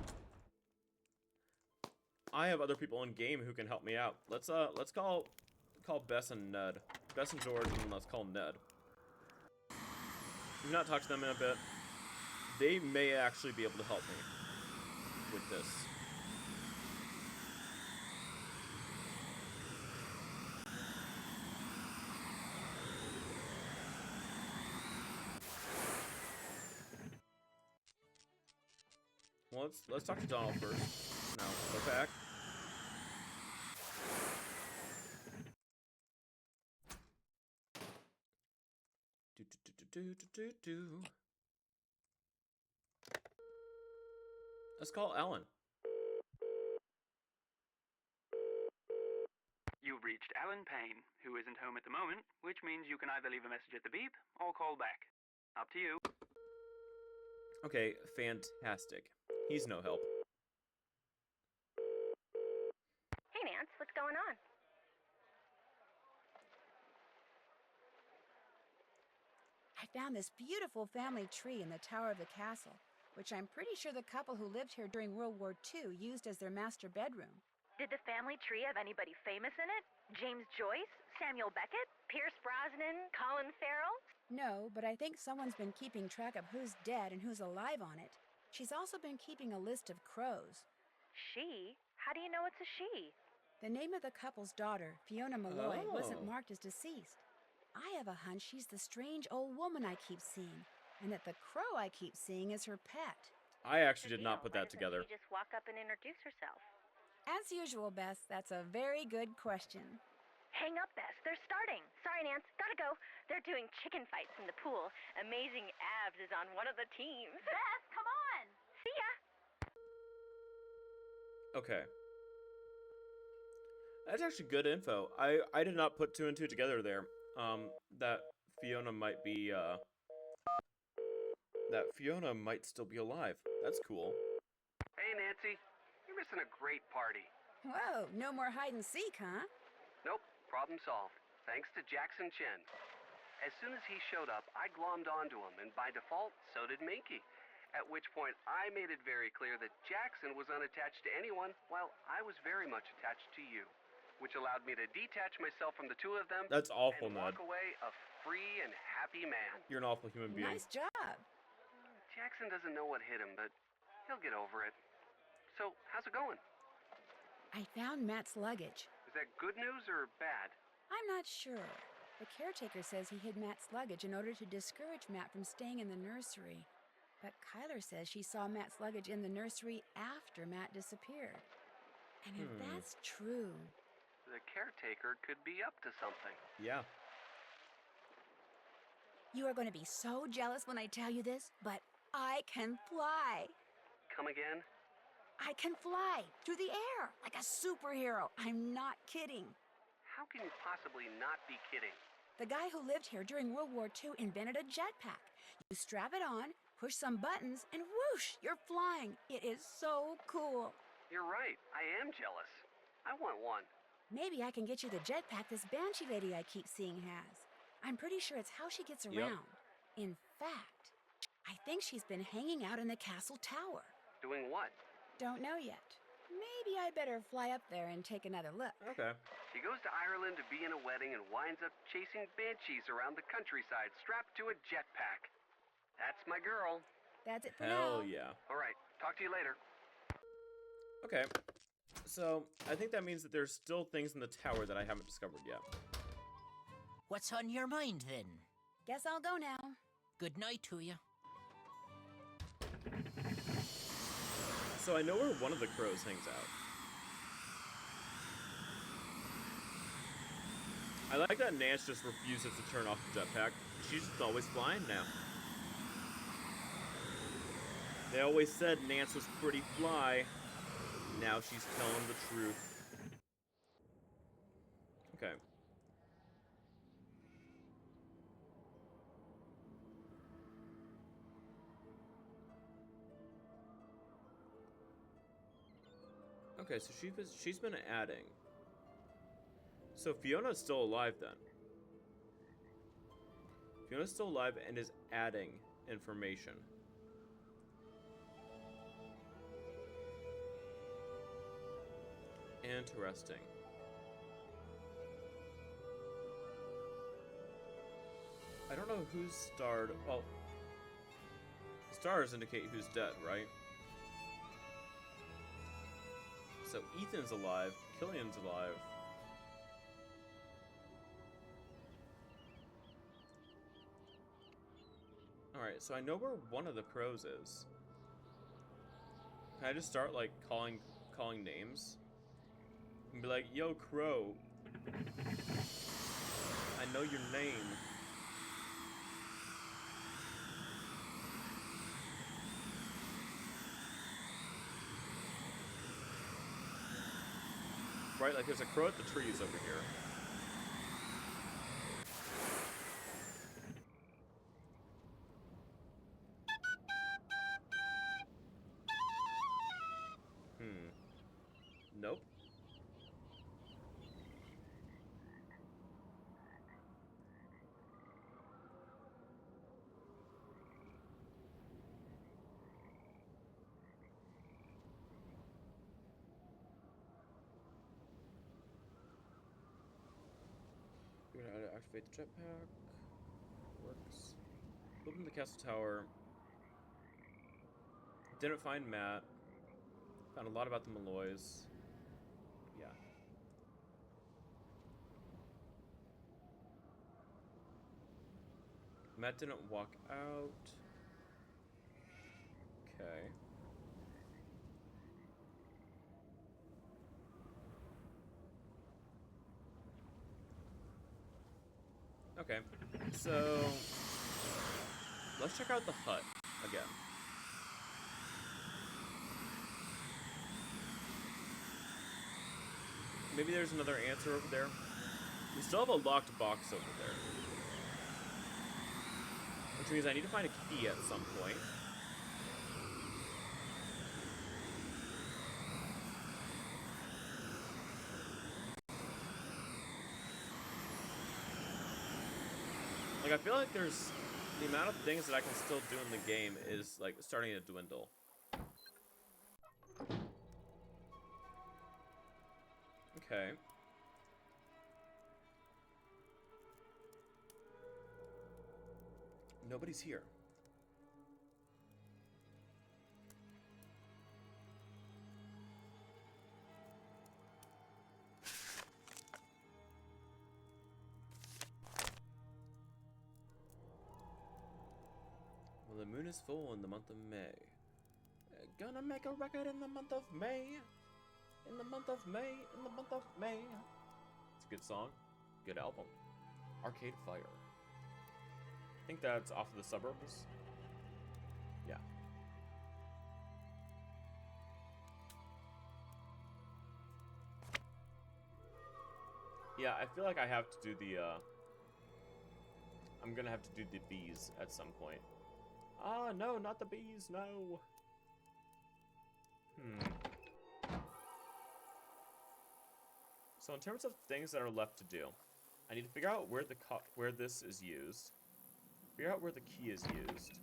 I have other people in game who can help me out. Let's call Bess and Ned. Bess and George, and let's call Ned. We've not talked to them in a bit. They may actually be able to help me with this. Well, let's talk to Donald first. No, go back. Let's call Ellen. You've reached Alan Payne, who isn't home at the moment, which means you can either leave a message at the beep or call back. Up to you. Okay, fantastic. He's no help. Hey, Nance, what's going on? I found this beautiful family tree in the tower of the castle, which I'm pretty sure the couple who lived here during World War II used as their master bedroom. Did the family tree have anybody famous in it? James Joyce? Samuel Beckett? Pierce Brosnan? Colin Farrell? No, but I think someone's been keeping track of who's dead and who's alive on it. She's also been keeping a list of crows. She? How do you know it's a she? The name of the couple's daughter, Fiona Malloy, wasn't Oh. marked as deceased. I have a hunch she's the strange old woman I keep seeing, and that the crow I keep seeing is her pet. I actually did Deal. not put Why that doesn't together. she just walk up and introduce herself? As usual, Bess, that's a very good question. Hang up, Bess. They're starting. Sorry, Nance. Gotta go. They're doing chicken fights in the pool. Amazing Abs is on one of the teams. Bess, come on! See ya! Okay. That's actually good info. I did not put two and two together there. That Fiona might be, that Fiona might still be alive. That's cool. Hey, Nancy. You're missing a great party. Whoa, no more hide and seek, huh? Nope, problem solved. Thanks to Jackson Chen. As soon as he showed up, I glommed onto him, and by default, so did Minky. At which point, I made it very clear that Jackson was unattached to anyone, while I was very much attached to you. Which allowed me to detach myself from the two of them That's awful, and Ned. walk away a free and happy man. You're an awful human being. Nice job. Jackson doesn't know what hit him, but he'll get over it. So, how's it going? I found Matt's luggage. Is that good news or bad? I'm not sure. The caretaker says he hid Matt's luggage in order to discourage Matt from staying in the nursery. But Kyler says she saw Matt's luggage in the nursery after Matt disappeared. And if that's true... The caretaker could be up to something. Yeah. You are going to be so jealous when I tell you this, but I can fly. Come again? I can fly through the air like a superhero. I'm not kidding. How can you possibly not be kidding? The guy who lived here during World War II invented a jetpack. You strap it on, push some buttons, and whoosh, you're flying. It is so cool. You're right. I am jealous. I want one. Maybe I can get you the jetpack this Banshee lady I keep seeing has. I'm pretty sure it's how she gets around. In fact, I think she's been hanging out in the castle tower. Doing what? Don't know yet. Maybe I better fly up there and take another look. Okay. She goes to Ireland to be in a wedding and winds up chasing banshees around the countryside strapped to a jetpack. That's my girl. That's it for now. Hell yeah. All right. Talk to you later. Okay. So, I think that means that there's still things in the tower that I haven't discovered yet. What's on your mind, then? Guess I'll go now. Good night to you. So I know where one of the crows hangs out. I like that Nance just refuses to turn off the jetpack. She's just always flying now. They always said Nance was pretty fly. Now she's telling the truth. Okay. Okay, so she's been adding. So Fiona's still alive then. Fiona's still alive and is adding information. Interesting. I don't know who's starred. Well, stars indicate who's dead, right? So Ethan's alive, Killian's alive. Alright, so I know where one of the crows is. Can I just start like calling names? And be like, yo crow. I know your name. Right, like there's a crow at the trees over here. Nope. We're gonna activate the jetpack. Works. Open the castle tower. Didn't find Matt. Found a lot about the Malloys. Yeah. Matt didn't walk out. Okay. Okay, so let's check out the hut again. Maybe there's another answer over there. We still have a locked box over there. Which means I need to find a key at some point. Like, I feel like there's... the amount of things that I can still do in the game is, like, starting to dwindle. Okay. Nobody's here. The moon is full in the month of May. Gonna make a record in the month of May. In the month of May. In the month of May. It's a good song. Good album. Arcade Fire. I think that's off of the suburbs. Yeah. Yeah, I feel like I have to do the, I'm gonna have to do the bees at some point. Ah, no, not the bees, no. So in terms of things that are left to do, I need to figure out where where this is used. Figure out where the key is used.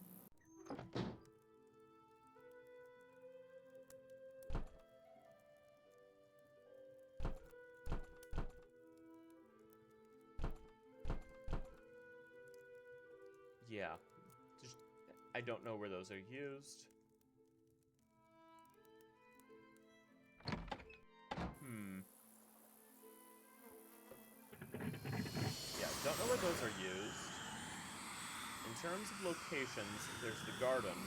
Yeah. Just, I don't know where those are used. Yeah, don't know where those are used. In terms of locations, there's the garden.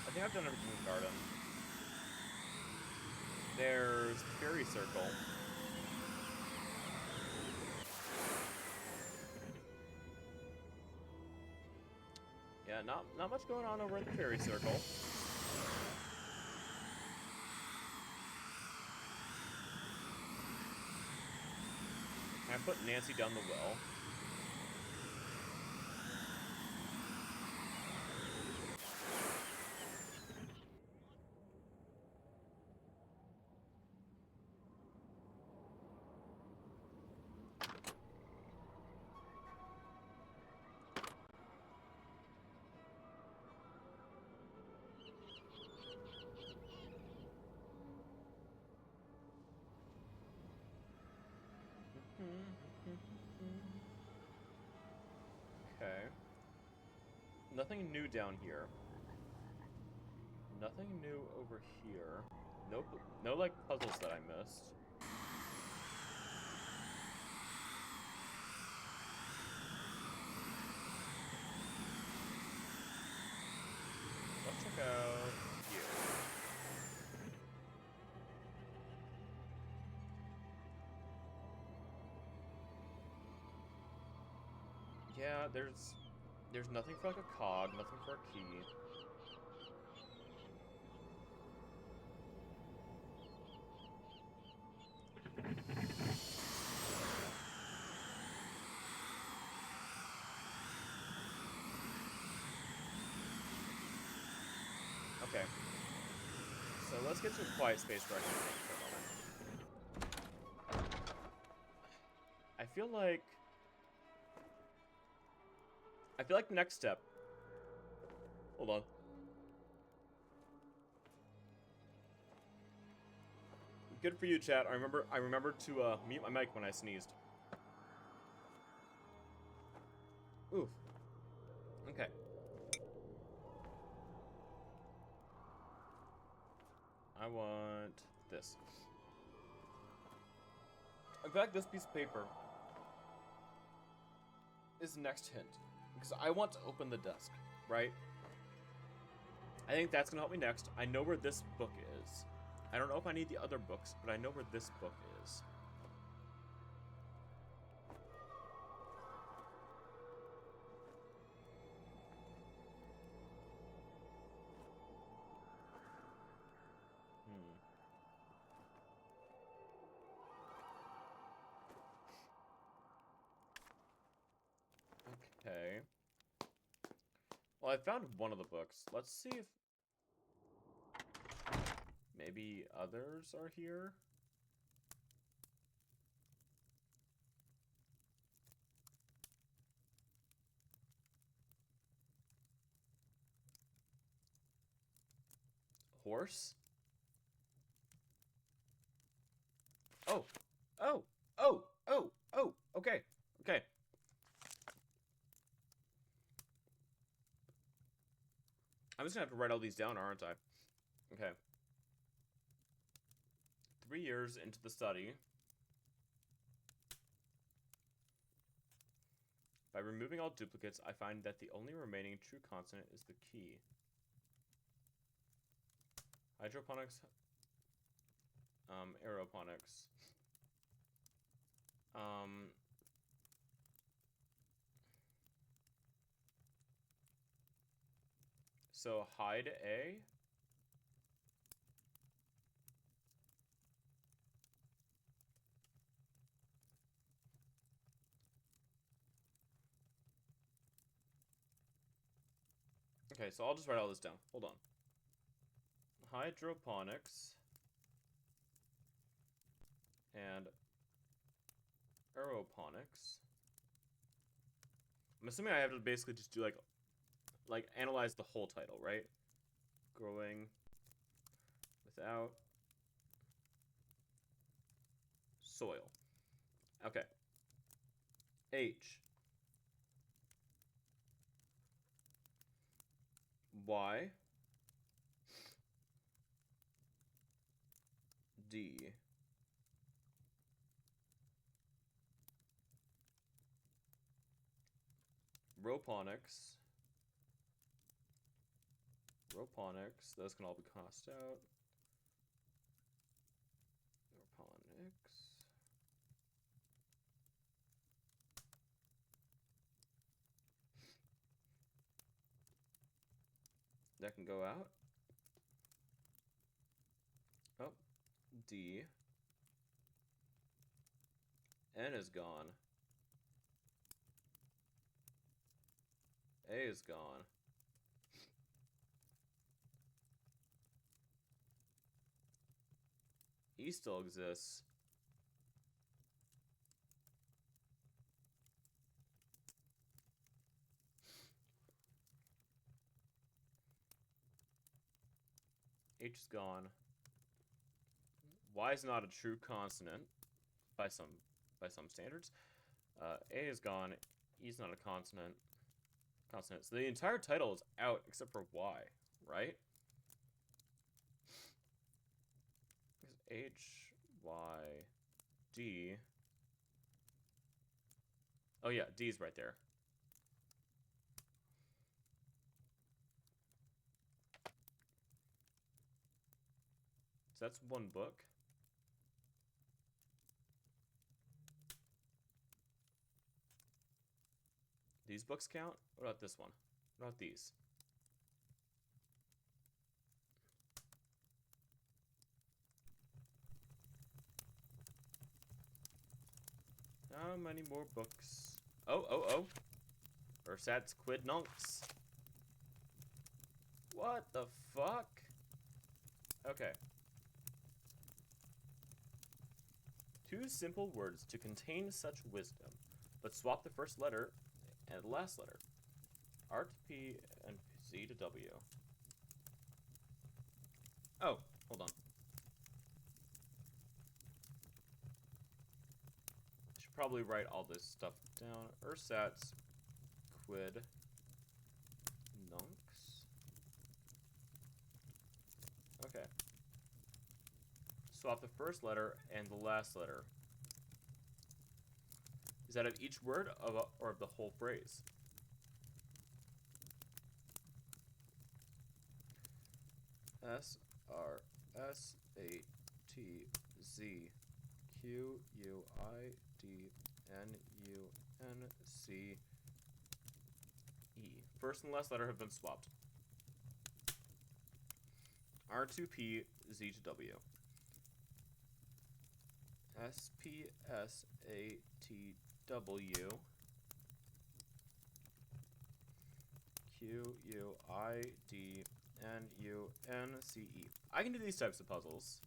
I think I've done everything in the garden. There's the fairy circle. Yeah, not much going on over at the fairy circle. Can I put Nancy down the well? Okay. Nothing new down here. Nothing new over here. Nope. No, like, puzzles that I missed. Let's check out here. Yeah, there's nothing for like a cog, nothing for a key. Okay. So let's get to a quiet space where I can think for a moment. I feel like the next step. Hold on. Good for you, chat. I remembered to mute my mic when I sneezed. Oof. Okay. I want this. In fact, this piece of paper is the next hint. Because I want to open the desk, right? I think that's gonna help me next. I know where this book is. I don't know if I need the other books, but I know where this book is. Okay. Well, I found one of the books. Let's see if maybe others are here. Horse? Oh. Oh. Oh. Oh. Oh. Okay. Okay. I'm just gonna have to write all these down, aren't I? Okay. 3 years into the study. By removing all duplicates, I find that the only remaining true consonant is the key. Hydroponics, aeroponics. So hide A. Okay, so I'll just write all this down. Hold on. Hydroponics and aeroponics. I'm assuming I have to basically just do like analyze the whole title, right? Growing without soil. Okay. H. Y. D. Roponics. Those can all be crossed out. Roponics. That can go out. Oh, D. N is gone. A is gone. E still exists. H is gone. Y is not a true consonant by some standards. A is gone. E is not a consonant. So the entire title is out except for Y, right? H, Y, D. Oh yeah, D is right there. So that's one book. These books count? What about this one? What about these? How many more books? Oh. Ursat's quid nuncs. What the fuck? Okay. Two simple words to contain such wisdom, but swap the first letter and the last letter. R to P and Z to W. Oh, hold on. I should probably write all this stuff down. Ursat's quid nuncs. Okay. Swap the first letter and the last letter. Is that of each word or of the whole phrase? S R S A T Z Q U I D N U N C E. First and last letter have been swapped. R to P, Z to W. S P S A T W Q U I D N U N C E. I can do these types of puzzles.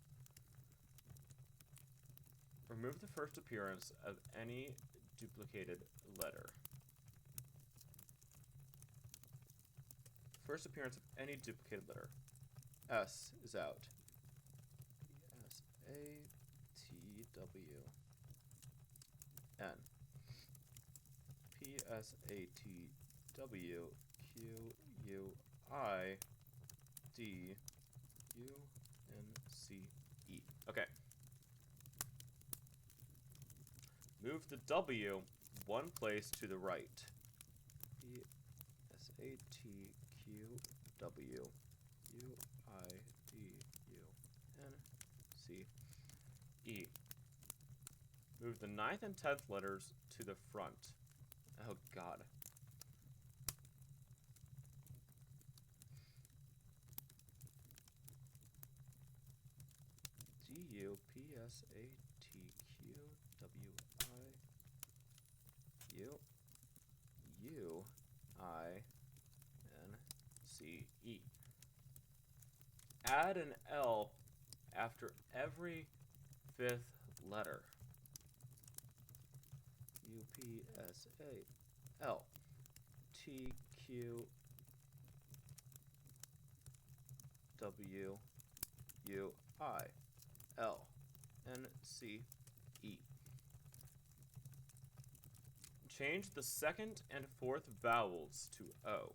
Remove the first appearance of any duplicated letter. First appearance of any duplicated letter. S is out. S A T W N. P S A T W Q U I D U N C E. Okay. Move the W one place to the right. E. Move the 9th and 10th letters to the front. Oh god. D-U-P-S-A-T-Q-W-I-U-I-N-C-E. Add an L after every 5th letter. U-P-S-A-L T-Q-W-U-I-L-N-C-E. Change the 2nd and 4th vowels to O.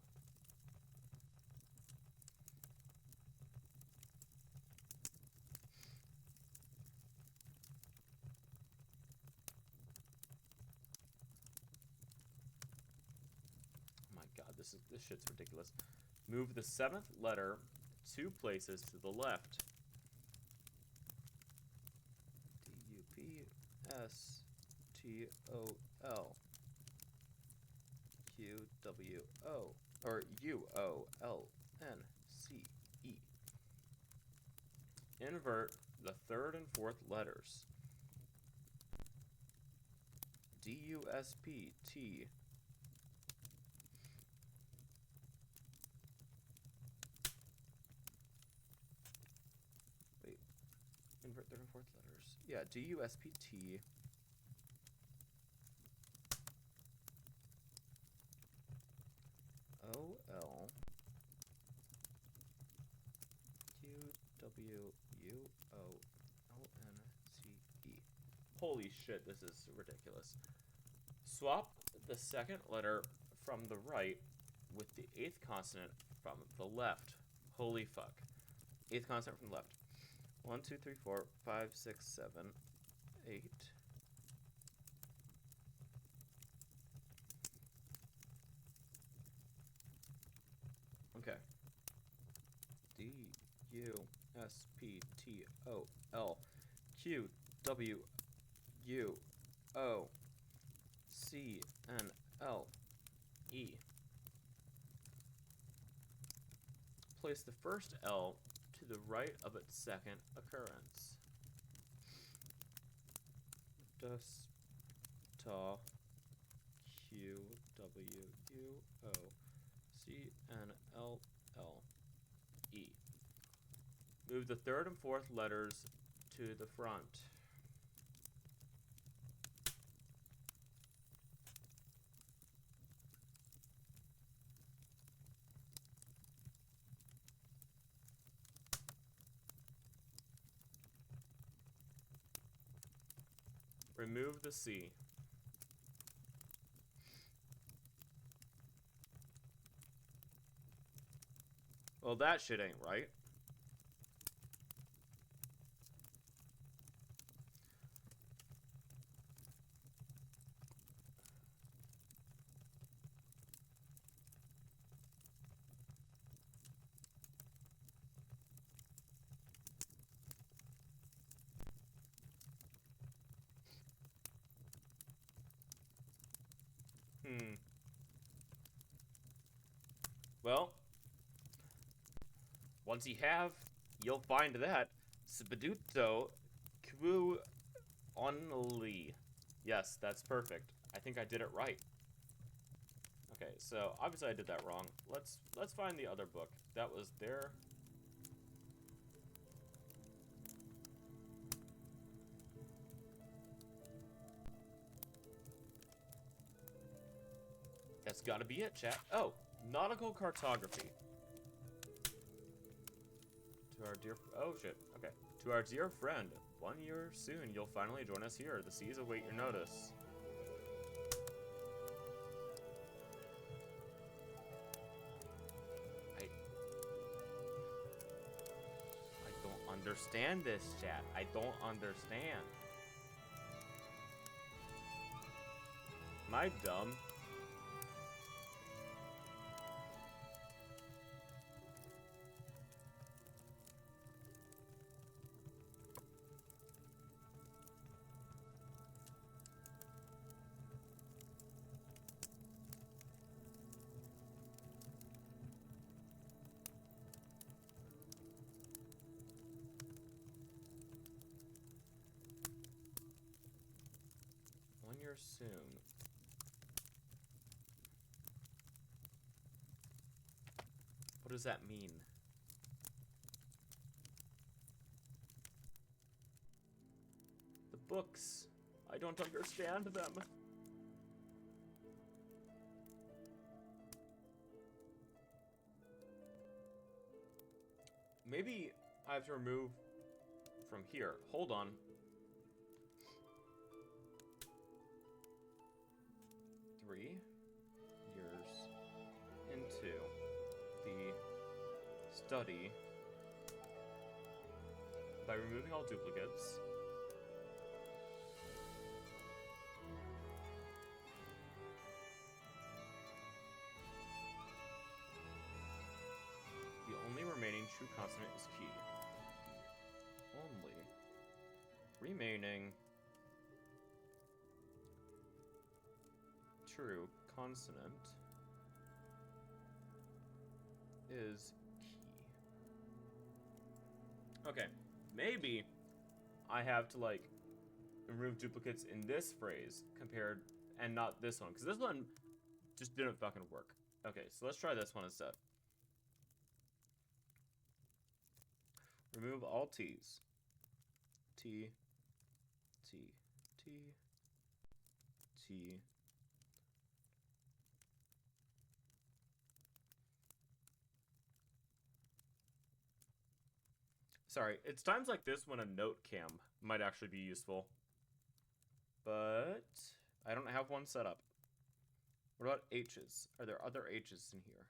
Oh my god, this shit's ridiculous. Move the 7th letter 2 places to the left. D-U-P-S-T-O-L Q-W-O or U-O-L-N-C-E. Invert the 3rd and 4th letters. D-U-S-P-T Wait. Invert 3rd and 4th letters. Yeah, D-U-S-P-T O-L-Q-W-U-O-L-N-C-E. Holy shit, this is ridiculous. Swap the 2nd letter from the right with the 8th consonant from the left. Holy fuck. 8th consonant from the left. 1, 2, 3, 4, 5, 6, 7, 8. Okay. D-U-S-P-T-O-L Q-W-O-C-N-L-E. Place the first L to the right of its 2nd occurrence. Q-W-U-O-C-N-L-L-E. Move the 3rd and 4th letters to the front. Remove the C. Well, that shit ain't right. Well, once you have, you'll find that Spaduto Kwu Only. Yes, that's perfect. I think I did it right. Okay, so obviously I did that wrong. Let's find the other book. That was there. That's gotta be it, chat. Oh, nautical cartography. To our dear... Oh, shit. Okay. To our dear friend, 1 year soon, you'll finally join us here. The seas await your notice. I don't understand this, chat. I don't understand. Am I dumb? soon. What does that mean? The books. I don't understand them. Maybe I have to remove from here. Hold on. Three years into the study by removing all duplicates. The only remaining true consonant is key. Only remaining true consonant is key. Okay, maybe I have to like remove duplicates in this phrase compared and not this one, because this one just didn't fucking work. Okay, so let's try this one instead. Remove all T's. T, T, T, T. Sorry, it's times like this when a note cam might actually be useful. But I don't have one set up. What about H's? Are there other H's in here?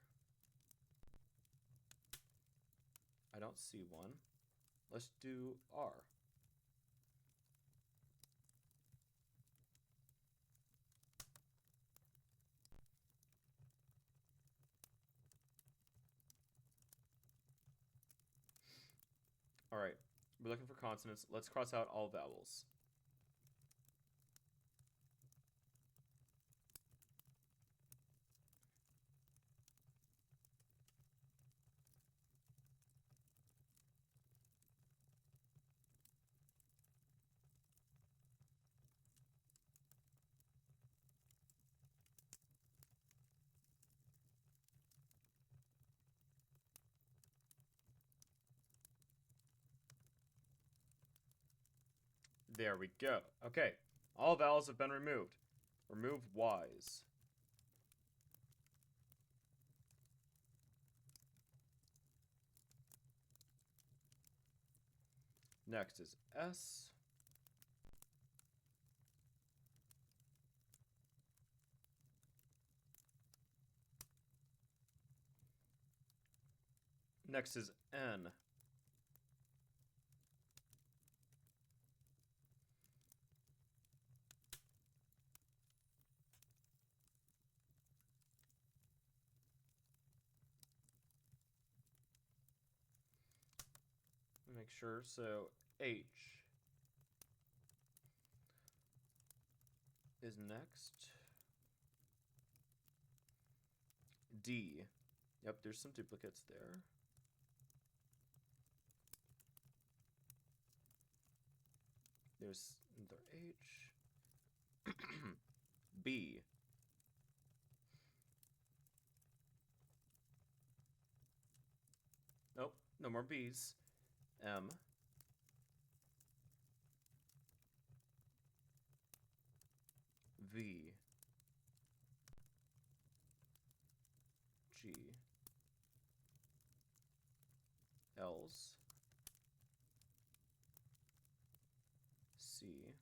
I don't see one. Let's do R. All right, we're looking for consonants. Let's cross out all vowels. There we go. Okay, all vowels have been removed. Remove Y's. Next is S. Next is N. Make sure, so H is next. D. Yep, there's some duplicates there. There's another H. B. Nope, no more B's. M. V. G. L's. C.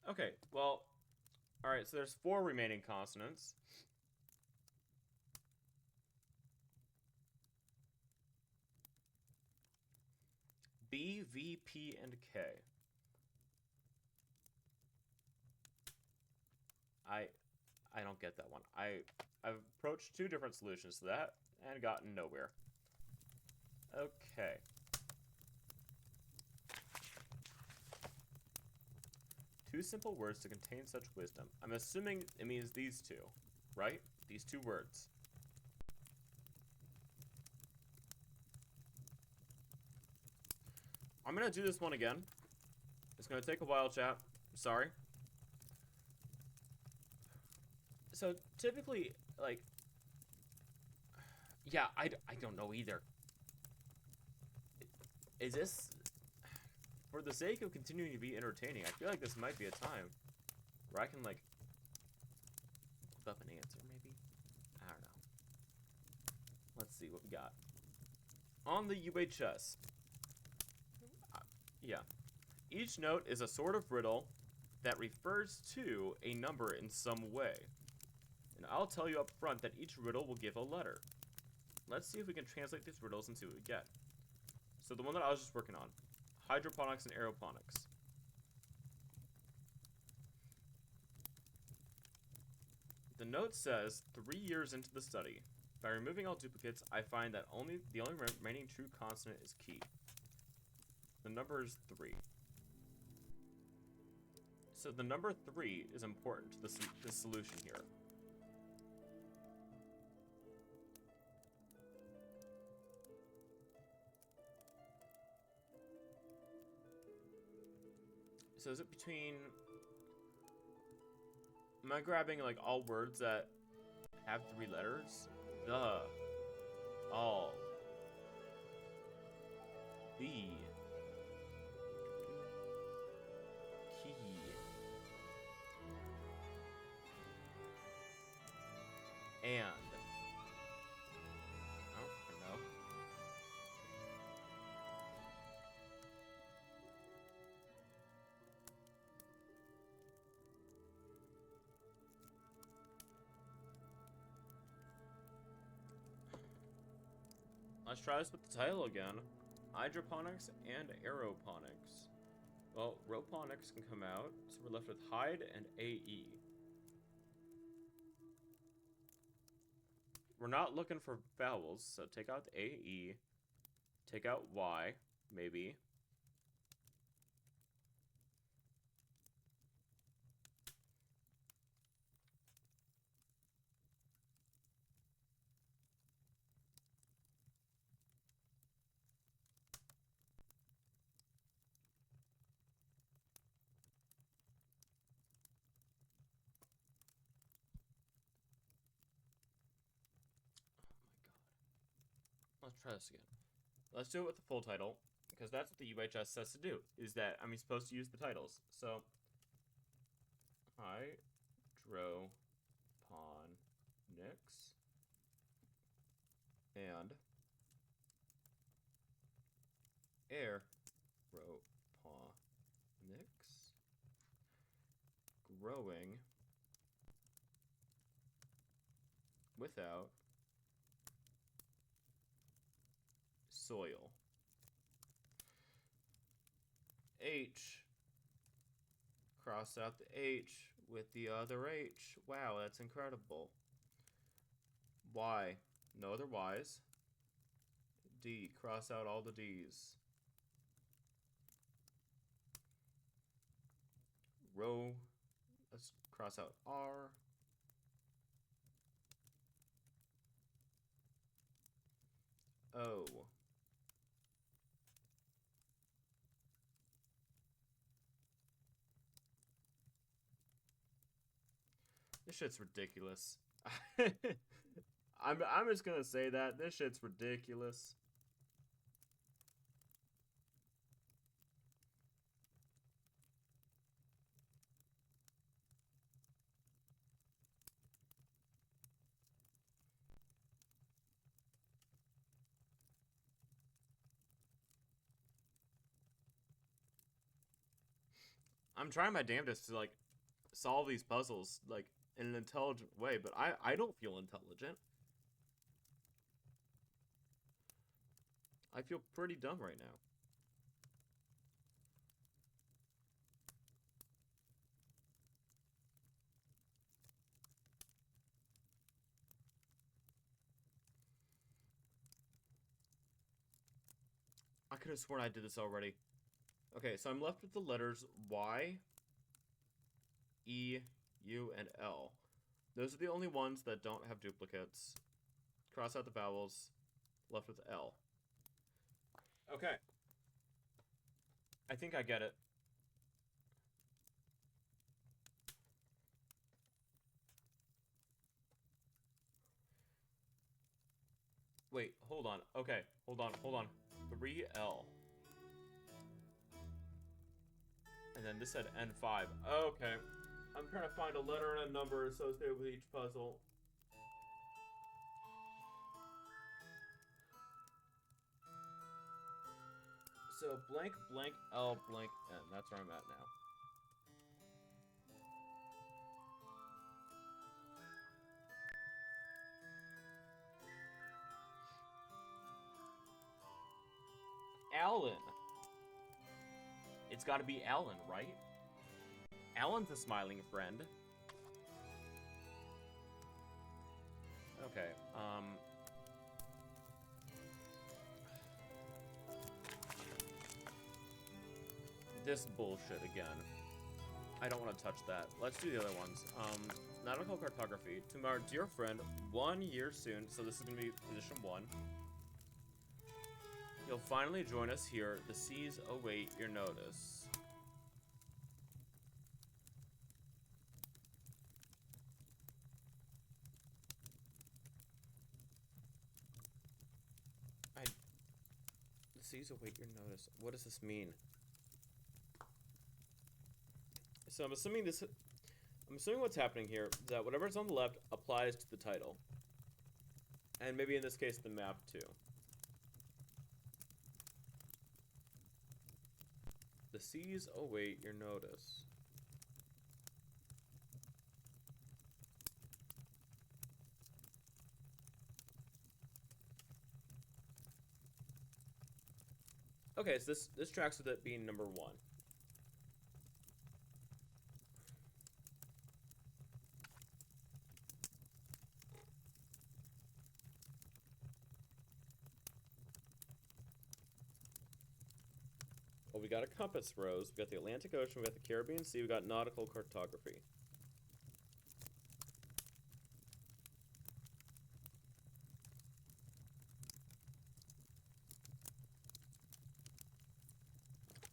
Okay, well, all right, so there's 4 remaining consonants. B, V, P, and K. I don't get that one. I've approached 2 different solutions to that and gotten nowhere. Okay. Two simple words to contain such wisdom. I'm assuming it means these 2, right? These 2 words. I'm gonna do this one again. It's gonna take a while, chat. Sorry. So, typically, like... Yeah, I don't know either. Is this... For the sake of continuing to be entertaining, I feel like this might be a time where I can, like... whip up an answer, maybe? I don't know. Let's see what we got. On the UHS. Yeah. Each note is a sort of riddle that refers to a number in some way. And I'll tell you up front that each riddle will give a letter. Let's see if we can translate these riddles and see what we get. So the one that I was just working on. Hydroponics and aeroponics. The note says, 3 years into the study, by removing all duplicates, I find that the only remaining true constant is key. The number is 3. So the number 3 is important to the solution here. So is it between... Am I grabbing, like, all words that have 3 letters? The. All. The. Key. And. I don't fucking know. Let's try this with the title again. Hydroponics and aeroponics. Well, roponics can come out, so we're left with hide and AE. We're not looking for vowels, so take out the AE. Take out Y, maybe. Let's try this again. Let's do it with the full title, because that's what the UHS says to do, is that I'm supposed to use the titles. So, hydroponics and aeroponics growing without soil. H. Cross out the H with the other H. Wow, that's incredible. Y. No other Y's. D. Cross out all the D's. Row. Let's cross out R. O. This shit's ridiculous. I'm just gonna say that. This shit's ridiculous. I'm trying my damnedest to, like, solve these puzzles, like, in an intelligent way, but I don't feel intelligent. I feel pretty dumb right now. I could have sworn I did this already. Okay, so I'm left with the letters Y, E, U, and L. Those are the only ones that don't have duplicates. Cross out the vowels. Left with L. Okay. I think I get it. Wait, hold on. Okay, hold on. 3L. And then this said N5. Okay. I'm trying to find a letter and a number associated with each puzzle. So blank, blank, L, blank, N. That's where I'm at now. Alan. It's gotta be Alan, right? Alan's a smiling friend. Okay, this bullshit again. I don't want to touch that. Let's do the other ones. Nautical cartography. To my dear friend, 1 year soon, so this is gonna be position 1. You'll finally join us here. The seas await your notice. The seas await your notice. What does this mean? So I'm assuming what's happening here is that whatever's on the left applies to the title. And maybe in this case the map too. The seas await your notice. Okay, so this tracks with it being number 1. Well, we got a compass rose, we got the Atlantic Ocean, we got the Caribbean Sea, we got nautical cartography.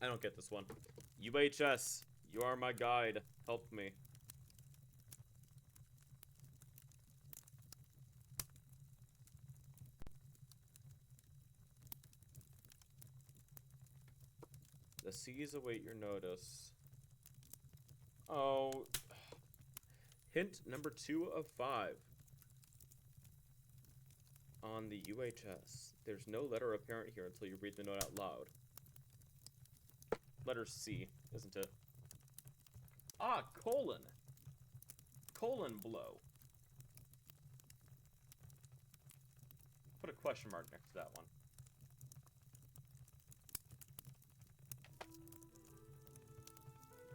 I don't get this one. UHS, you are my guide. Help me. The seas await your notice. Oh. Hint number 2 of 5. On the UHS. There's no letter apparent here until you read the note out loud. Letter C, isn't it? Ah, colon. Colon blow. Put a question mark next to that one.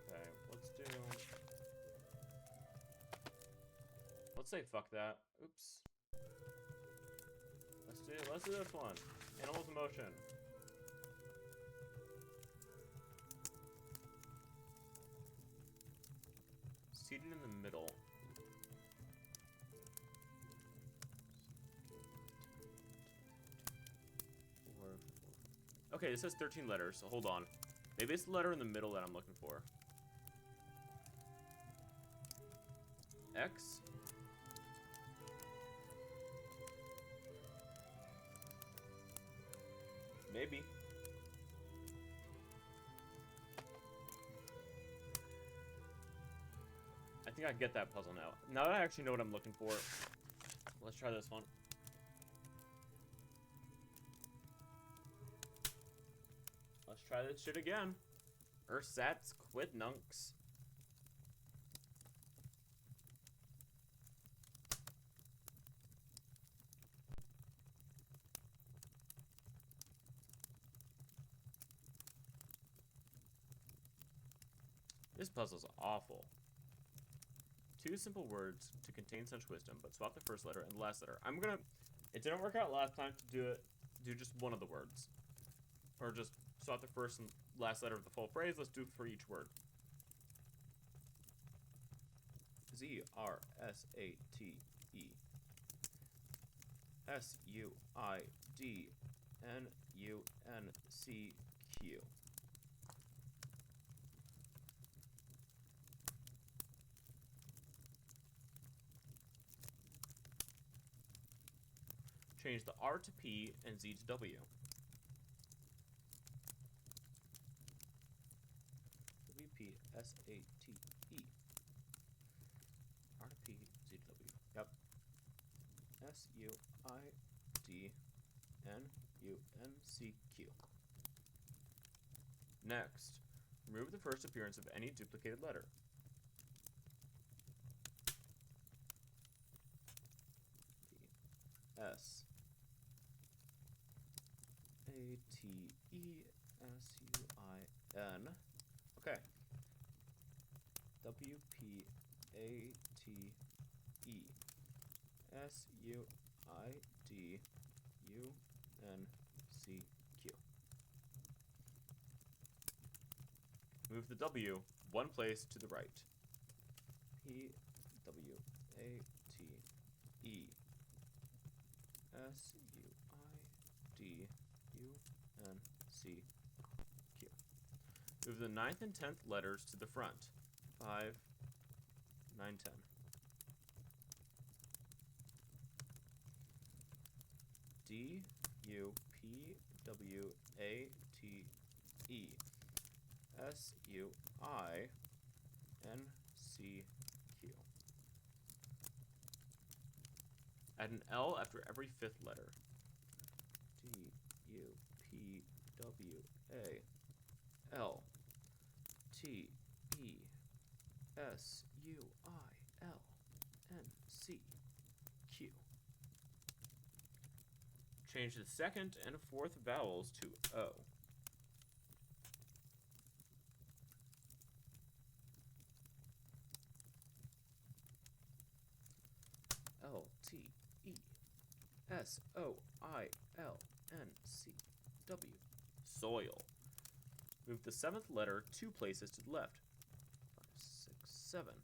Okay, let's say fuck that. Oops. Let's do this one. Animals in motion. Seated in the middle. Okay, this says 13 letters, so hold on. Maybe it's the letter in the middle that I'm looking for. X. Maybe. I think I get that puzzle now. Now that I actually know what I'm looking for, let's try this one. Let's try this shit again. Ersatz quidnuncs. This puzzle's awful. 2 simple words to contain such wisdom, but swap the first letter and the last letter. It didn't work out last time to do just one of the words. Or just swap the first and last letter of the full phrase. Let's do it for each word. Z-R-S-A-T-E. S-U-I-D-N-U-N-C-Q. change the R to P and Z to W. WPSATE. R to P, Z to W. Yep. SUIDNUNCQ. Next, remove the first appearance of any duplicated letter. S A T E S U I N. Okay. W P A T E S U I D U N C Q. Move the W one place to the right. P W A T E S U I D U N C Q. Move the 9th and 10th letters to the front. 5, 9, 10. D U P W A T E S U I N C Q. Add an L after every 5th letter. D U P W A L T E S U I L N C Q. Change the 2nd and 4th vowels to O. L T E S O I L N C W. Soil. Move the 7th letter 2 places to the left. 5, 6, 7.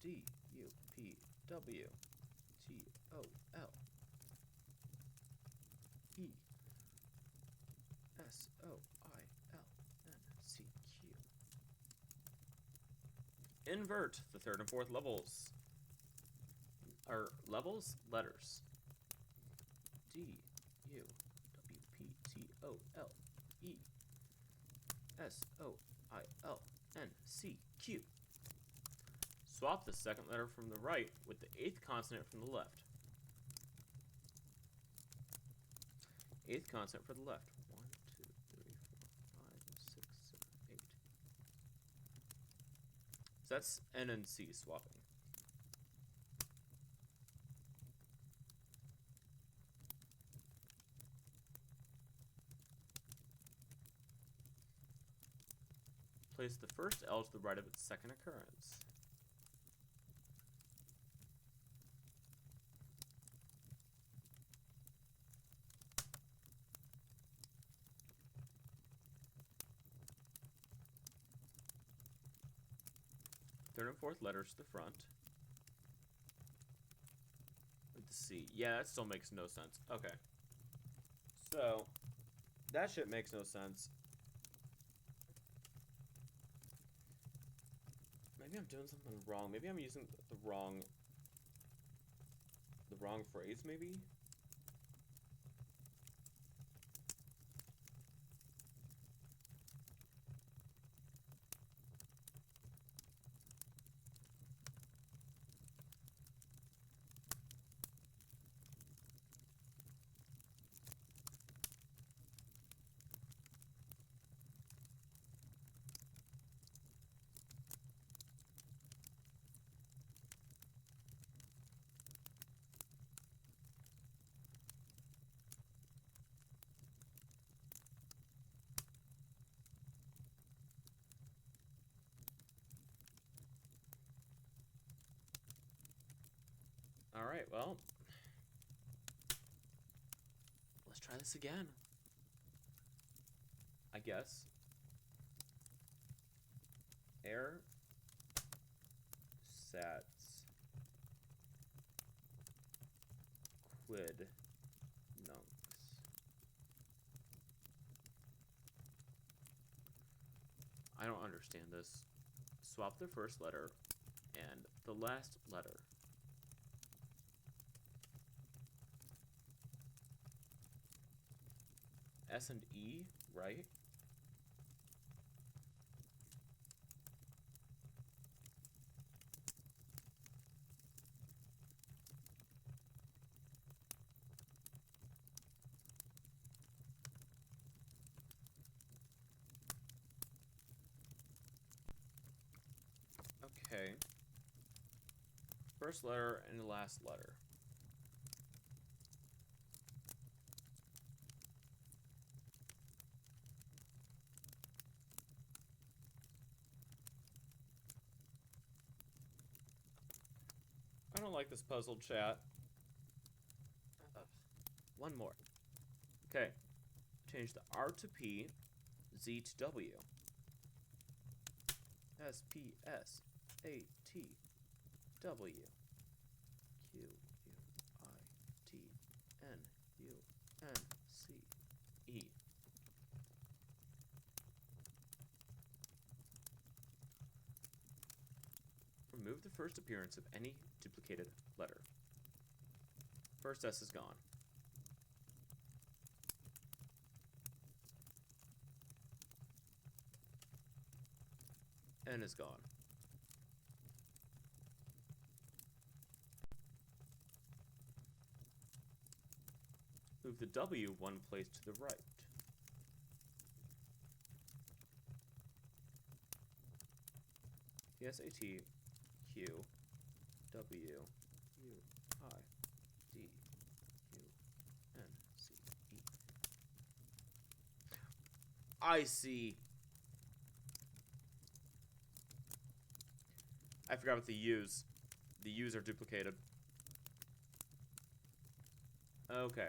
D U P W T O L E S O I L N C Q. Invert the 3rd and 4th levels. Levels? Letters. D U W P T O L E S O I L N C Q. Swap the 2nd letter from the right with the 8th consonant from the left. 8th consonant for the left. 1, 2, 3, 4, 5, 6, 7, 8. So that's N and C swapping. Place the first L to the right of its 2nd occurrence. Third and 4th letters to the front. With the C. Yeah, that still makes no sense. Okay. So, that shit makes no sense. Maybe I'm doing something wrong. Maybe I'm using the wrong phrase, maybe? Alright, well. Let's try this again. I guess. Air. Sats. Quid. Nuncs. I don't understand this. Swap the first letter and the last letter. S and E, right? Okay. First letter and the last letter. I don't like this puzzle, chat. One more. Okay. Change the R to P, Z to W. S, P, S, A, T, W. Q, U, I, T, N, U, N, C, E. Remove the first appearance of any duplicated letter. First S is gone. N is gone. Move the W one place to the right. S-A-T, Q, W, U, I, D, U, N, C, E. I see. I forgot about the U's. The U's are duplicated. Okay.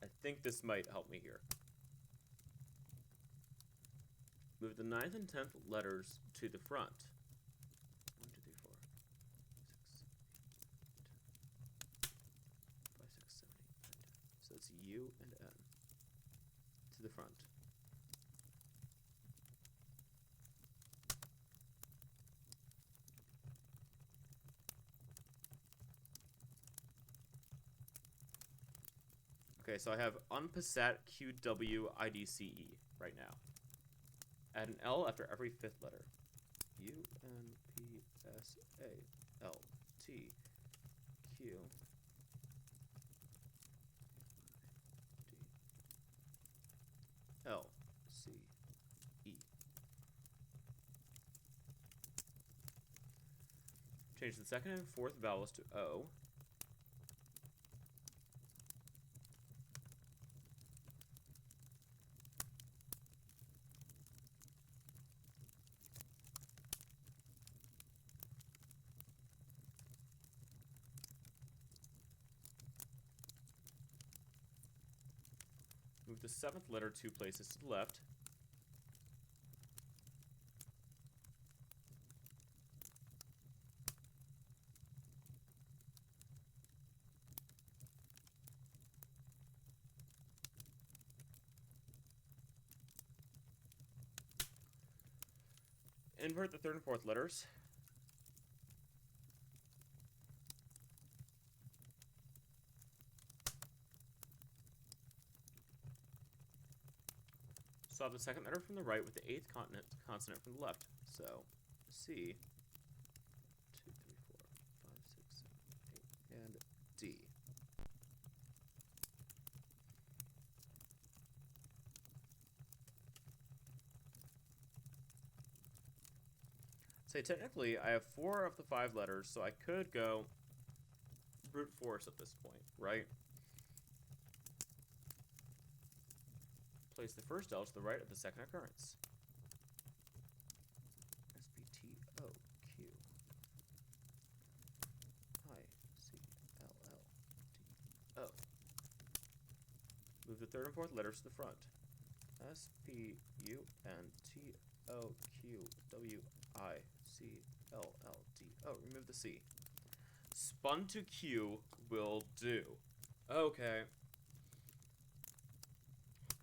I think this might help me here. Move the 9th and 10th letters to the front. 1, 2, 3, 4, 6, 7, 8, 5, 6, 7, 8, 9, 10. So it's U and N to the front. Okay, so I have unpasat QWIDCE right now. Add an L after every 5th letter. U, N, P, S, A, L, T, Q, D, L, C, E. Change the 2nd and 4th vowels to O. Move the 7th letter 2 places to the left. Invert the 3rd and 4th letters. Swap the 2nd letter from the right with the 8th consonant from the left. So, C, 2, 3, 4, 5, 6, 7, 8, and D. Say, technically, I have 4 of the 5 letters, so I could go brute force at this point, right? Place the first L to the right of the 2nd occurrence. S-P-T-O-Q. I-C-L-L-D-O. Move the 3rd and 4th letters to the front. S-P-U-N-T-O-Q-W-I-C-L-L-D-O. Remove the C. Spun to Q will do. Okay.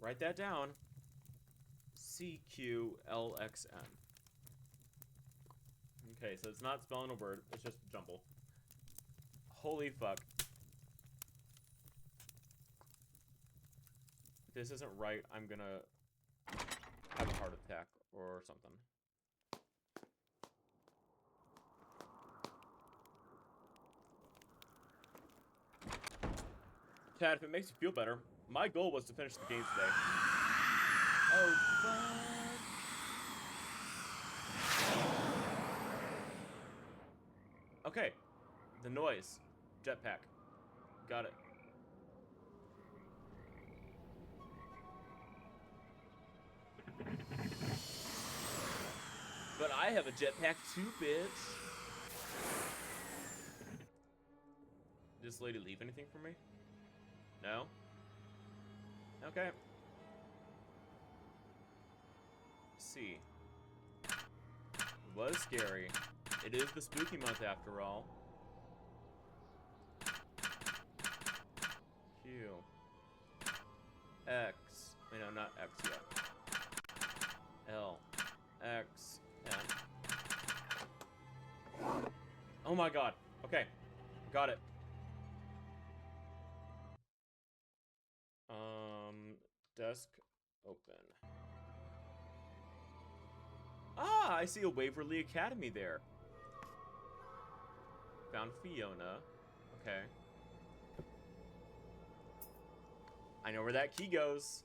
Write that down. C-Q-L-X-N. Okay, so it's not spelling a word, it's just a jumble. Holy fuck. If this isn't right, I'm gonna have a heart attack or something. Chad, if it makes you feel better, my goal was to finish the game today. Oh, fuck. Okay. The noise. Jetpack. Got it. But I have a jetpack too, bitch. Did this lady leave anything for me? No? Okay. Let's see. It was scary. It is the spooky month after all. Q. X. Wait, no, not X yet. L. X. N. Oh my god. Okay. Got it. Desk open. Ah, I see a Waverly Academy there. Found Fiona. Okay. I know where that key goes.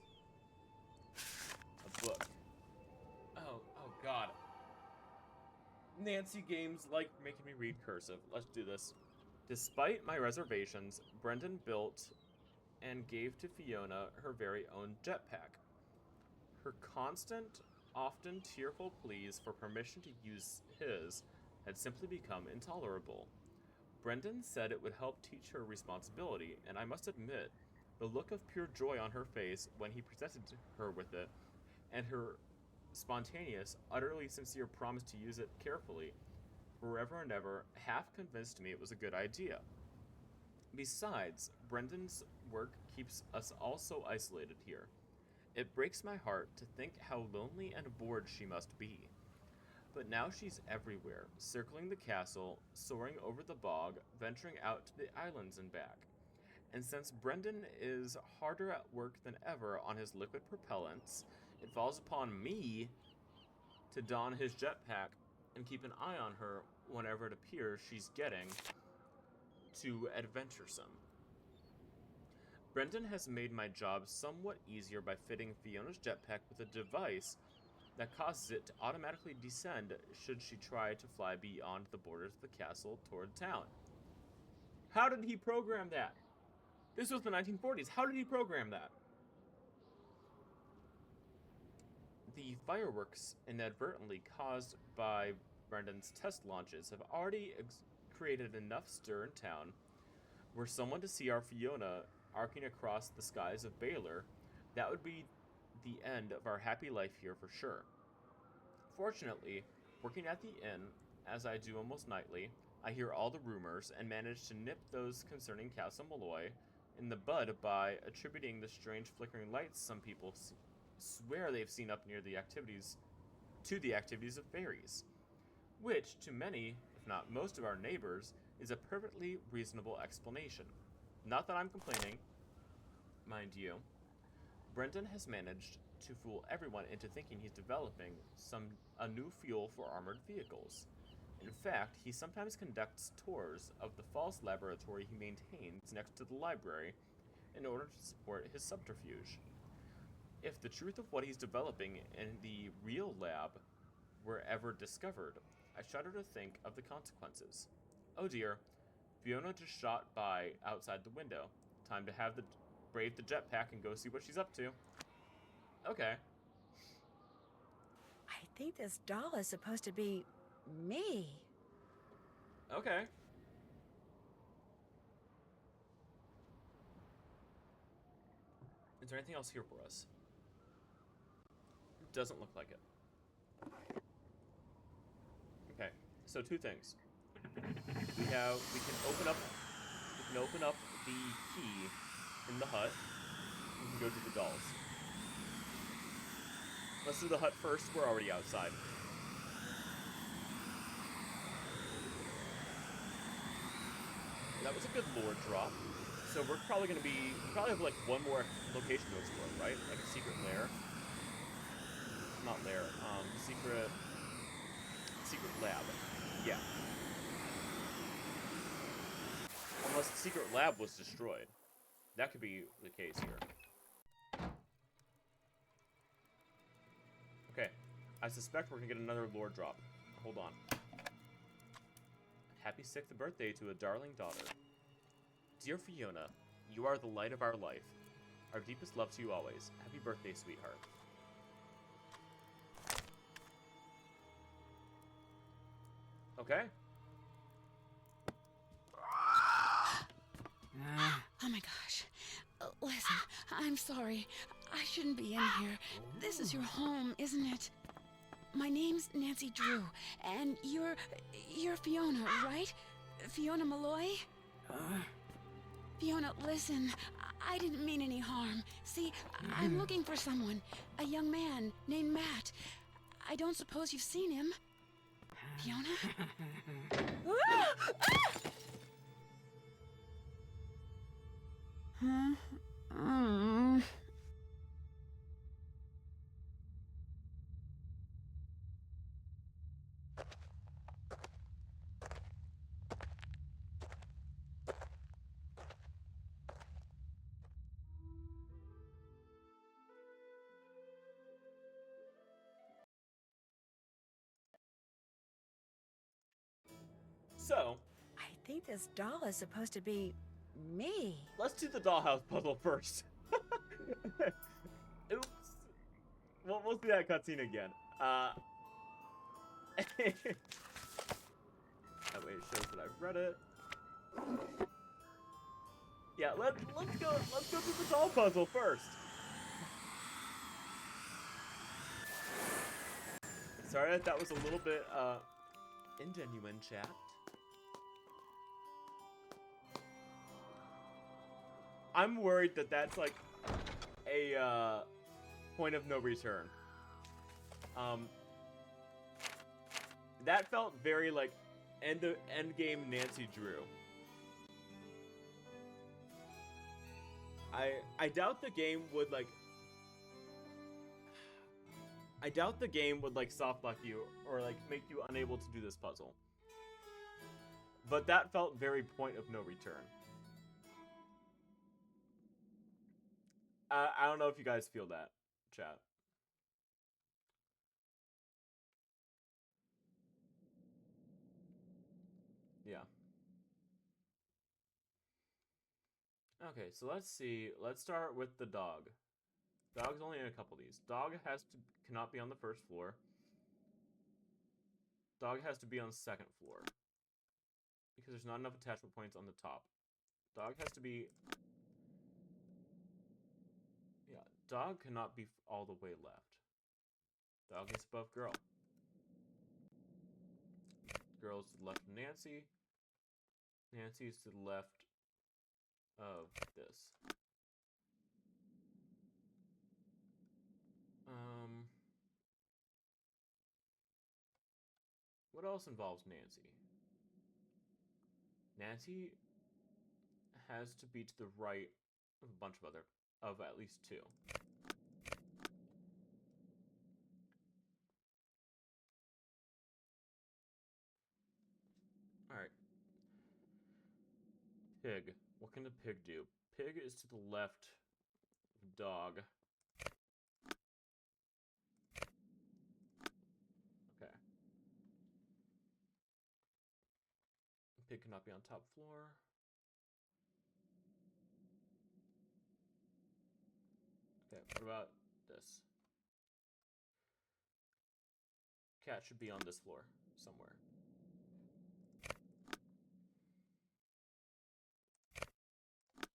A book. Oh god. Nancy games like making me read cursive. Let's do this. Despite my reservations, Brendan built and gave to Fiona her very own jetpack. Her constant, often tearful pleas for permission to use his had simply become intolerable. Brendan said it would help teach her responsibility, and I must admit, the look of pure joy on her face when he presented her with it, and her spontaneous, utterly sincere promise to use it carefully, forever and ever, half convinced me it was a good idea. Besides, Brendan's work keeps us all so isolated here. It breaks my heart to think how lonely and bored she must be. But now she's everywhere, circling the castle, soaring over the bog, venturing out to the islands and back. And since Brendan is harder at work than ever on his liquid propellants, it falls upon me to don his jetpack and keep an eye on her whenever it appears she's getting too adventuresome. Brendan has made my job somewhat easier by fitting Fiona's jetpack with a device that causes it to automatically descend should she try to fly beyond the borders of the castle toward town. How did he program that? This was the 1940s. How did he program that? The fireworks inadvertently caused by Brendan's test launches have already created enough stir in town were someone to see our Fiona arcing across the skies of Baylor, that would be the end of our happy life here for sure. Fortunately, working at the inn, as I do almost nightly, I hear all the rumors and manage to nip those concerning Castle Malloy in the bud by attributing the strange flickering lights some people swear they've seen up near the activities of fairies, which to many, if not most of our neighbors, is a perfectly reasonable explanation. Not that I'm complaining, mind you. Brendan has managed to fool everyone into thinking he's developing a new fuel for armored vehicles. In fact, he sometimes conducts tours of the false laboratory he maintains next to the library in order to support his subterfuge. If the truth of what he's developing in the real lab were ever discovered, I shudder to think of the consequences. Oh dear, Fiona just shot by outside the window. Time to have brave the jetpack and go see what she's up to. Okay. I think this doll is supposed to be me. Okay. Is there anything else here for us? It doesn't look like it. Okay, so two things. We can open up the key in the hut. We can go to the dolls. Let's do the hut first. We're already outside. That was a good lore drop. So we probably have like one more location to explore, right? Like a secret lair. Not lair, secret lab. Yeah. Unless the secret lab was destroyed. That could be the case here. Okay. I suspect we're gonna get another lore drop. Hold on. Happy 6th birthday to a darling daughter. Dear Fiona, you are the light of our life. Our deepest love to you always. Happy birthday, sweetheart. Okay. Oh my gosh. Listen, I'm sorry. I shouldn't be in here. This is your home, isn't it? My name's Nancy Drew, and you're Fiona, right? Fiona Malloy? Fiona, listen. I didn't mean any harm. See, I'm looking for someone. A young man named Matt. I don't suppose you've seen him. Fiona? So, I think this doll is supposed to be me. let's do the dollhouse puzzle first. Oops. We'll see that cutscene again. That way it shows that I've read it. Yeah, let's go through the doll puzzle first. Sorry that was a little bit ingenuine, chat. I'm worried that that's like a point of no return. That felt very like end game Nancy Drew. I doubt the game would like. I doubt the game would like softlock you or like make you unable to do this puzzle. But that felt very point of no return. I don't know if you guys feel that, chat. Yeah. Okay, so let's see. Let's start with the dog. Dog's only in a couple of these. Dog cannot be on the first floor. Dog has to be on the second floor. Because there's not enough attachment points on the top. Dog has to be... Yeah, dog cannot be all the way left. Dog is above girl. Girl's to the left of Nancy. Nancy's to the left of this. What else involves Nancy? Nancy has to be to the right of a bunch of at least two. Alright. Pig. What can the pig do? Pig is to the left of dog. Okay. Pig cannot be on top floor. Okay, what about this? Cat should be on this floor somewhere.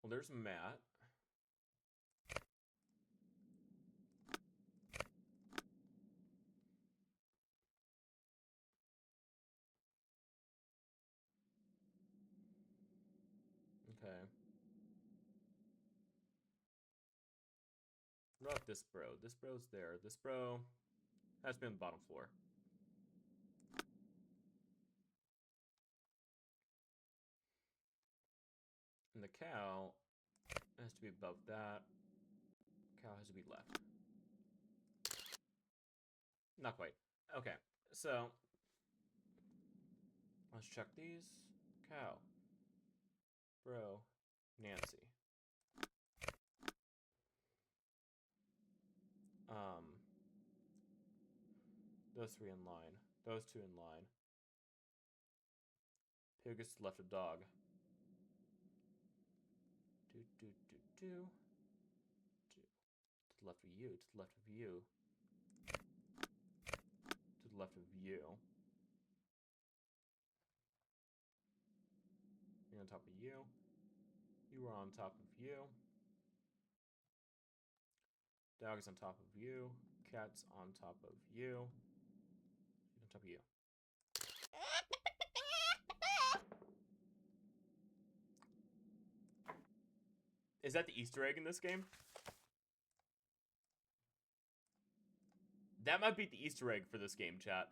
Well, there's Matt. Okay. What about this bro? This bro's there. This bro has to be on the bottom floor. And the cow It has to be above that. Cow has to be left. Not quite. Okay, so let's check these. Cow. Bro. Nancy. Those three in line. Those two in line. Pig is left a dog. To the left of you. To the left of you. To the left of you. Me on top of you. You are on top of you. Dog is on top of you. Cat's on top of you. On top of you. Is that the Easter egg in this game? That might be the Easter egg for this game, chat.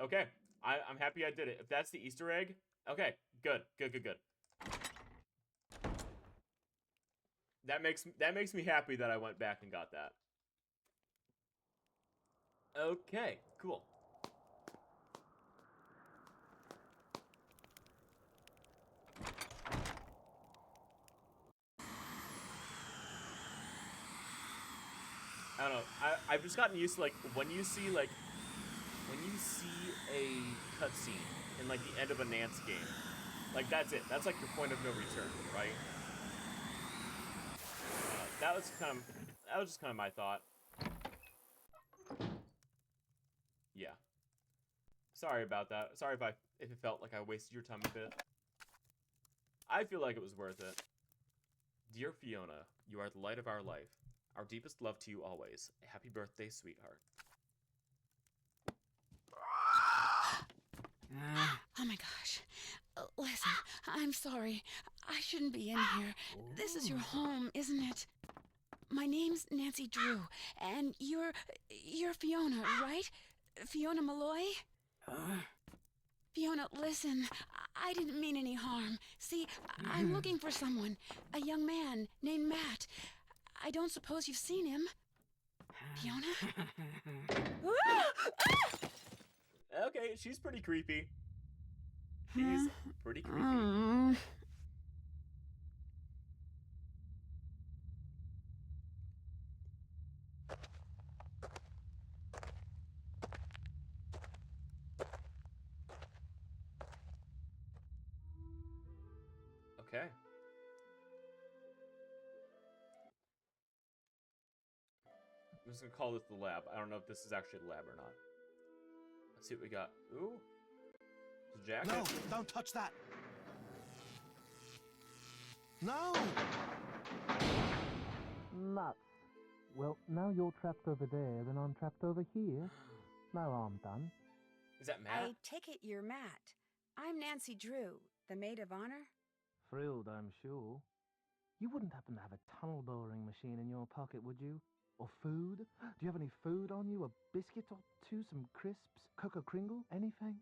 Okay, I'm happy I did it. If that's the Easter egg, okay, good. That makes me happy that I went back and got that. Okay, cool. I don't know. I've just gotten used to, like, when you see a cutscene in, like, the end of a Nance game, like, that's it. That's like your point of no return, right? That was just kind of my thought. Yeah. Sorry about that. Sorry if it felt like I wasted your time a bit. I feel like it was worth it. Dear Fiona, you are the light of our life. Our deepest love to you always. Happy birthday, sweetheart. Oh my gosh. Listen, I'm sorry. I shouldn't be in here. This is your home, isn't it? My name's Nancy Drew, and you're Fiona, right? Fiona Malloy? Fiona, listen, I didn't mean any harm. See, I'm looking for someone, a young man named Matt. I don't suppose you've seen him. Fiona? Okay, she's pretty creepy. She's pretty creepy. Okay. I'm just gonna call this the lab. I don't know if this is actually the lab or not. Let's see what we got. Ooh. It's a jacket. No, don't touch that. No! Nuts. Well, now you're trapped over there, then I'm trapped over here. No harm done. Is that Matt? I take it you're Matt. I'm Nancy Drew, the maid of honor. Thrilled, I'm sure. You wouldn't happen to have a tunnel boring machine in your pocket, would you? Or food? Do you have any food on you? A biscuit or two? Some crisps? Cocoa Kringle? Anything?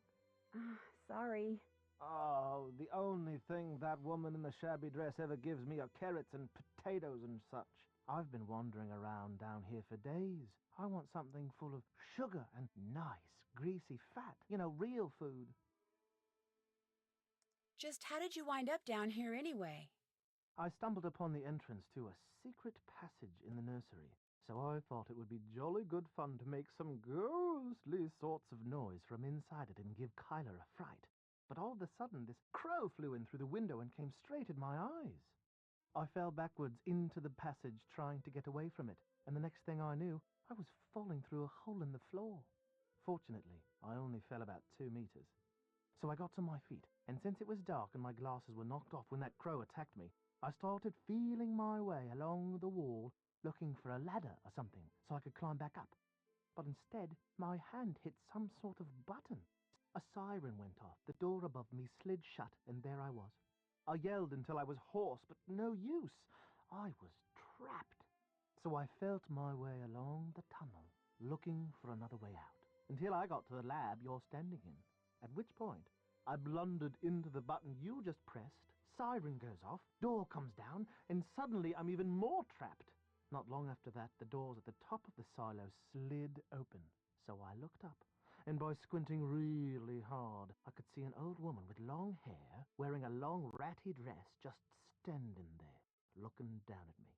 Sorry. Oh, the only thing that woman in the shabby dress ever gives me are carrots and potatoes and such. I've been wandering around down here for days. I want something full of sugar and nice, greasy fat. You know, real food. Just how did you wind up down here anyway? I stumbled upon the entrance to a secret passage in the nursery, so I thought it would be jolly good fun to make some ghostly sorts of noise from inside it and give Kyler a fright. But all of a sudden, this crow flew in through the window and came straight at my eyes. I fell backwards into the passage trying to get away from it, and the next thing I knew, I was falling through a hole in the floor. Fortunately, I only fell about 2 meters. So I got to my feet, and since it was dark and my glasses were knocked off when that crow attacked me, I started feeling my way along the wall, looking for a ladder or something so I could climb back up. But instead, my hand hit some sort of button. A siren went off, the door above me slid shut, and there I was. I yelled until I was hoarse, but no use. I was trapped. So I felt my way along the tunnel, looking for another way out, until I got to the lab you're standing in, at which point I blundered into the button you just pressed, Siren goes off, door comes down, and suddenly I'm even more trapped. Not long after that, the doors at the top of the silo slid open. So I looked up, and by squinting really hard, I could see an old woman with long hair, wearing a long ratty dress, just standing there, looking down at me.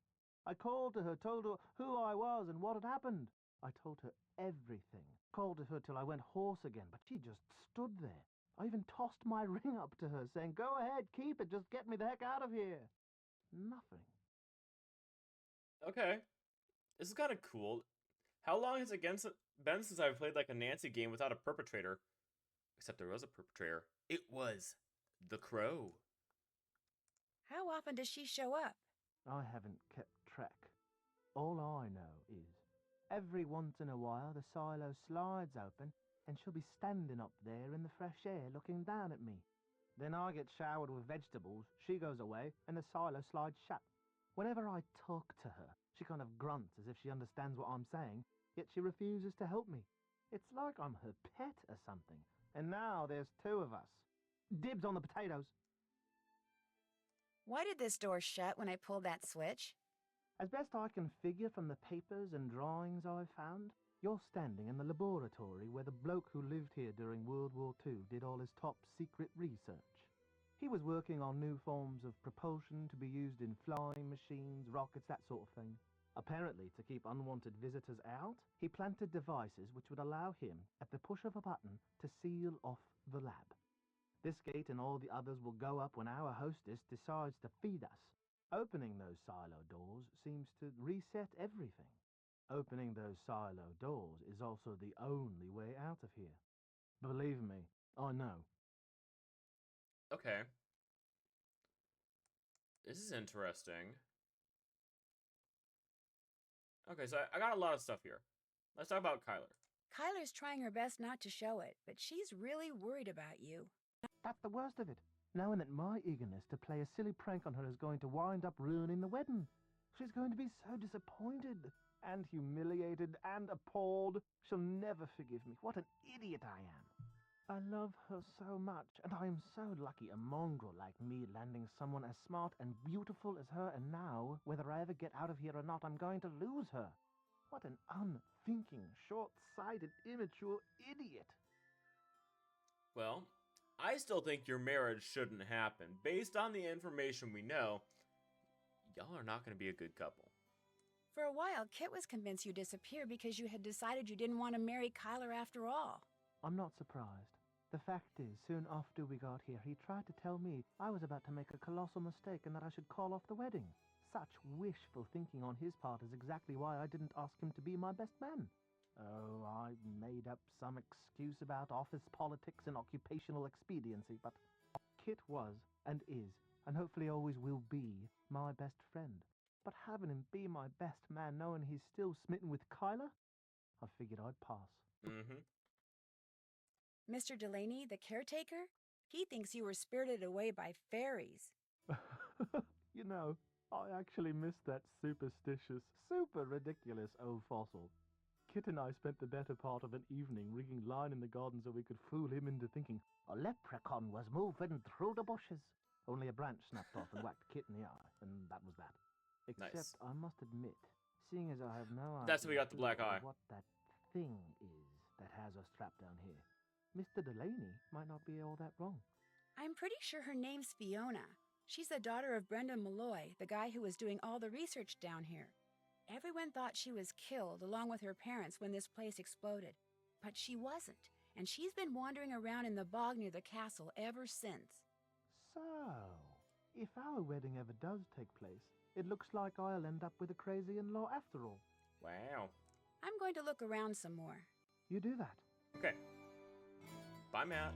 I called to her, told her who I was and what had happened. I told her everything, called to her till I went hoarse again, but she just stood there. I even tossed my ring up to her, saying, "Go ahead, keep it, just get me the heck out of here." Nothing. Okay. This is kind of cool. How long has it been since I've played like a Nancy game without a perpetrator? Except there was a perpetrator. It was the Crow. How often does she show up? I haven't kept track. All I know is, every once in a while the silo slides open, and she'll be standing up there in the fresh air looking down at me. Then I get showered with vegetables, she goes away, and the silo slides shut. Whenever I talk to her, she kind of grunts as if she understands what I'm saying, yet she refuses to help me. It's like I'm her pet or something. And now there's two of us. Dibs on the potatoes. Why did this door shut when I pulled that switch? As best I can figure from the papers and drawings I've found, you're standing in the laboratory where the bloke who lived here during World War II did all his top secret research. He was working on new forms of propulsion to be used in flying machines, rockets, that sort of thing. Apparently, to keep unwanted visitors out, he planted devices which would allow him, at the push of a button, to seal off the lab. This gate and all the others will go up when our hostess decides to feed us. Opening those silo doors seems to reset everything. Opening those silo doors is also the only way out of here. Believe me, I know. Okay. This is interesting. Okay, so I got a lot of stuff here. Let's talk about Kyler. Kyler's trying her best not to show it, but she's really worried about you. That's the worst of it, knowing that my eagerness to play a silly prank on her is going to wind up ruining the wedding. She's going to be so disappointed and humiliated and appalled. She'll never forgive me. What an idiot I am. I love her so much, and I am so lucky a mongrel like me landing someone as smart and beautiful as her, and now, whether I ever get out of here or not, I'm going to lose her. What an unthinking, short-sighted, immature idiot. Well, I still think your marriage shouldn't happen. Based on the information we know, y'all are not going to be a good couple. For a while, Kit was convinced you disappeared because you had decided you didn't want to marry Kyler after all. I'm not surprised. The fact is, soon after we got here, he tried to tell me I was about to make a colossal mistake and that I should call off the wedding. Such wishful thinking on his part is exactly why I didn't ask him to be my best man. Oh, I made up some excuse about office politics and occupational expediency, but Kit was and is, and hopefully always will be, my best friend. But having him be my best man knowing he's still smitten with Kyler, I figured I'd pass. Mm-hmm. Mr. Delaney, the caretaker, he thinks you were spirited away by fairies. You know, I actually miss that superstitious, super ridiculous old fossil. Kit and I spent the better part of an evening rigging line in the garden so we could fool him into thinking a leprechaun was moving through the bushes. Only a branch snapped off and whacked Kit in the eye, and that was that. Except, Nice. I must admit, seeing as I have no idea That's how we got the black eye. what that thing is that has us trapped down here, Mr. Delaney might not be all that wrong. I'm pretty sure her name's Fiona. She's the daughter of Brendan Malloy, the guy who was doing all the research down here. Everyone thought she was killed along with her parents when this place exploded. But she wasn't, and she's been wandering around in the bog near the castle ever since. So, if our wedding ever does take place, it looks like I'll end up with a crazy in-law after all. Wow. I'm going to look around some more. You do that. Okay. Bye, Matt.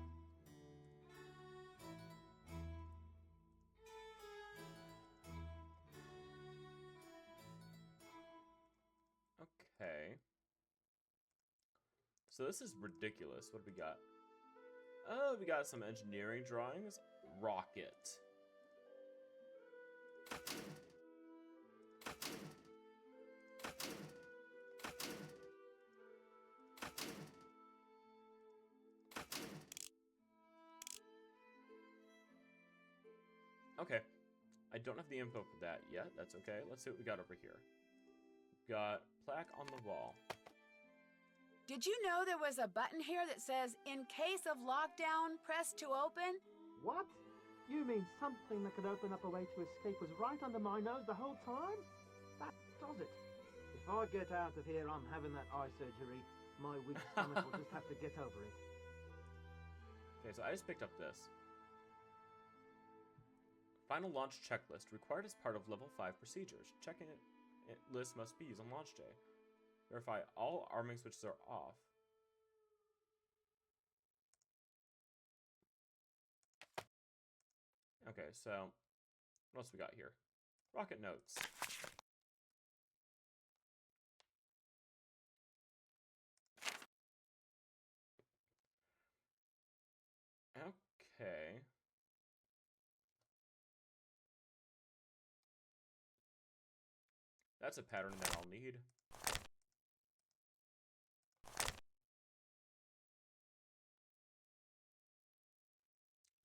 Okay. So this is ridiculous. What do we got? Oh, we got some engineering drawings. Rocket. Okay. I don't have the info for that yet. That's okay. Let's see what we got over here. Got plaque on the wall. Did you know there was a button here that says, in case of lockdown, press to open? What? You mean something that could open up a way to escape was right under my nose the whole time? That does it. If I get out of here, I'm having that eye surgery. My weak stomach will just have to get over it. Okay, so I just picked up this. Final launch checklist required as part of level 5 procedures. Checking it list must be used on launch day. Verify all arming switches are off. Okay, so what else we got here? Rocket notes. Okay. That's a pattern that I'll need.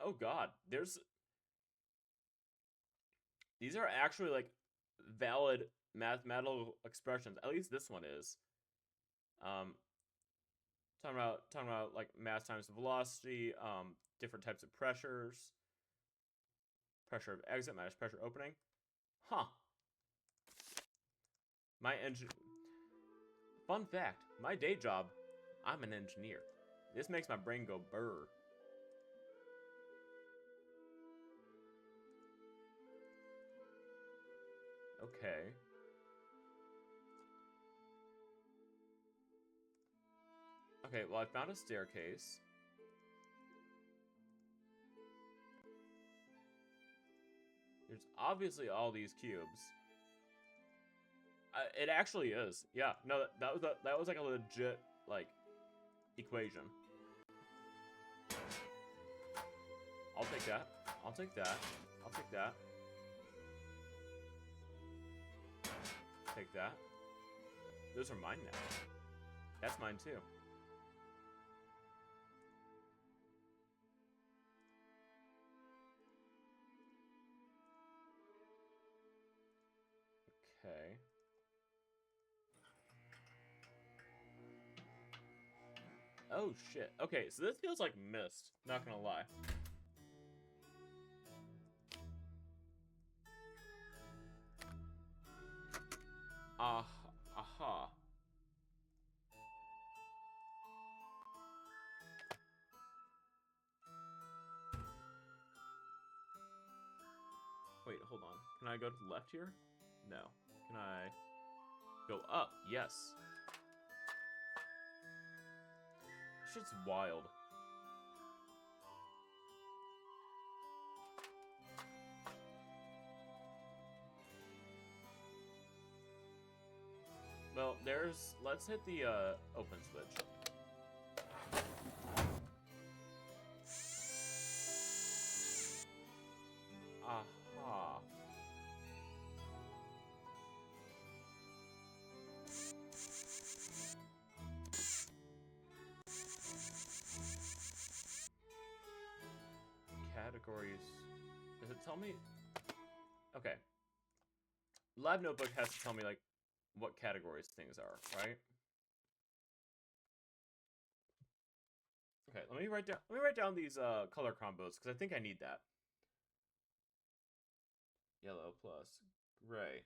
Oh god, these are actually like valid mathematical expressions. At least this one is. Talking about like mass times velocity, different types of pressures. Pressure of exit minus pressure opening. Huh. Fun fact, my day job, I'm an engineer. This makes my brain go burr. Okay. Okay, well, I found a staircase. There's obviously all these cubes. It actually is. Yeah, no, that was like a legit, like, equation. I'll take that. I'll take that. I'll take that. Take that. Those are mine now. That's mine too. Okay. Oh shit. Okay, so this feels like Myst, not gonna lie. Aha. Wait, hold on. Can I go to the left here? No. Can I go up? Yes. This shit's wild. Well, let's hit the open switch. Aha. Categories. Does it tell me? Okay. Lab Notebook has to tell me like what categories things are, right? Okay, let me write down these color combos because I think I need that. Yellow plus gray.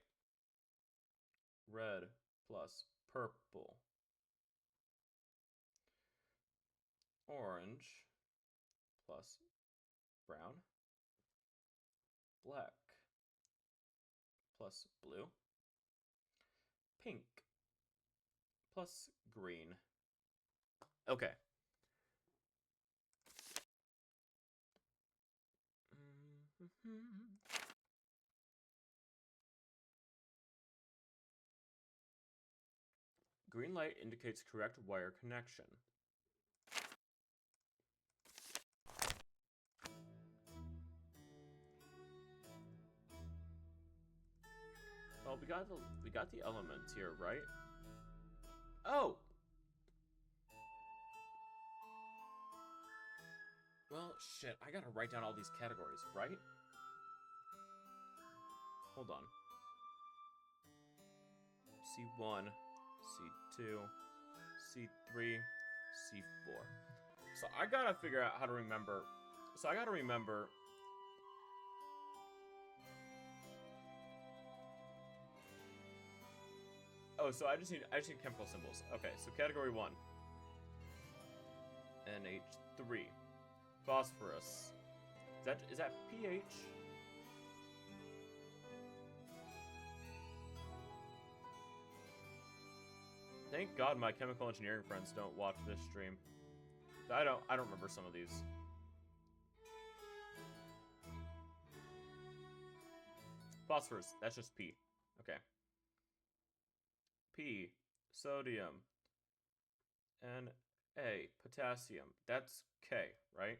Red plus purple. Orange plus brown. Black plus blue. Pink plus green. Okay. Green light indicates correct wire connection. Well, we got the elements here, right? Oh. Well, shit. I gotta write down all these categories, right? hold on. C1, C2, C3, C4. So I gotta figure out how to remember. So I gotta remember. Oh, so I just need chemical symbols. Okay, so category 1. NH3. Phosphorus. Is that pH? Thank God my chemical engineering friends don't watch this stream. I don't remember some of these. Phosphorus, that's just P. Okay. P, sodium. Na, potassium. That's K, right?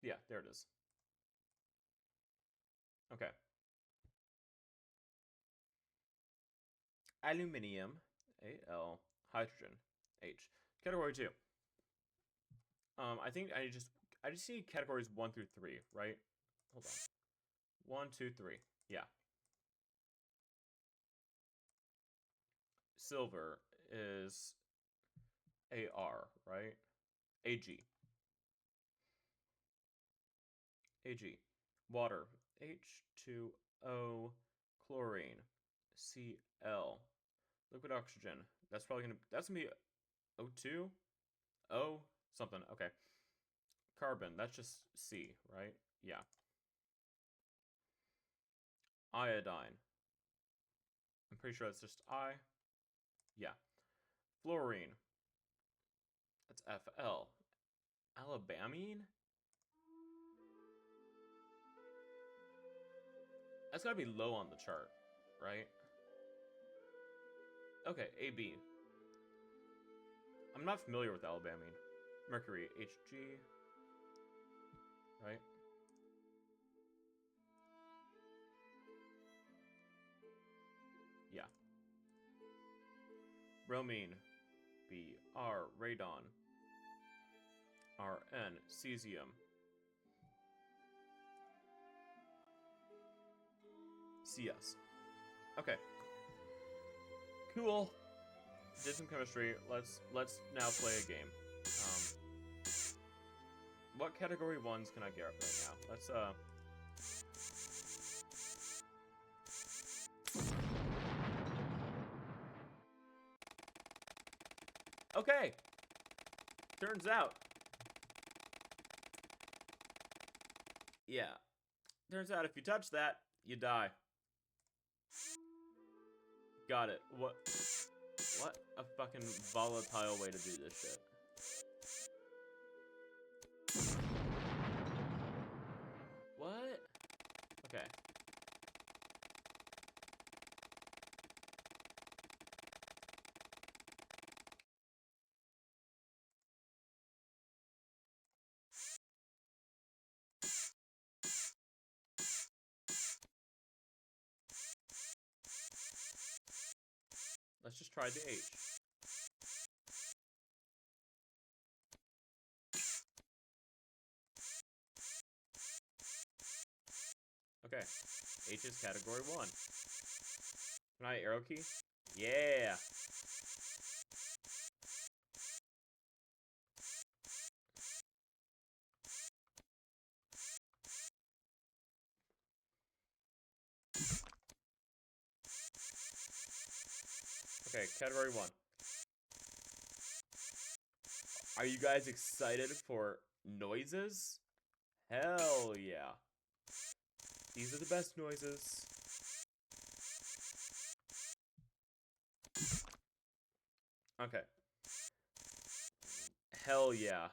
Yeah, there it is. Okay. Aluminium, Al, hydrogen, H. Category 2. I think I just need categories 1 through 3, right? Hold on. 1, 2, 3. Yeah. Silver is AR, right? AG. AG. Water, H2O, chlorine, Cl. Liquid oxygen. That's gonna be O2? O something. Okay. Carbon, that's just C, right? Yeah. Iodine. I'm pretty sure that's just I. Yeah. Fluorine. That's FL. Alabamine? That's gotta be low on the chart, right? Okay, AB. I'm not familiar with alabamine. Mercury, Hg. Right? Yeah. Bromine, Br. Radon. Rn, cesium. CS. Okay. Cool. Did some chemistry. Let's now play a game. What category 1s can I get right now? Let's Okay. Turns out. Yeah. Turns out if you touch that, you die. Got it. What a fucking volatile way to do this shit. What? Okay. Let's just try the H. Okay. H is category 1. Can I arrow key? Yeah. Okay, category 1. Are you guys excited for noises? Hell yeah. These are the best noises. Okay. Hell yeah.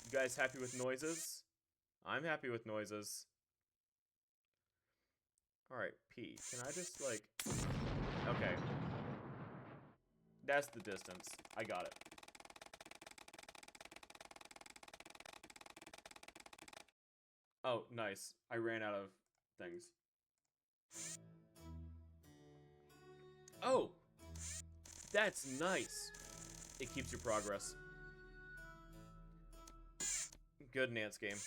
You guys happy with noises? I'm happy with noises. Alright, P. Can I just, like... Okay. That's the distance. I got it. Oh, nice. I ran out of things. Oh! That's nice. It keeps your progress. Good Nance game.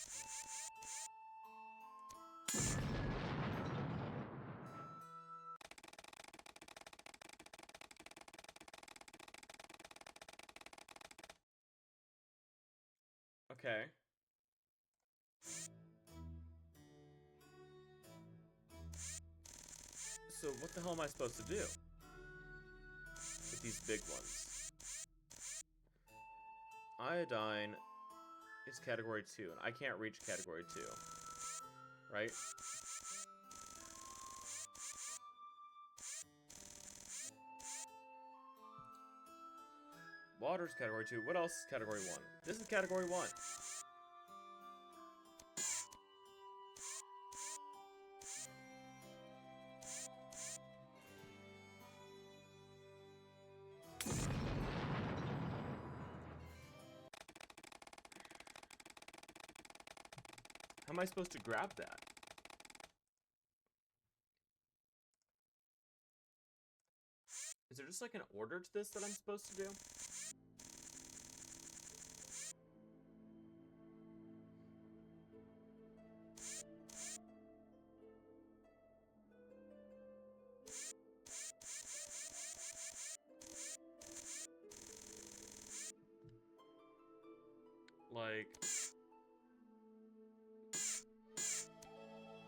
Okay. So what the hell am I supposed to do with these big ones? Iodine is category 2, and I can't reach category 2. Right? Water's category 2. What else is category 1? This is category 1. How am I supposed to grab that? Is there just like an order to this that I'm supposed to do?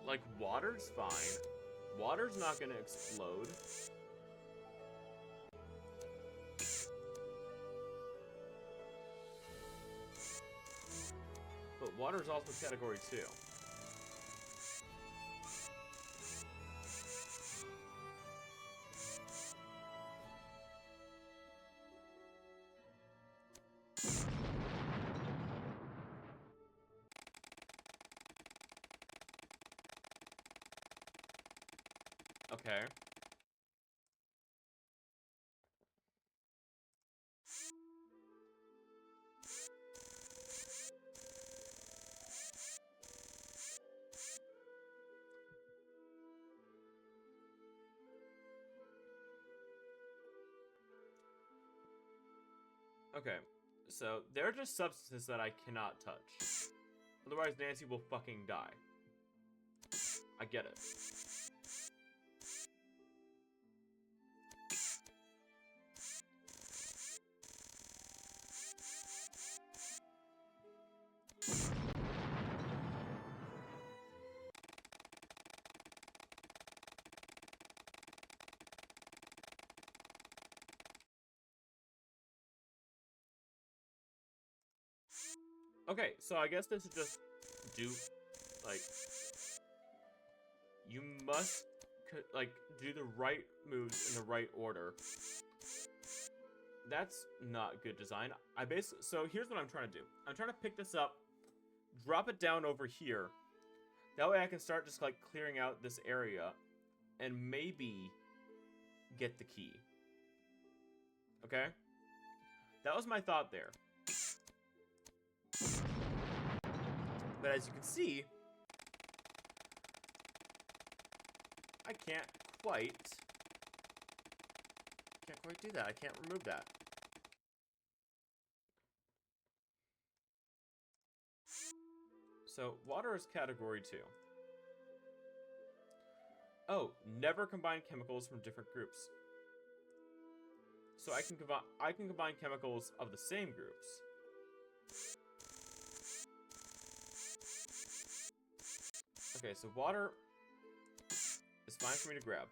Like water's fine. Water's not gonna explode. But water's also category 2. Okay. Okay, so they're just substances that I cannot touch. Otherwise, Nancy will fucking die. I get it. Okay, so I guess this is just do, like, you must, like, do the right moves in the right order. That's not good design. So here's what I'm trying to do. I'm trying to pick this up, drop it down over here. That way I can start just, like, clearing out this area and maybe get the key. Okay? That was my thought there. But as you can see, I can't quite do that. I can't remove that. So water is category 2. Oh, never combine chemicals from different groups. So I can combine chemicals of the same groups. Okay, so water is fine for me to grab.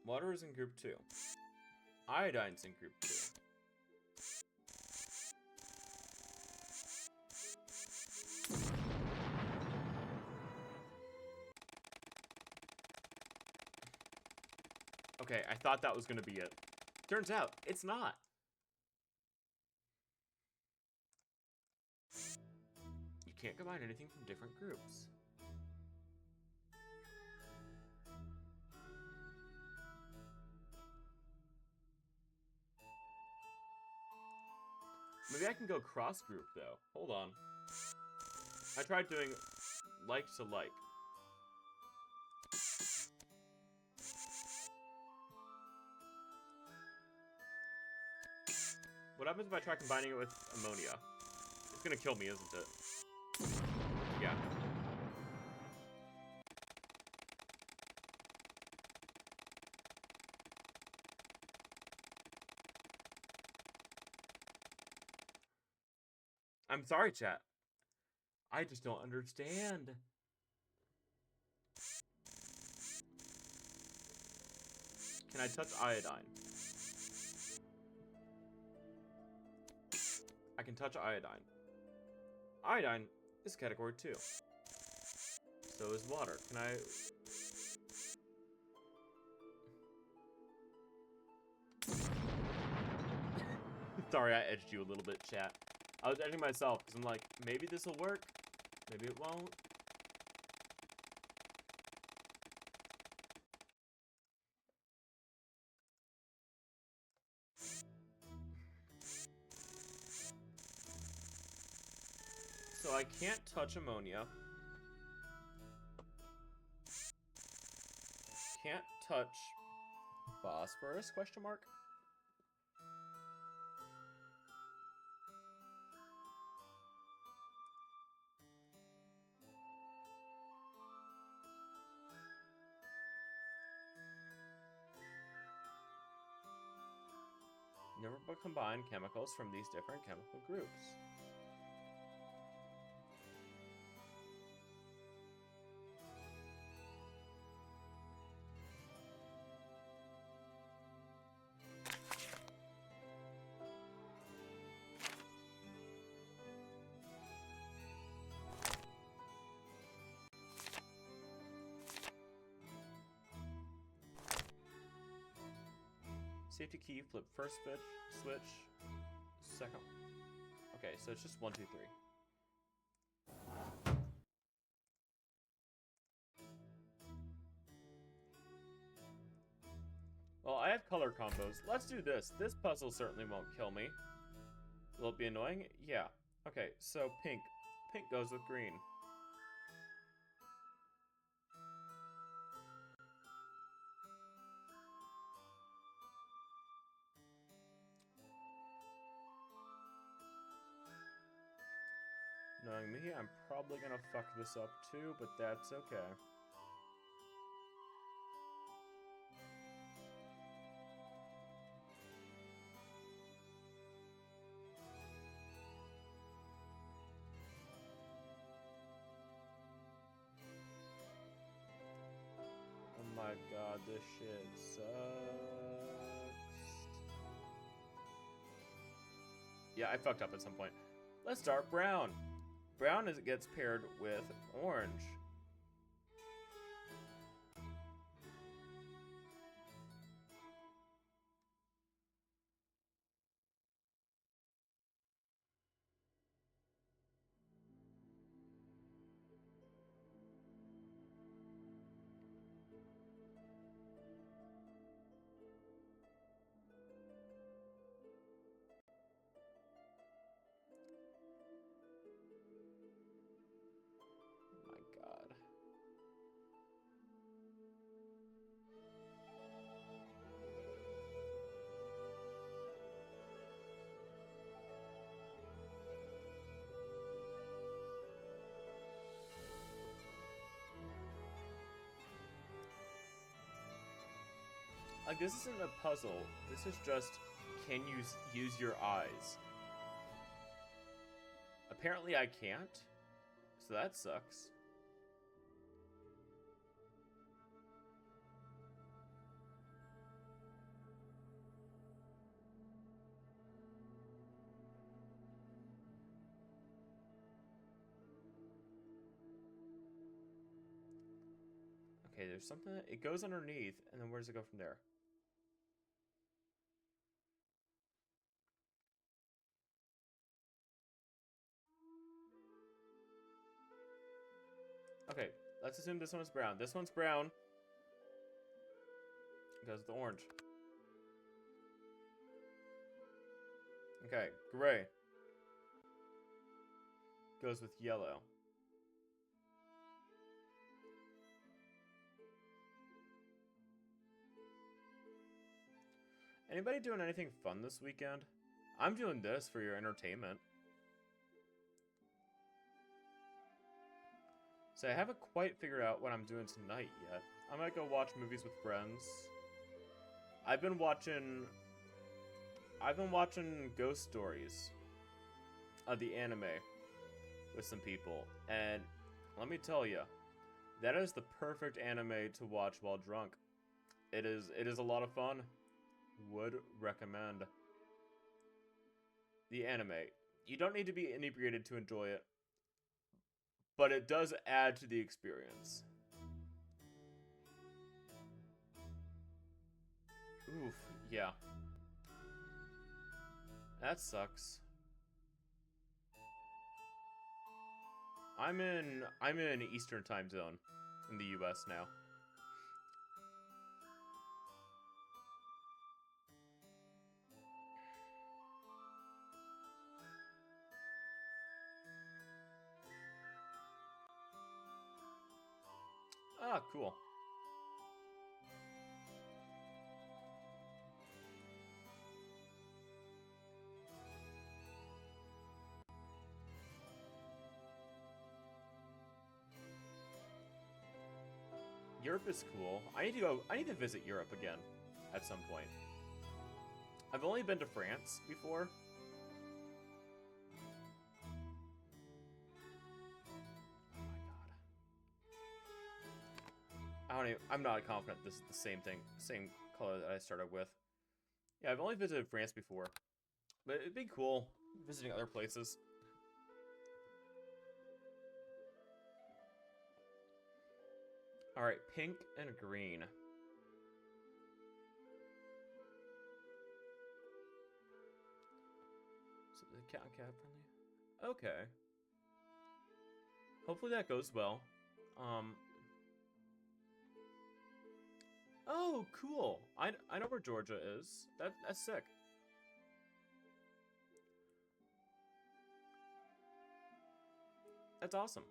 Water is in group 2. Iodine's in group 2. Okay, I thought that was gonna be it. Turns out, it's not. You can't combine anything from different groups. Maybe I can go cross group though. Hold on. I tried doing like to like. What happens if I try combining it with ammonia? It's gonna kill me, isn't it? Yeah. I'm sorry, chat. I just don't understand. Can I touch iodine? I can touch iodine. Iodine is category 2. So is water. Can I... Sorry, I edged you a little bit, chat. I was edging myself because I'm like, maybe this will work. Maybe it won't. So I can't touch ammonia. Can't touch phosphorus, question mark? Never but combine chemicals from these different chemical groups. Safety key, flip first switch, second. Okay, so it's just 1, 2, 3. Well, I have color combos. Let's do this. This puzzle certainly won't kill me. Will it be annoying? Yeah. Okay, so pink. Pink goes with green. Knowing me, I'm probably gonna fuck this up too, but that's okay. Oh my god, this shit sucks. Yeah, I fucked up at some point. Let's start brown. Brown as it gets paired with orange. My god. Like, this isn't a puzzle. This is just, can you use your eyes? Apparently I can't. So that sucks. Okay, there's something that, it goes underneath, and then where does it go from there? Okay, let's assume this one's brown. This one's brown. It goes with the orange. Okay, gray. Goes with yellow. Anybody doing anything fun this weekend? I'm doing this for your entertainment. So I haven't quite figured out what I'm doing tonight yet. I might go watch movies with friends. I've been watching Ghost Stories. the anime with some people, and let me tell you, that is the perfect anime to watch while drunk. It is a lot of fun. Would recommend. The anime. You don't need to be inebriated to enjoy it, but it does add to the experience. Oof, yeah. That sucks. I'm in Eastern time zone in the US now. Ah, cool. Europe is cool. I need to visit Europe again at some point. I've only been to France before. Oh my god. I'm not confident this is the same thing, same color that I started with. Yeah, I've only visited France before, but it'd be cool visiting other places. All right, pink and green. So the cat friendly. Okay. Hopefully that goes well. Oh, cool. I know where Georgia is. That's sick. That's awesome.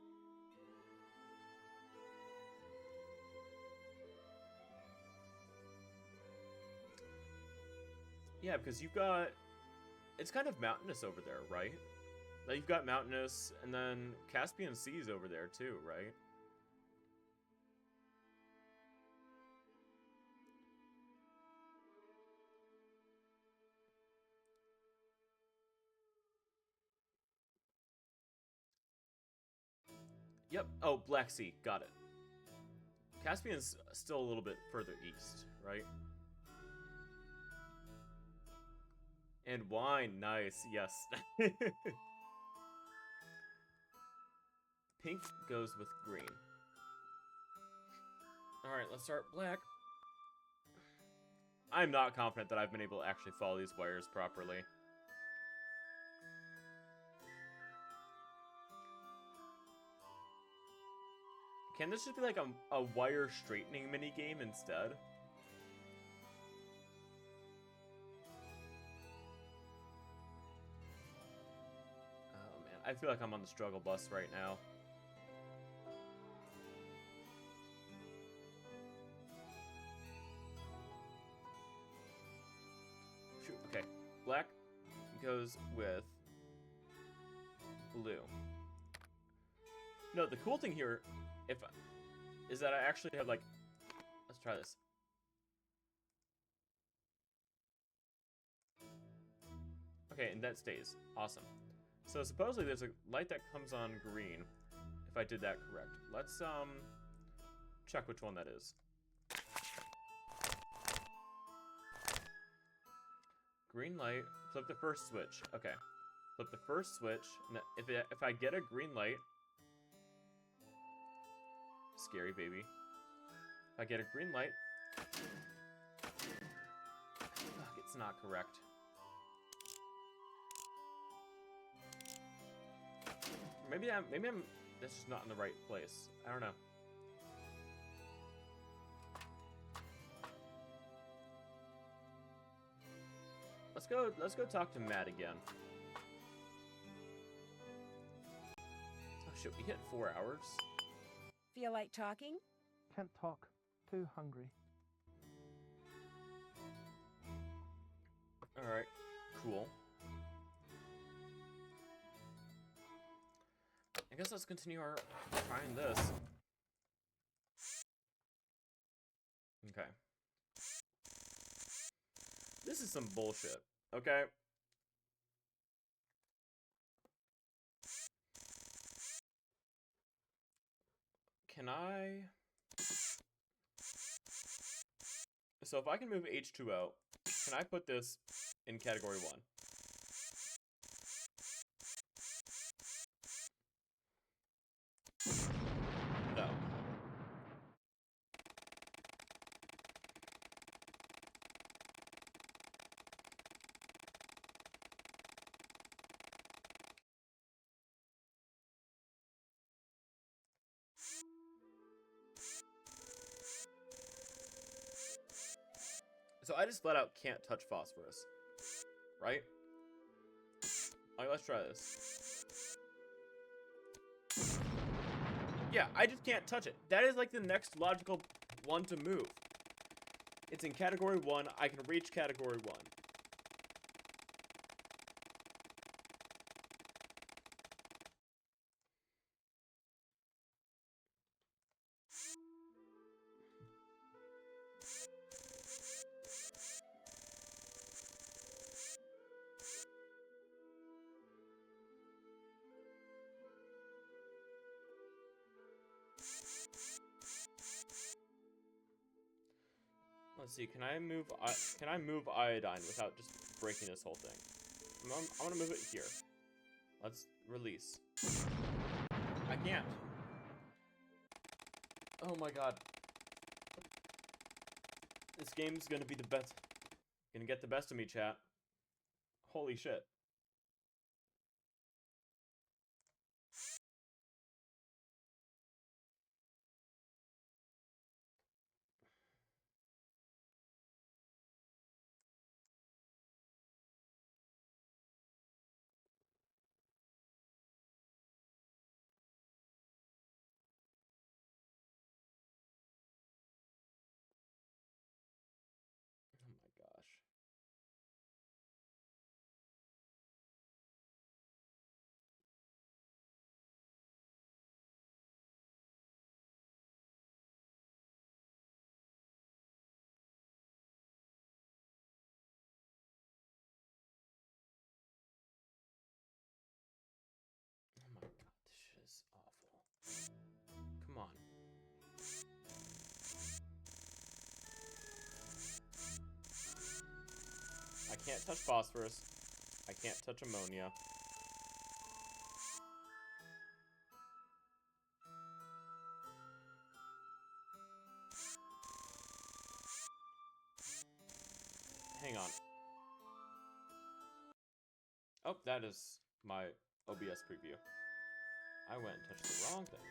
Yeah, because you've got... It's kind of mountainous over there, right? Like, you've got mountainous, and then Caspian Sea's over there, too, right? Yep. Oh, Black Sea. Got it. Caspian's still a little bit further east, right? And wine. Nice. Yes. Pink goes with green. Alright, let's start black. I'm not confident that I've been able to actually follow these wires properly. Can this just be like a wire straightening minigame instead? Oh man, I feel like I'm on the struggle bus right now. Shoot, okay. Black goes with blue. No, the cool thing here, is that I actually have like, let's try this. Okay, and that stays. Awesome. So supposedly there's a light that comes on green, if I did that correct. Let's check which one that is. Green light, flip the first switch. Okay. Flip the first switch. And if I get a green light, scary baby. If I get a green light, ugh, it's not correct. Maybe I'm that's just not in the right place. I don't know. Let's go talk to Matt again. Oh shit, we hit 4 hours. Feel like talking? Can't talk. Too hungry. Alright, cool. I guess let's continue our trying this. Okay. This is some bullshit, okay? can I... So if I can move H2O, can I put this in category 1? No. So I just flat out can't touch phosphorus, right? Alright, let's try this. Yeah, I just can't touch it. That is like the next logical one to move. It's in category 1. I can reach category 1. Let's see, can I move iodine without just breaking this whole thing? I'm gonna move it here. Let's release. I can't. Oh my god. This game's gonna be the best. Gonna get the best of me, chat. Holy shit. Oh my gosh. Oh my god, this shit is awful. Come on. I can't touch phosphorus. I can't touch ammonia. Hang on. Oh, that is my OBS preview. I went and touched the wrong thing.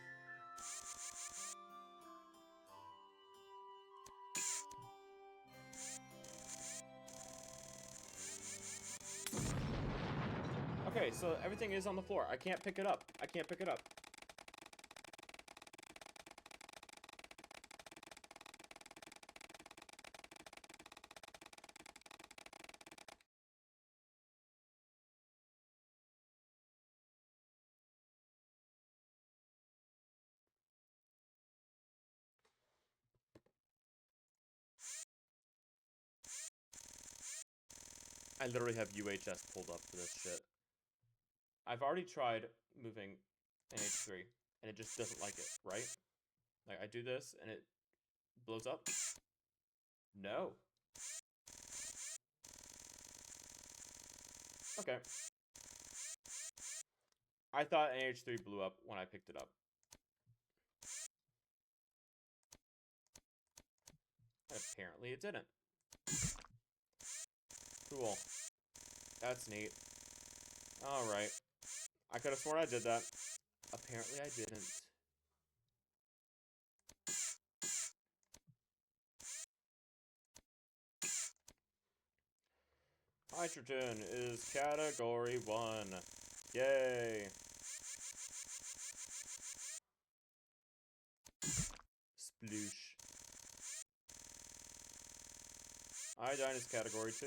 Okay, so everything is on the floor. I can't pick it up. I can't pick it up. I literally have UHS pulled up for this shit. I've already tried moving NH3, and it just doesn't like it, right? Like, I do this, and it blows up. No. Okay. I thought NH3 blew up when I picked it up. And apparently it didn't. Cool. That's neat. Alright. I could have sworn I did that. Apparently I didn't. Hydrogen is category 1. Yay. Sploosh. Iodine is category 2.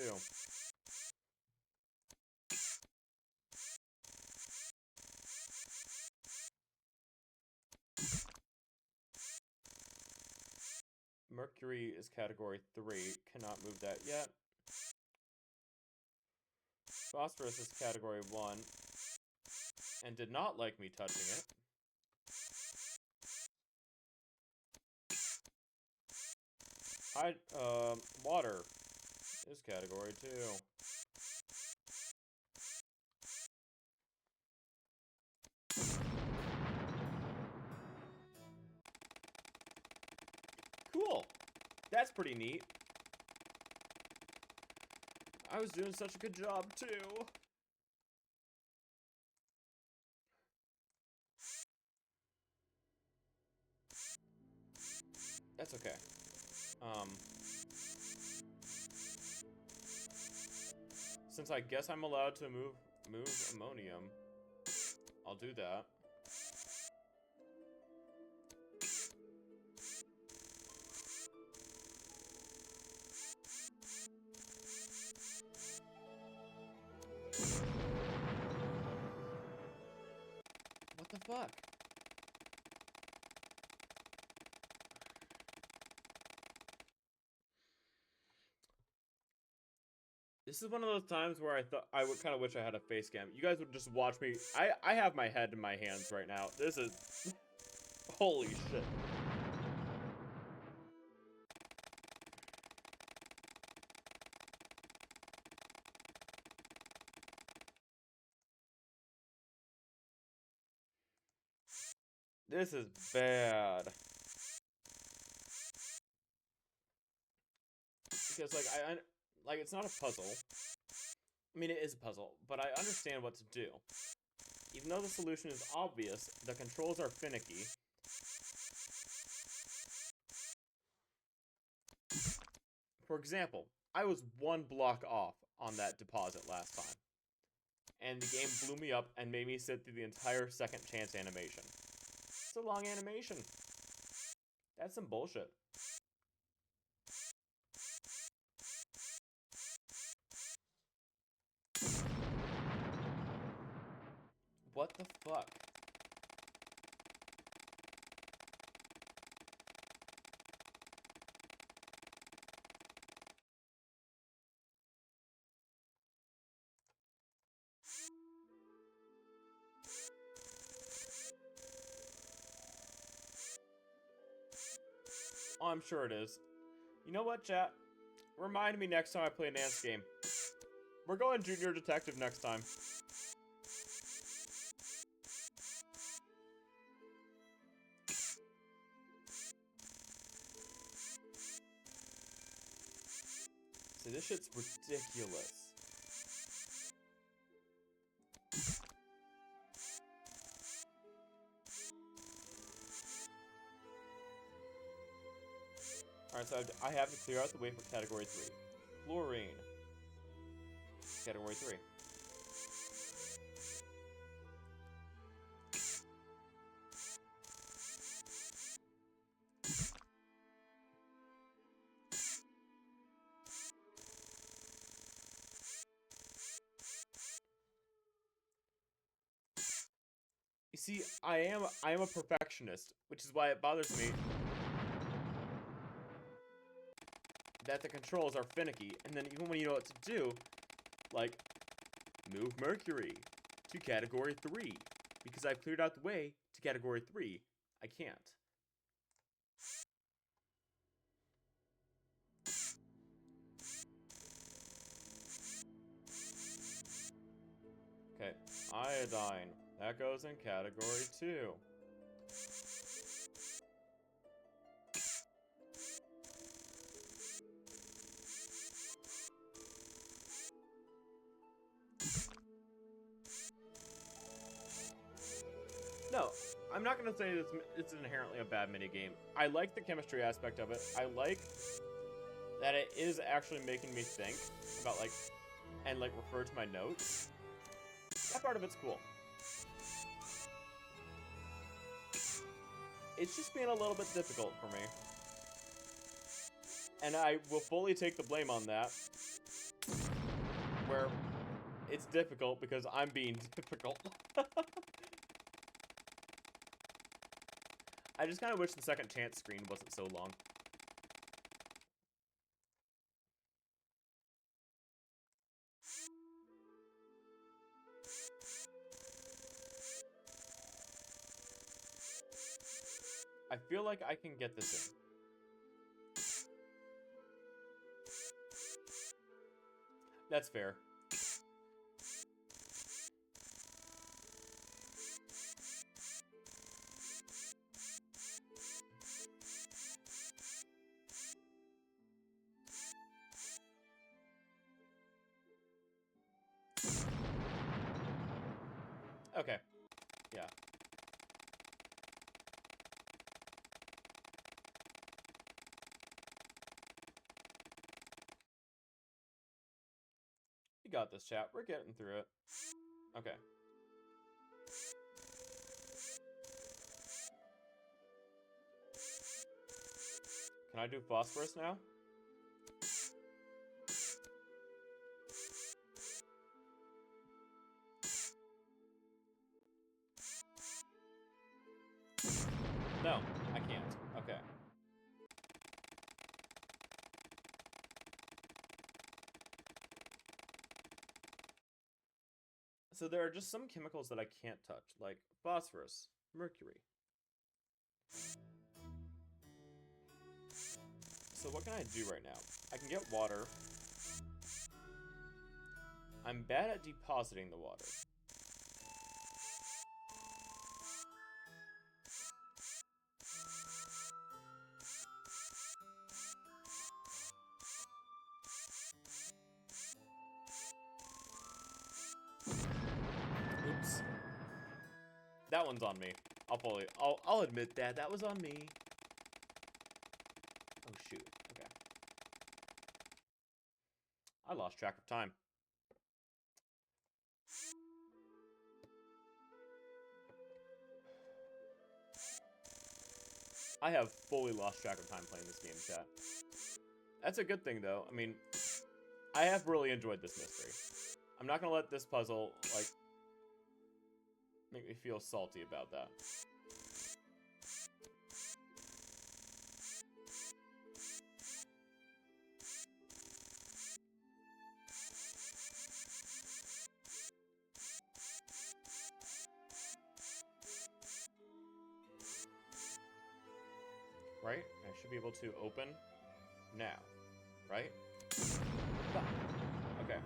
Mercury is category 3. Cannot move that yet. Phosphorus is category 1. And did not like me touching it. Water is category 2. Cool. That's pretty neat. I was doing such a good job, too. That's okay. Since I guess I'm allowed to move ammonium, I'll do that. What the fuck? This is one of those times where I would kind of wish I had a face cam. You guys would just watch me. I have my head in my hands right now. This is holy shit. This is bad. Because like it's not a puzzle. I mean, it is a puzzle, but I understand what to do. Even though the solution is obvious, the controls are finicky. For example, I was one block off on that deposit last time. And the game blew me up and made me sit through the entire second chance animation. It's a long animation. That's some bullshit. What the fuck? Oh, I'm sure it is. You know what, chat? Remind me next time I play a Nance game. We're going Junior Detective next time. See, this shit's ridiculous. Alright, so I have to clear out the way for category 3. Fluorine. Category 3. You see, I am a perfectionist, which is why it bothers me that the controls are finicky, and then even when you know what to do, like, move Mercury to category 3, because I've cleared out the way to category 3, I can't. Okay, iodine. That goes in category 2. No, I'm not going to say it's inherently a bad minigame. I like the chemistry aspect of it. I like that it is actually making me think about, like, and, like, refer to my notes. That part of it's cool. It's just being a little bit difficult for me. And I will fully take the blame on that. Where it's difficult because I'm being difficult. I just kind of wish the second chance screen wasn't so long. I feel like I can get this in. That's fair. Okay. Yeah. You got this, chat. We're getting through it. Okay. Can I do phosphorus now? No, I can't. Okay. So there are just some chemicals that I can't touch, like phosphorus, mercury. So what can I do right now? I can get water. I'm bad at depositing the water. Oops. That one's on me. I'll admit that. That was on me. Oh shoot. Okay. I lost track of time. I have fully lost track of time playing this game, chat. That's a good thing, though. I mean, I have really enjoyed this mystery. I'm not gonna let this puzzle, like, make me feel salty about that. Right? I should be able to open now. Right? Okay.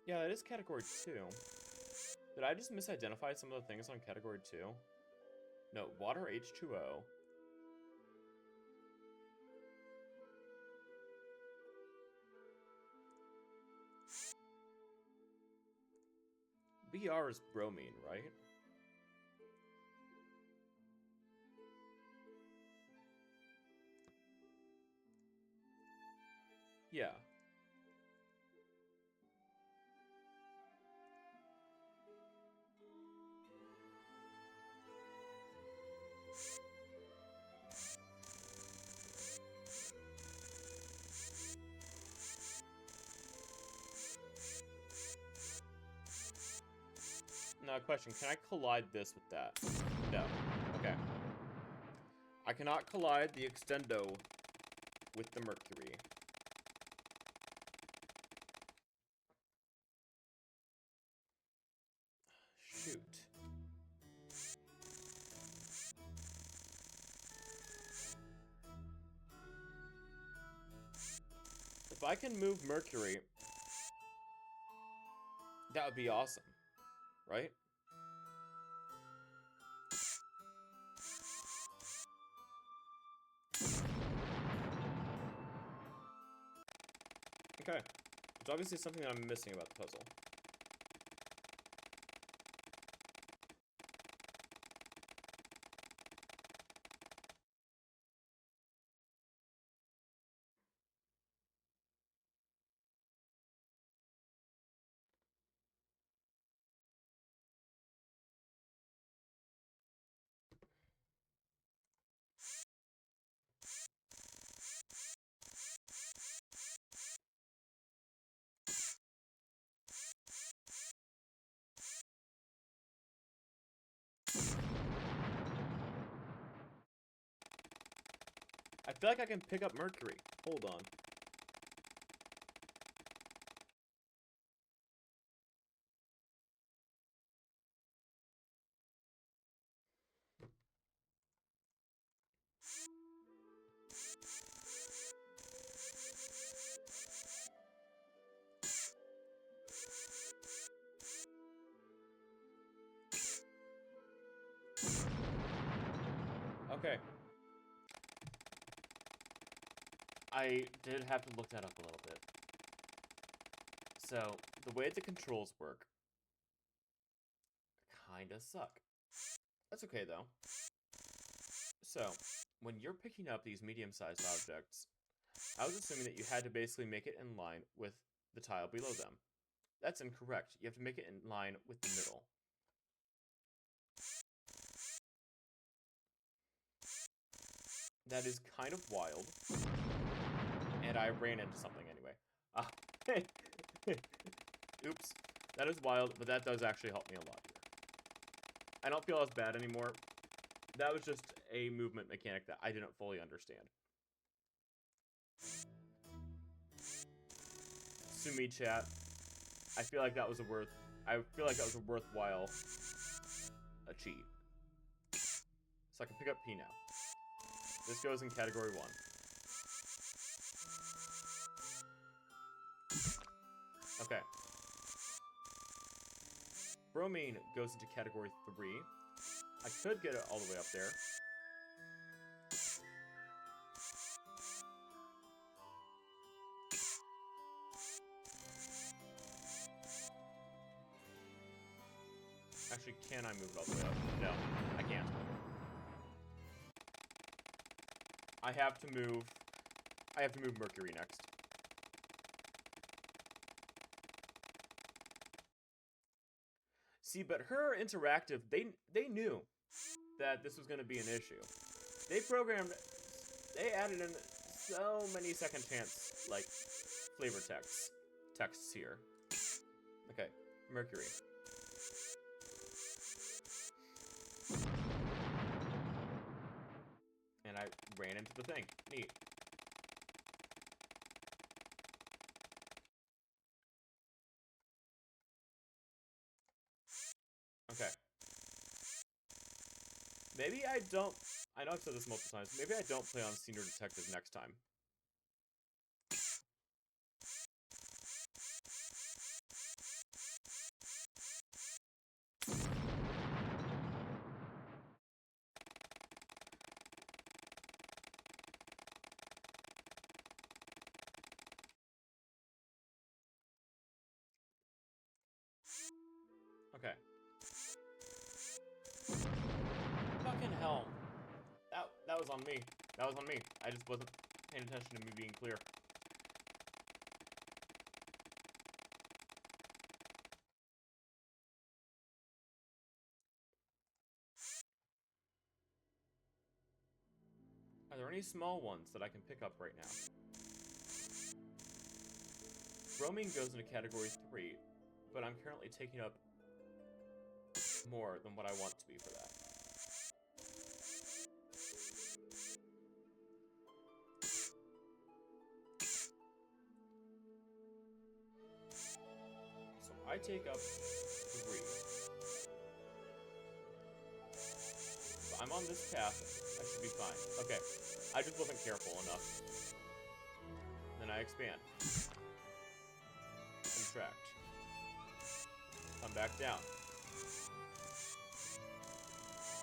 Yeah, it is category 2. Did I just misidentify some of the things on category 2? No, water H2O. BR is bromine, right? Yeah. Now, question, can I collide this with that? No. Okay. I cannot collide the extendo with the mercury. Shoot. If I can move mercury, that would be awesome, right? Okay. It's obviously something that I'm missing about the puzzle. I feel like I can pick up mercury. Hold on. Okay. I did have to look that up a little bit. So, the way the controls work kinda suck. That's okay, though. So, when you're picking up these medium-sized objects, I was assuming that you had to basically make it in line with the tile below them. That's incorrect. You have to make it in line with the middle. That is kind of wild. And I ran into something anyway. Oops. That is wild, but that does actually help me a lot here. I don't feel as bad anymore. That was just a movement mechanic that I didn't fully understand. Sue me, chat. I feel like that was a worthwhile cheat. So I can pick up P now. This goes in category 1. Okay. Bromine goes into category 3. I could get it all the way up there. Actually, can I move it all the way up? No, I can't. I have to move Mercury next. See, but her interactive, they knew that this was going to be an issue. They added in so many second chance, like, flavor texts here. Okay, Mercury. And I ran into the thing. Neat. Okay. Maybe I don't... I know I've said this multiple times. Maybe I don't play on Senior Detective next time. Okay. Fucking hell. That was on me. That was on me. I just wasn't paying attention to me being clear. Are there any small ones that I can pick up right now? Bromine goes into category 3, but I'm currently taking up more than what I want to be for that. So I take up 3. So I'm on this path. I should be fine. Okay. I just wasn't careful enough. Then I expand. Contract. Come back down.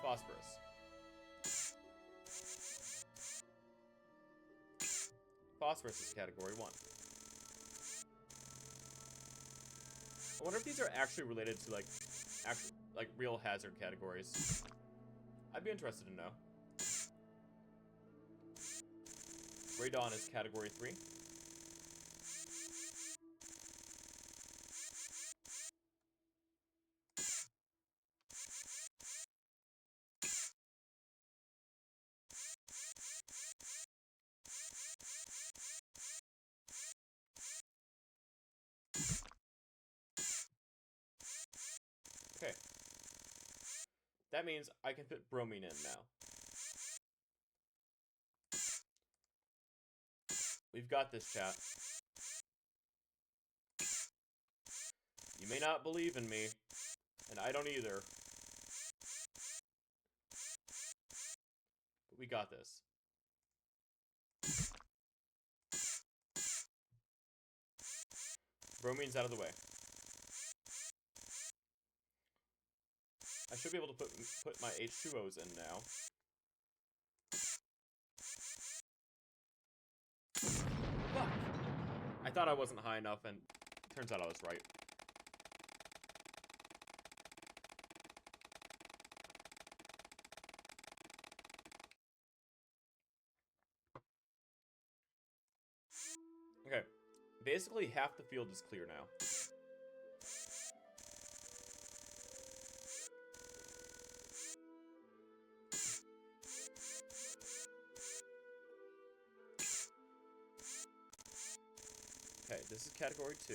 Phosphorus. Phosphorus is category 1. I wonder if these are actually related to, like real hazard categories. I'd be interested to know. Radon is category 3. Okay. That means I can fit bromine in now. We've got this, chat. You may not believe in me, and I don't either. But we got this. Bromine's out of the way. I should be able to put my H2Os in now. Fuck! I thought I wasn't high enough, and turns out I was right. Okay, basically half the field is clear now. Okay, this is category 2.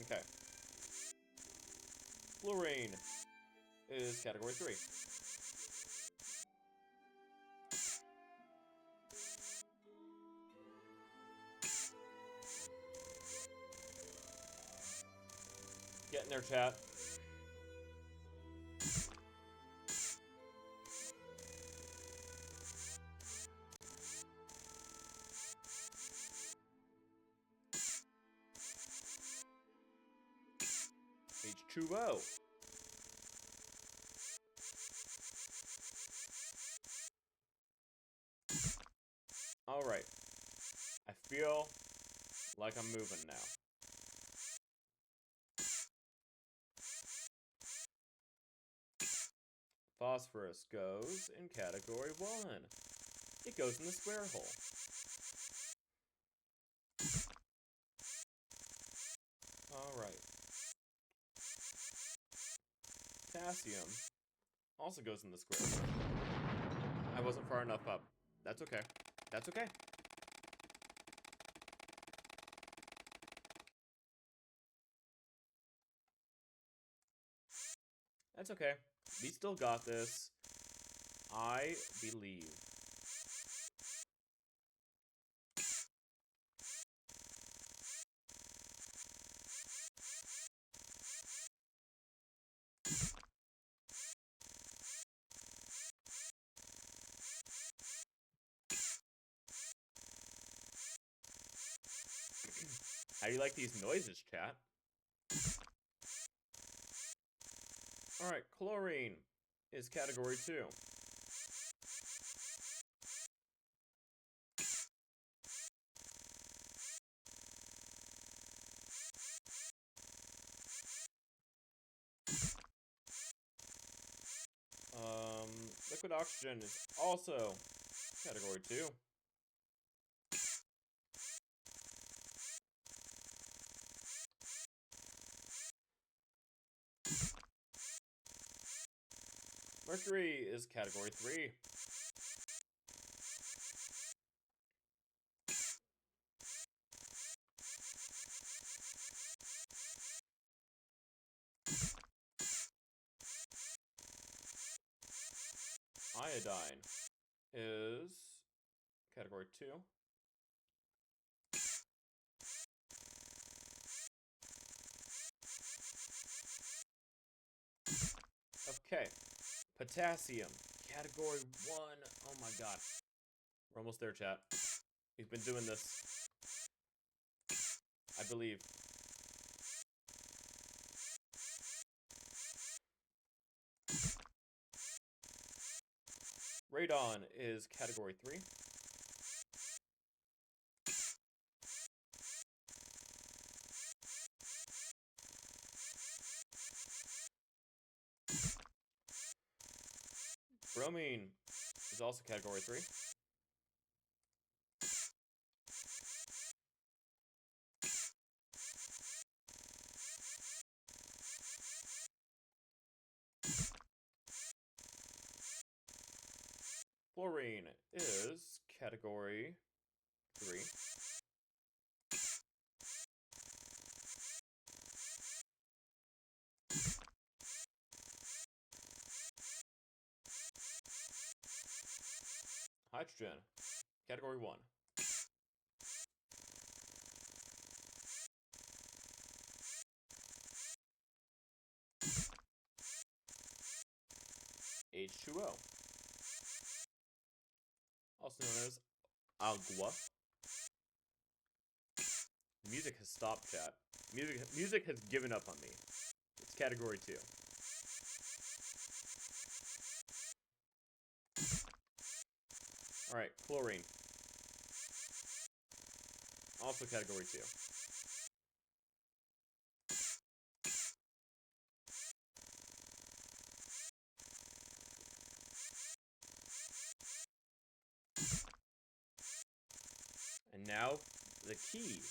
Okay. Fluorine is category 3. Get in there, chat. H2O. Alright. I feel like I'm moving now. Phosphorus goes in category 1. It goes in the square hole. Alright. Potassium also goes in the square hole. I wasn't far enough up. That's okay. That's okay. That's okay. We still got this. I believe. How do you like these noises, chat? Alright, chlorine is category 2. Liquid oxygen is also category 2. Mercury is category 3. Iodine is category 2. Okay. Potassium, category 1. Oh my god. We're almost there, chat. We've been doing this. I believe. Radon is category 3. Bromine is also category 3. Fluorine is category 3. Hydrogen, category 1. H2O, also known as agua. Music has stopped, chat. Music has given up on me. It's category 2. Alright, chlorine. Also category 2. And now, the key.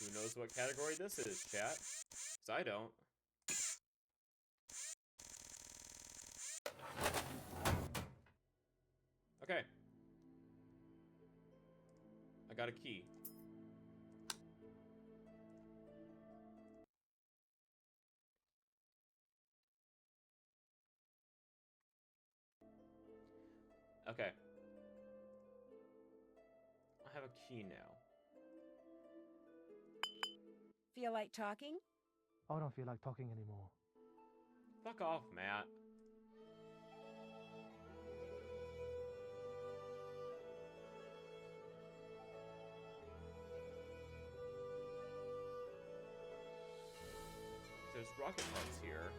Who knows what category this is, chat? 'Cause I don't. Okay. I got a key. Okay. I have a key now. Feel like talking? I don't feel like talking anymore. Fuck off, Matt. There's rocket parts here.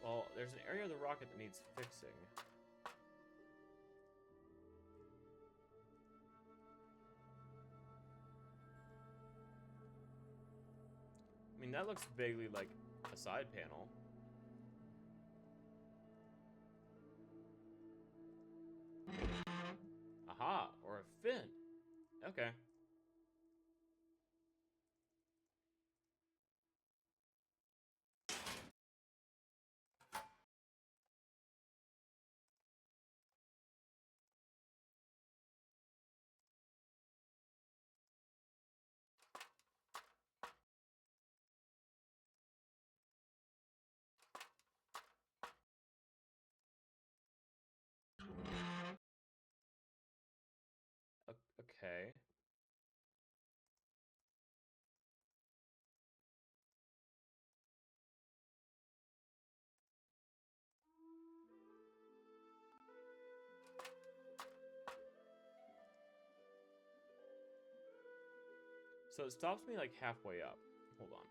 Well, there's an area of the rocket that needs fixing. I mean, that looks vaguely like a side panel. Aha, or a fin. Okay. Okay. So it stops me like halfway up. Hold on.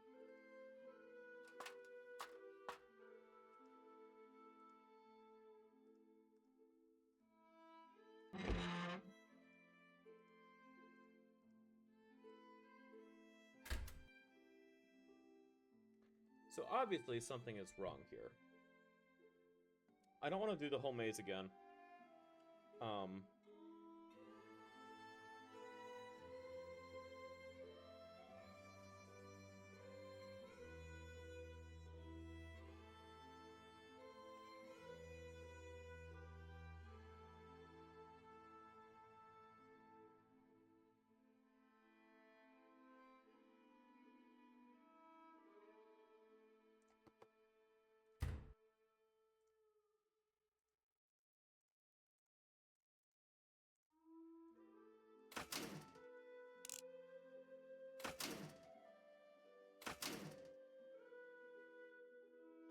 So obviously something is wrong here. I don't want to do the whole maze again.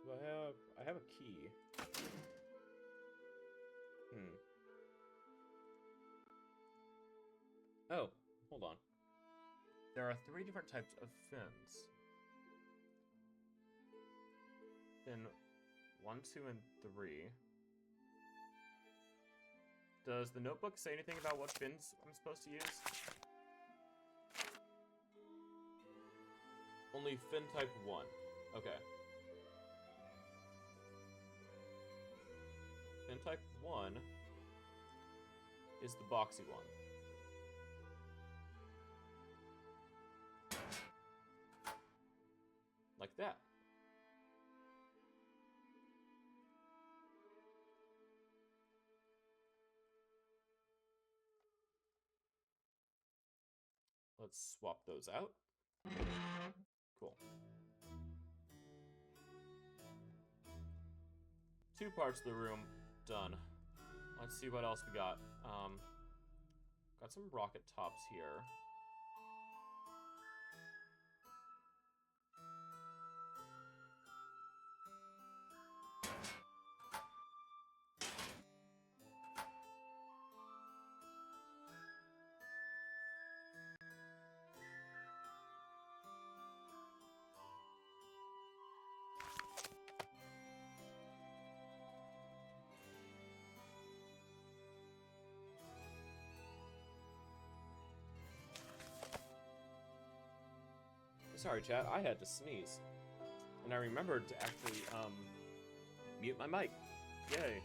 Do I have a key. Oh, hold on. There are 3 different types of fins. Fin 1, 2, and 3. Does the notebook say anything about what fins I'm supposed to use? Only fin type 1. Okay. Fin type 1 is the boxy one. Like that. Let's swap those out. Cool. 2 parts of the room done. Let's see what else we got. Got some rocket tops here. Sorry, chat, I had to sneeze. And I remembered to actually, mute my mic. Yay.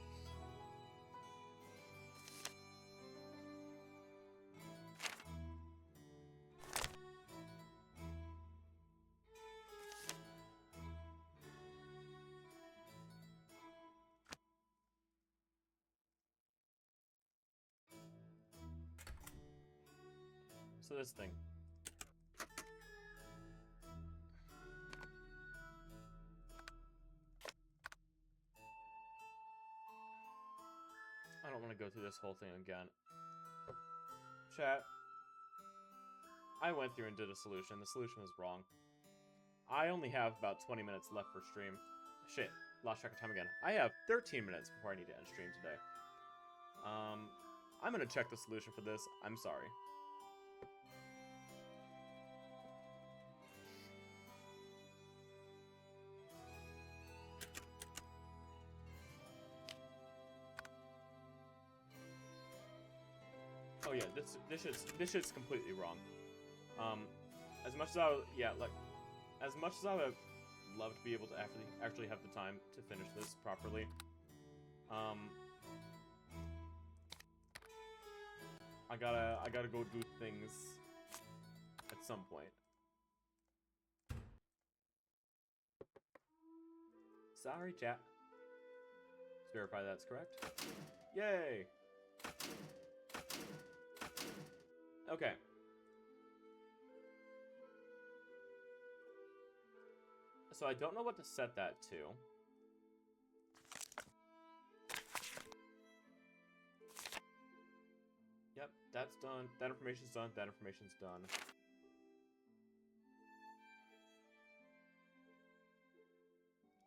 So this thing. I don't want to go through this whole thing again. Chat. I went through and did a solution. The solution was wrong. I only have about 20 minutes left for stream. Shit. Lost track of time again. I have 13 minutes before I need to end stream today. I'm gonna check the solution for this. I'm sorry. Oh yeah, this shit's completely wrong. As much as I would, yeah, like, as much as I would love to be able to actually have the time to finish this properly, I gotta go do things at some point. Sorry, chat. Let's verify that's correct. Yay! Okay. So I don't know what to set that to. Yep, that's done. That information's done. That information's done.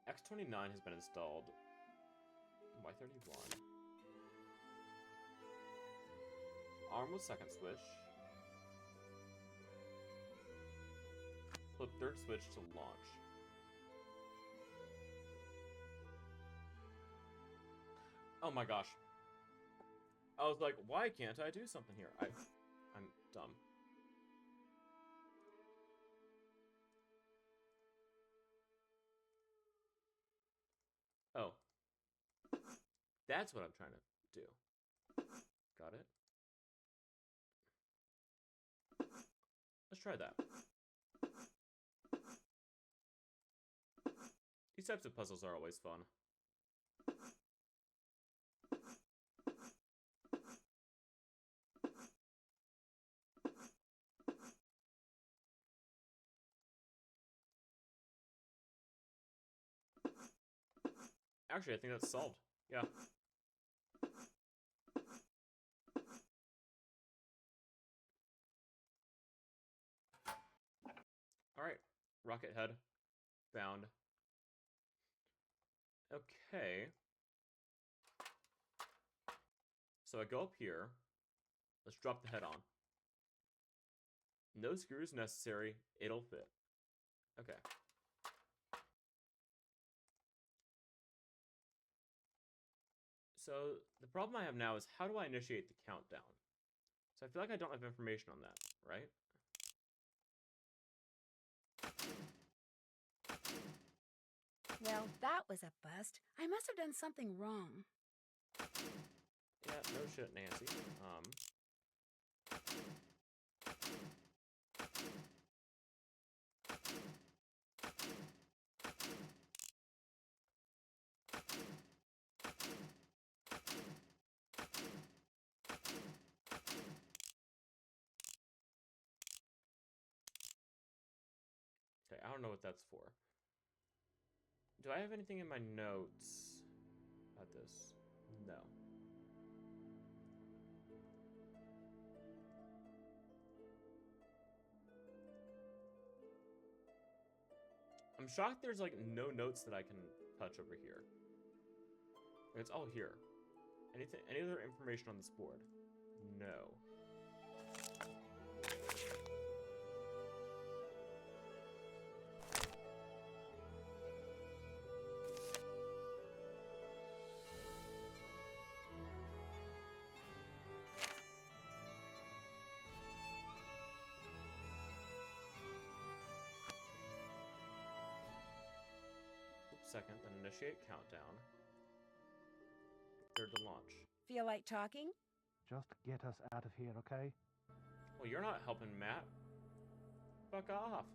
X29 has been installed. Y31. Arm with second switch. Flip third switch to launch. Oh my gosh. I was like, why can't I do something here? I'm dumb. Oh. That's what I'm trying to do. Got it? Let's try that. These types of puzzles are always fun. Actually, I think that's solved. Yeah. Alright. Rocket head. Found. Okay. So I go up here. Let's drop the head on. No screws necessary. It'll fit. Okay. So the problem I have now is how do I initiate the countdown? So I feel like I don't have information on that, right? Well, that was a bust. I must have done something wrong. Yeah, no shit, Nancy. Okay, I don't know what that's for. Do I have anything in my notes about this? No. I'm shocked there's like no notes that I can touch over here. It's all here. Any other information on this board? No. second, then initiate countdown. Third to launch. Feel like talking? Just get us out of here, okay? Well, you're not helping Matt. Fuck off.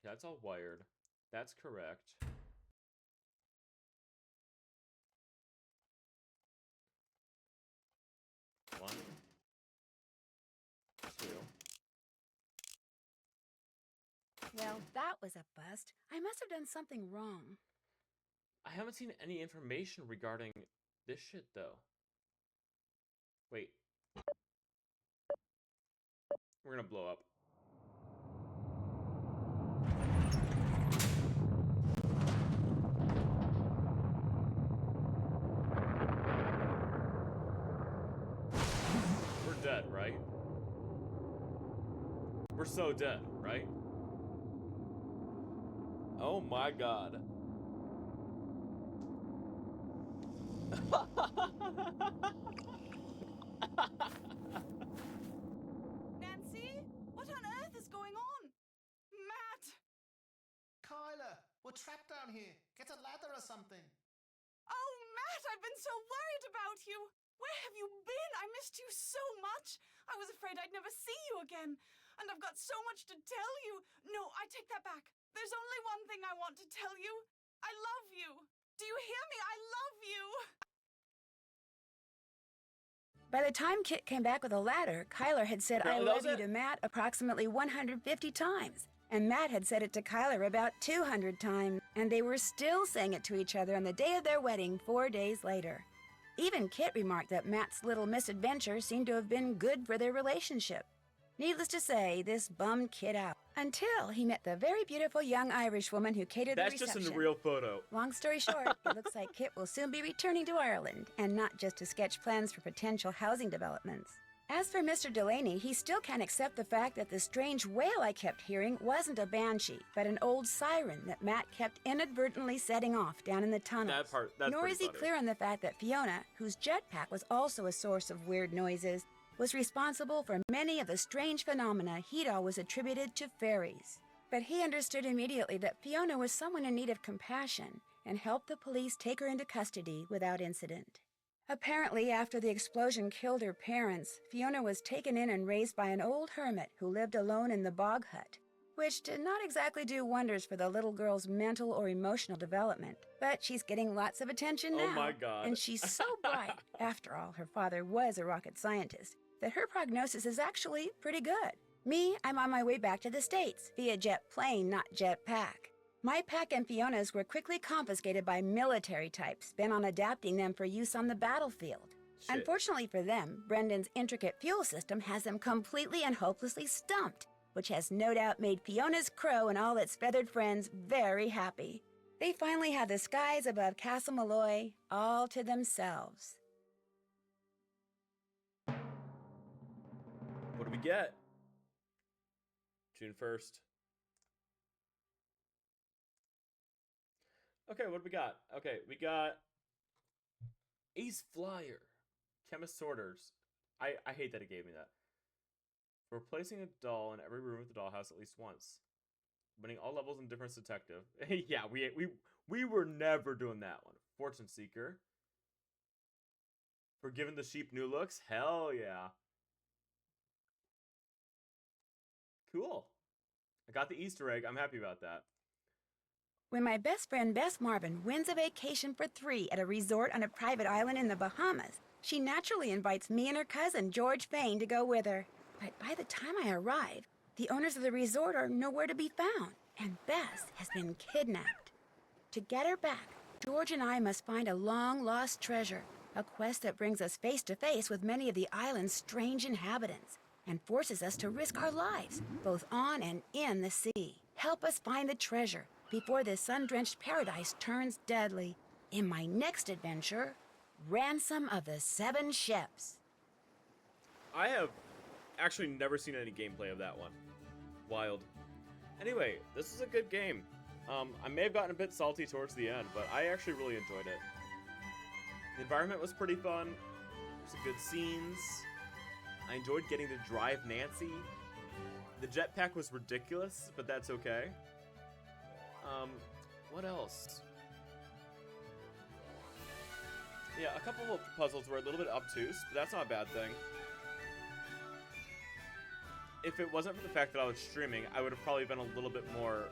That's all wired. That's correct. One, two. Well, that was a bust. I must have done something wrong. I haven't seen any information regarding this shit, though. Wait. We're gonna blow up. We're dead, right? We're so dead, right? Oh my god. Nancy? What on earth is going on? Matt! Kyler, we're trapped down here. Get a ladder or something. Oh, Matt, I've been so worried about you. Where have you been? I missed you so much. I was afraid I'd never see you again. And I've got so much to tell you. No, I take that back. There's only one thing I want to tell you. I love you. Do you hear me? I love you. By the time Kit came back with a ladder, Kyler had said I love you to Matt approximately 150 times. And Matt had said it to Kyler about 200 times. And they were still saying it to each other on the day of their wedding 4 days later. Even Kit remarked that Matt's little misadventure seemed to have been good for their relationship. Needless to say, this bummed Kit out. Until he met the very beautiful young Irish woman who catered the reception. That's just in the real photo. Long story short, it looks like Kit will soon be returning to Ireland, and not just to sketch plans for potential housing developments. As for Mr. Delaney, he still can't accept the fact that the strange wail I kept hearing wasn't a banshee, but an old siren that Matt kept inadvertently setting off down in the tunnels. That's Nor is he funny. clear on the fact that Fiona, whose jetpack was also a source of weird noises, was responsible for many of the strange phenomena he'd always attributed to fairies. But he understood immediately that Fiona was someone in need of compassion and helped the police take her into custody without incident. Apparently, after the explosion killed her parents, Fiona was taken in and raised by an old hermit who lived alone in the bog hut, which did not exactly do wonders for the little girl's mental or emotional development. But she's getting lots of attention now. Oh my god. And she's so bright, after all, her father was a rocket scientist, that her prognosis is actually pretty good. Me, I'm on my way back to the States, via jet plane, not jetpack. My pack and Fiona's were quickly confiscated by military types bent on adapting them for use on the battlefield. Shit. Unfortunately for them, Brendan's intricate fuel system has them completely and hopelessly stumped, which has no doubt made Fiona's crow and all its feathered friends very happy. They finally have the skies above Castle Malloy all to themselves. What do we get? June 1st. Okay, what do we got? Okay, we got Ace Flyer. Chemist Sorters. I hate that it gave me that. For placing a doll in every room of the dollhouse at least once. Winning all levels in Difference Detective. Yeah, we were never doing that one. Fortune Seeker. For giving the sheep new looks? Hell yeah. Cool. I got the Easter egg. I'm happy about that. When my best friend Bess Marvin wins a vacation for 3 at a resort on a private island in the Bahamas, she naturally invites me and her cousin, George Fain, to go with her. But by the time I arrive, the owners of the resort are nowhere to be found, and Bess has been kidnapped. To get her back, George and I must find a long-lost treasure, a quest that brings us face to face with many of the island's strange inhabitants, and forces us to risk our lives, both on and in the sea. Help us find the treasure before this sun-drenched paradise turns deadly. In my next adventure, Ransom of the 7 Ships. I have actually never seen any gameplay of that one. Wild. Anyway, this is a good game. I may have gotten a bit salty towards the end, but I actually really enjoyed it. The environment was pretty fun. There's some good scenes. I enjoyed getting to drive Nancy. The jetpack was ridiculous, but that's okay. What else? Yeah, a couple of puzzles were a little bit obtuse, but that's not a bad thing. If it wasn't for the fact that I was streaming, I would have probably been a little bit more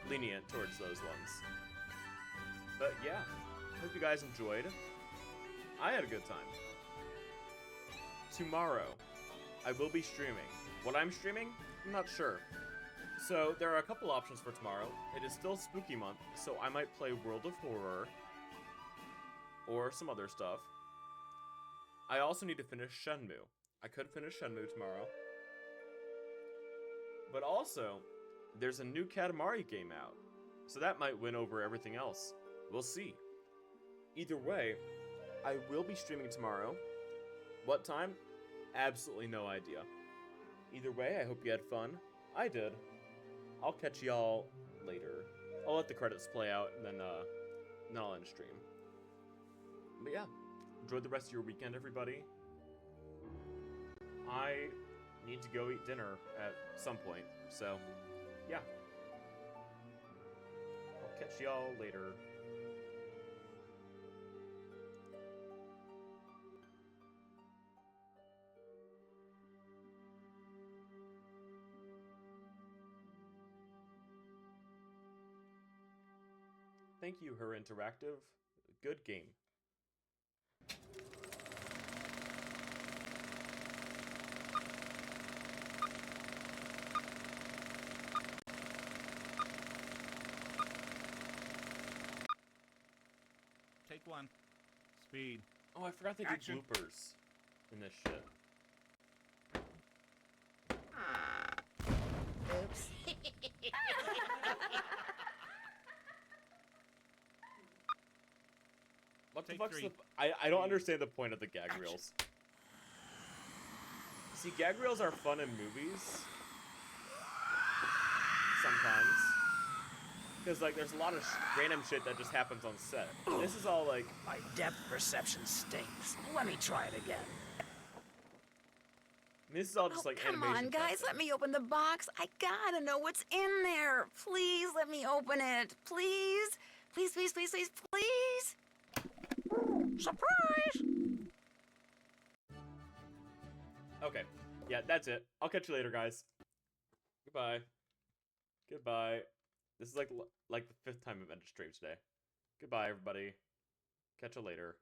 lenient towards those ones. But yeah, hope you guys enjoyed. I had a good time. Tomorrow, I will be streaming. What I'm streaming, I'm not sure. So there are a couple options for tomorrow. It is still spooky month, so I might play World of Horror or some other stuff. I also need to finish Shenmue. I could finish Shenmue tomorrow. But also, there's a new Katamari game out, so that might win over everything else. We'll see. Either way, I will be streaming tomorrow. What time? Absolutely no idea. Either way, I hope you had fun. I did. I'll catch y'all later. I'll let the credits play out, and then I'll end stream. But yeah, enjoy the rest of your weekend, everybody. I need to go eat dinner at some point, so yeah. I'll catch y'all later. Thank you, Her Interactive. Good game. Take one. Speed. Oh, I forgot they Action. did bloopers in this shit. Oops. What the Take fuck's three. I don't understand the point of the gag reels. See, gag reels are fun in movies. Sometimes. Because, like, there's a lot of random shit that just happens on set. This is all, like... My depth perception stinks. Let me try it again. This is all just, like, Come animation on, guys, testing. let me open the box. I gotta know what's in there. Please let me open it. Please. Please, please, please, please, please. Surprise! Okay. Yeah, that's it. I'll catch you later, guys. Goodbye. Goodbye. This is like the 5th time I've ended stream today. Goodbye, everybody. Catch you later.